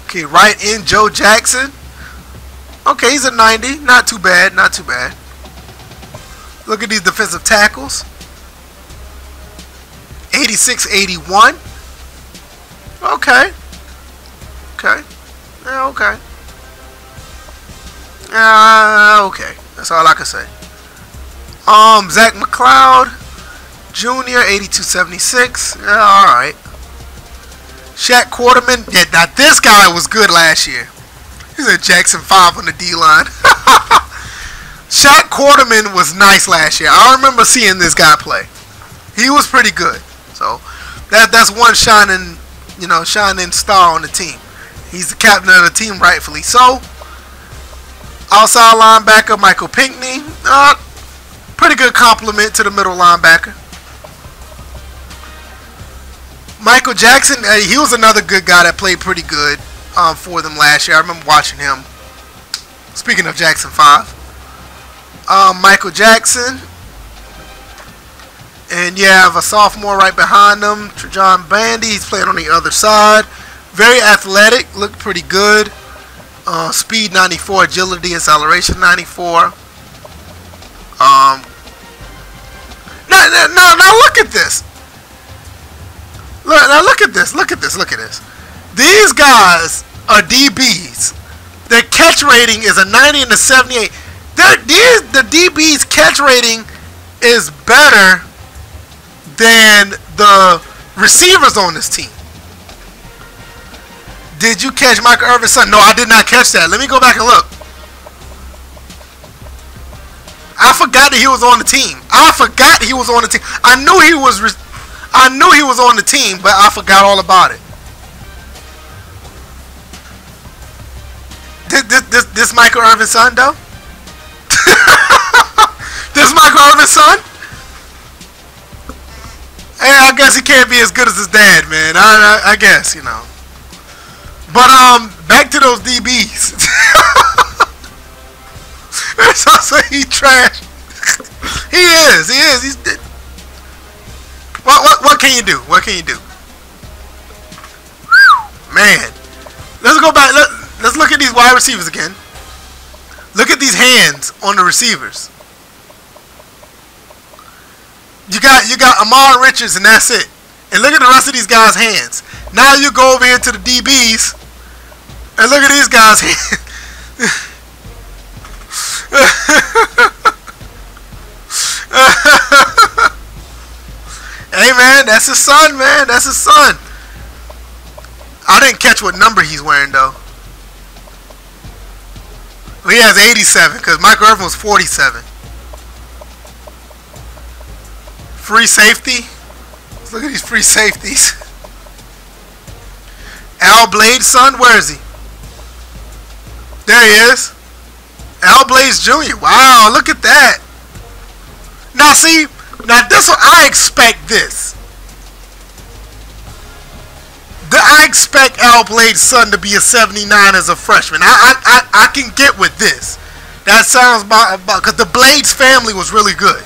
Okay, right end, Joe Jackson. Okay, he's a 90. Not too bad, not too bad. Look at these defensive tackles. 86, 81. Okay. Okay. Yeah, okay. Okay. That's all I can say. Zach McLeod, Jr., 8276. Yeah, alright. Shaq Quarterman. Yeah, now this guy was good last year. He's a Jackson 5 on the D-line. Shaq Quarterman was nice last year. I remember seeing this guy play. He was pretty good. So that's one shining star on the team. He's the captain of the team, rightfully so. Outside linebacker Michael Pinkney. Pretty good compliment to the middle linebacker. Michael Jackson, he was another good guy that played pretty good for them last year. I remember watching him. Speaking of Jackson 5. Michael Jackson. And you have a sophomore right behind him, Trajan Bandy. He's playing on the other side. Very athletic, looked pretty good. Speed 94, agility, acceleration 94. Now look at this. Look at this. These guys are DBs. Their catch rating is a 90 and a 78. The DB's catch rating is better than the receivers on this team. Did you catch Michael Irvin's son? No, I did not catch that. Let me go back and look. I forgot that he was on the team. I knew he was on the team, but I forgot all about it. This Michael Irvin's son, though? This Michael Irvin's son? Hey, I guess he can't be as good as his dad, man. I guess, you know. But back to those DBs. So he trash. He is. He's. What can you do? What can you do? Man, let's go back. Let's look at these wide receivers again. Look at these hands on the receivers. You got Amar Richards and that's it. And look at the rest of these guys' hands. Now you go over here to the DBs and look at these guys' hands. Hey man, that's his son, man. That's his son. I didn't catch what number he's wearing though. Well, he has 87 because Michael Irvin was 47. Free safety. Let's look at these free safeties. Al Blade's son, where is he? There he is. Al Blades Jr. Wow, look at that. Now see, this one I expect this. I expect Al Blades' son to be a 79 as a freshman. I can get with this. That sounds about because the Blades family was really good.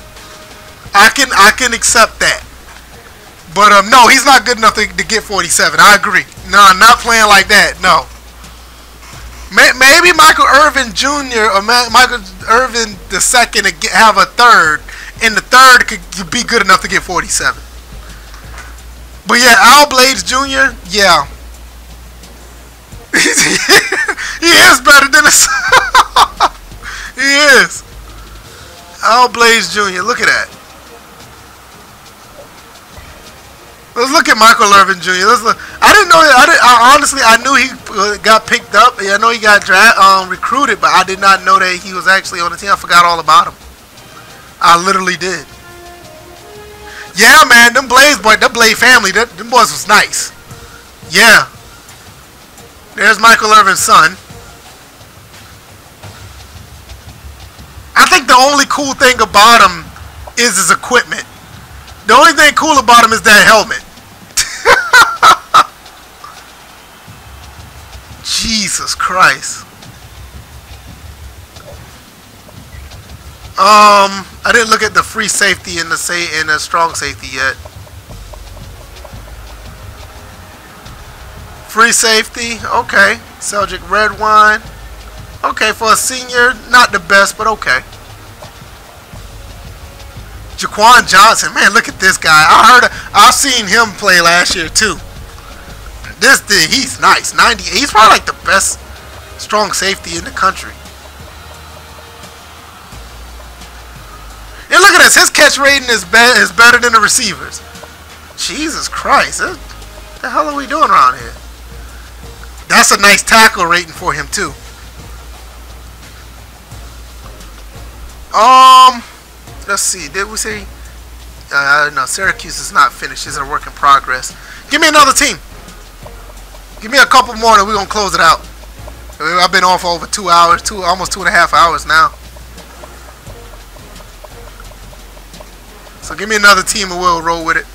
I can accept that. But no, he's not good enough to get 47. I agree. No, not playing like that. No. Maybe Michael Irvin Jr. or Michael Irvin II to have a third, and the third could be good enough to get 47. But yeah, Al Blades Jr. Yeah, he is better than his. He is. Al Blades Jr. Look at that. Let's look at Michael Irvin Jr. Let's look. I didn't know. Honestly, I knew he got picked up. I know he got recruited, but I did not know that he was actually on the team. I forgot all about him. I literally did. Yeah, man, them Blades boy, that Blade family, them boys was nice. Yeah. There's Michael Irvin's son. I think the only cool thing about him is his equipment. The only thing cool about him is that helmet. Jesus Christ. I didn't look at the free safety and the strong safety yet. Free safety, okay. Celtic Redwine. Okay, for a senior, not the best, but okay. Jaquan Johnson, man, look at this guy. I've seen him play last year too. This dude, he's nice. 90. He's probably like the best strong safety in the country. And look at this. His catch rating is better than the receivers. Jesus Christ. The hell are we doing around here? That's a nice tackle rating for him too. Let's see. Did we say? No, Syracuse is not finished. It's a work in progress. Give me another team. Give me a couple more, and we're gonna close it out. I've been on for over 2 hours, almost 2.5 hours now. So give me another team, and we'll roll with it.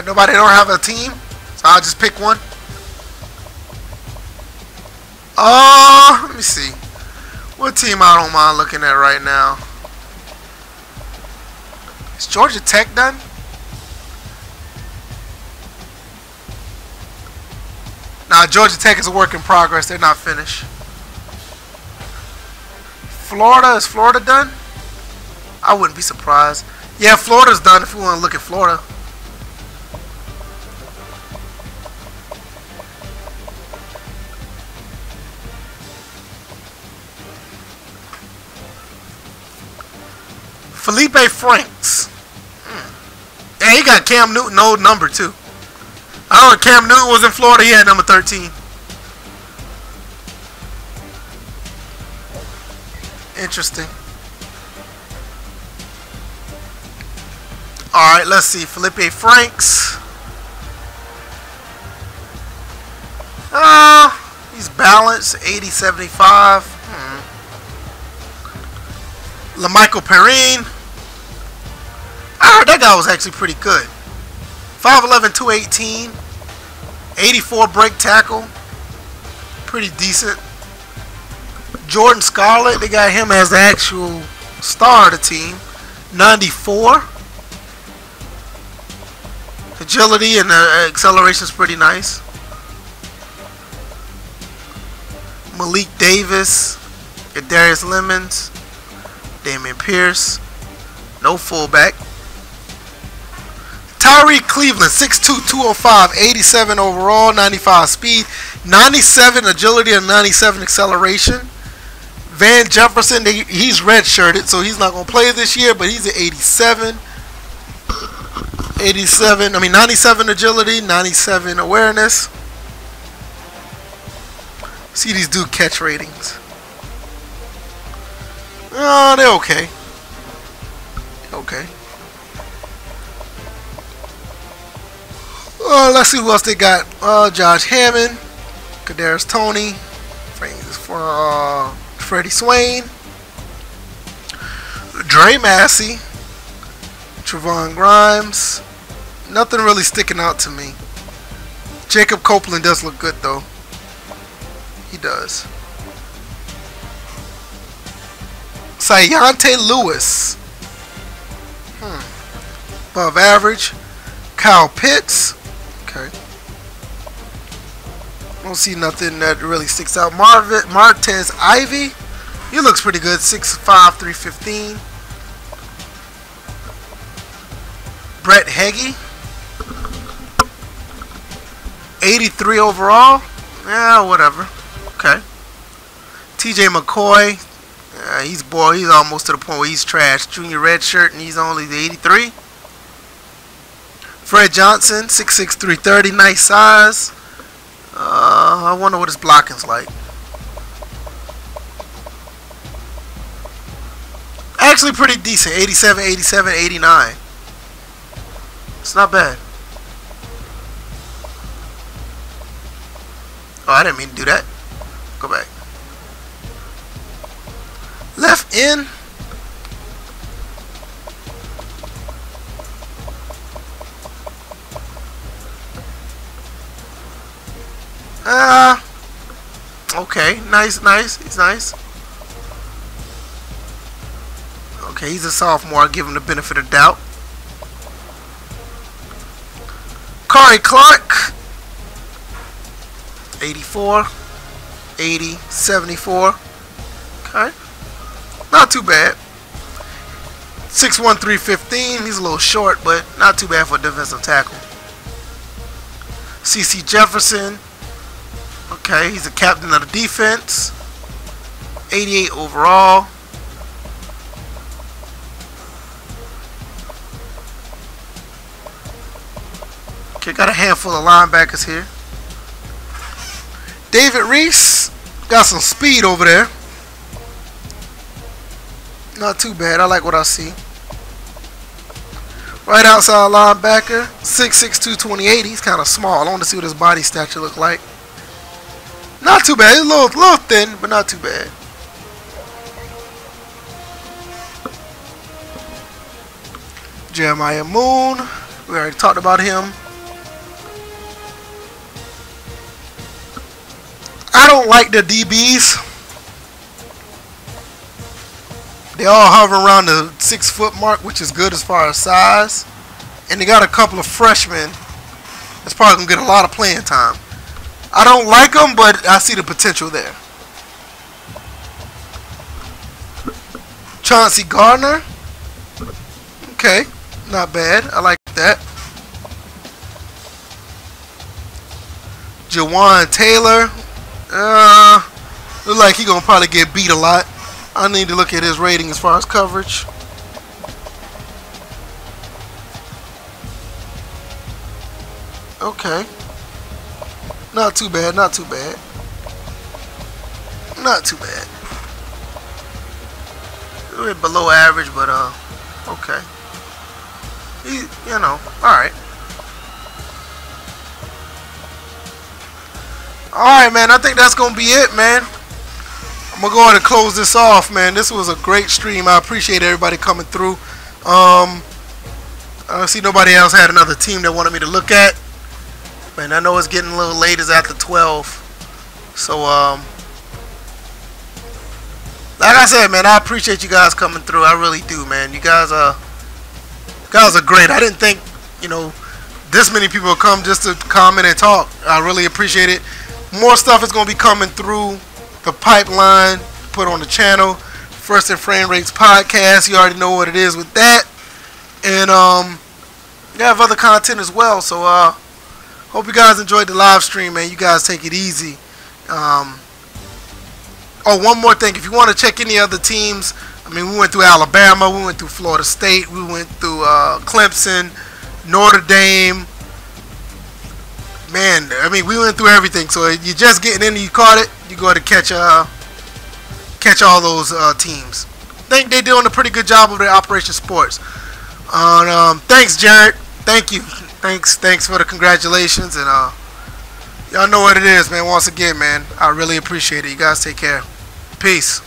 Nobody don't have a team, so I'll just pick one. Let me see. What team I don't mind looking at right now? Is Georgia Tech done? Nah, Georgia Tech is a work in progress. They're not finished. Florida, is Florida done? I wouldn't be surprised. Yeah, Florida's done if we want to look at Florida. Felipe Franks. Yeah, he got Cam Newton old number too. I know when Cam Newton was in Florida, he had number 13. Interesting. Alright, let's see. Felipe Franks. He's balanced. 80-75. LaMichael Perrine. I heard that guy was actually pretty good. 5'11", 218. 84 break tackle. Pretty decent. Jordan Scarlett, they got him as the actual star of the team. 94. Agility and acceleration is pretty nice. Malik Davis. Darius Lemons. Damian Pierce. No fullback. Tyree Cleveland, 6'2", 205, 87 overall, 95 speed, 97 agility, and 97 acceleration. Van Jefferson, he's redshirted, so he's not going to play this year, but he's at 87. 97 agility, 97 awareness. See these dude catch ratings. Oh, they're okay. Okay. Let's see who else they got. Josh Hammond, Kadarius Toney, Freddie Swain, Dre Massey, Trevon Grimes. Nothing really sticking out to me. Jacob Copeland does look good though. He does. Sayante Lewis. Above average. Kyle Pitts. Okay. Don't see nothing that really sticks out. Martez Ivy. He looks pretty good. 6'5", 315. Brett Heggie. 83 overall. Yeah, whatever. Okay. TJ McCoy. He's almost to the point where he's trash. Junior red shirt, and he's only the 83. Fred Johnson, 6'6", 330, nice size. I wonder what his blocking's like. Actually pretty decent. 87, 87, 89. It's not bad. Oh, I didn't mean to do that. Go back. Left in. Okay, nice. He's nice. Okay, he's a sophomore. I'll give him the benefit of doubt. Corey Clark, 84, 80, 74. Okay, not too bad. 6'1", 315. He's a little short, but not too bad for a defensive tackle. CC Jefferson. Okay, he's a captain of the defense. 88 overall. Okay, got a handful of linebackers here. David Reese got some speed over there. Not too bad. I like what I see. Right outside linebacker, 6'6", 228. He's kind of small. I want to see what his body stature look like. Not too bad. He's a little thin, but not too bad. Jeremiah Moon. We already talked about him. I don't like the DBs. They all hover around the 6 foot mark, which is good as far as size. And they got a couple of freshmen that's probably going to get a lot of playing time. I don't like them, but I see the potential there. Chauncey Gardner. Okay, not bad. I like that. Jawan Taylor. Look like he's going to probably get beat a lot. I need to look at his rating as far as coverage. Okay. Not too bad, not too bad. Not too bad. A little bit below average, but okay. You know, alright. Alright, man, I think that's gonna be it, man. I'm gonna go ahead and close this off, man. This was a great stream. I appreciate everybody coming through. I see nobody else had another team that wanted me to look at. Man, I know it's getting a little late. It's after 12. So, like I said, man, I appreciate you guys coming through. I really do, man. You guys are great. I didn't think, you know, this many people would come just to comment and talk. I really appreciate it. More stuff is going to be coming through the pipeline, put on the channel. First and Frame Rates podcast. You already know what it is with that. And you have other content as well. So hope you guys enjoyed the live stream, man. You guys take it easy. Oh, one more thing. If you want to check any other teams, I mean, we went through Alabama, we went through Florida State, we went through Clemson, Notre Dame. Man, I mean, we went through everything. So you're just getting in and you caught it, you go to catch all those teams. I think they're doing a pretty good job of their Operation Sports. Thanks, Jared. Thank you. Thanks for the congratulations. And y'all know what it is, man. Once again, man, I really appreciate it. You guys take care. Peace.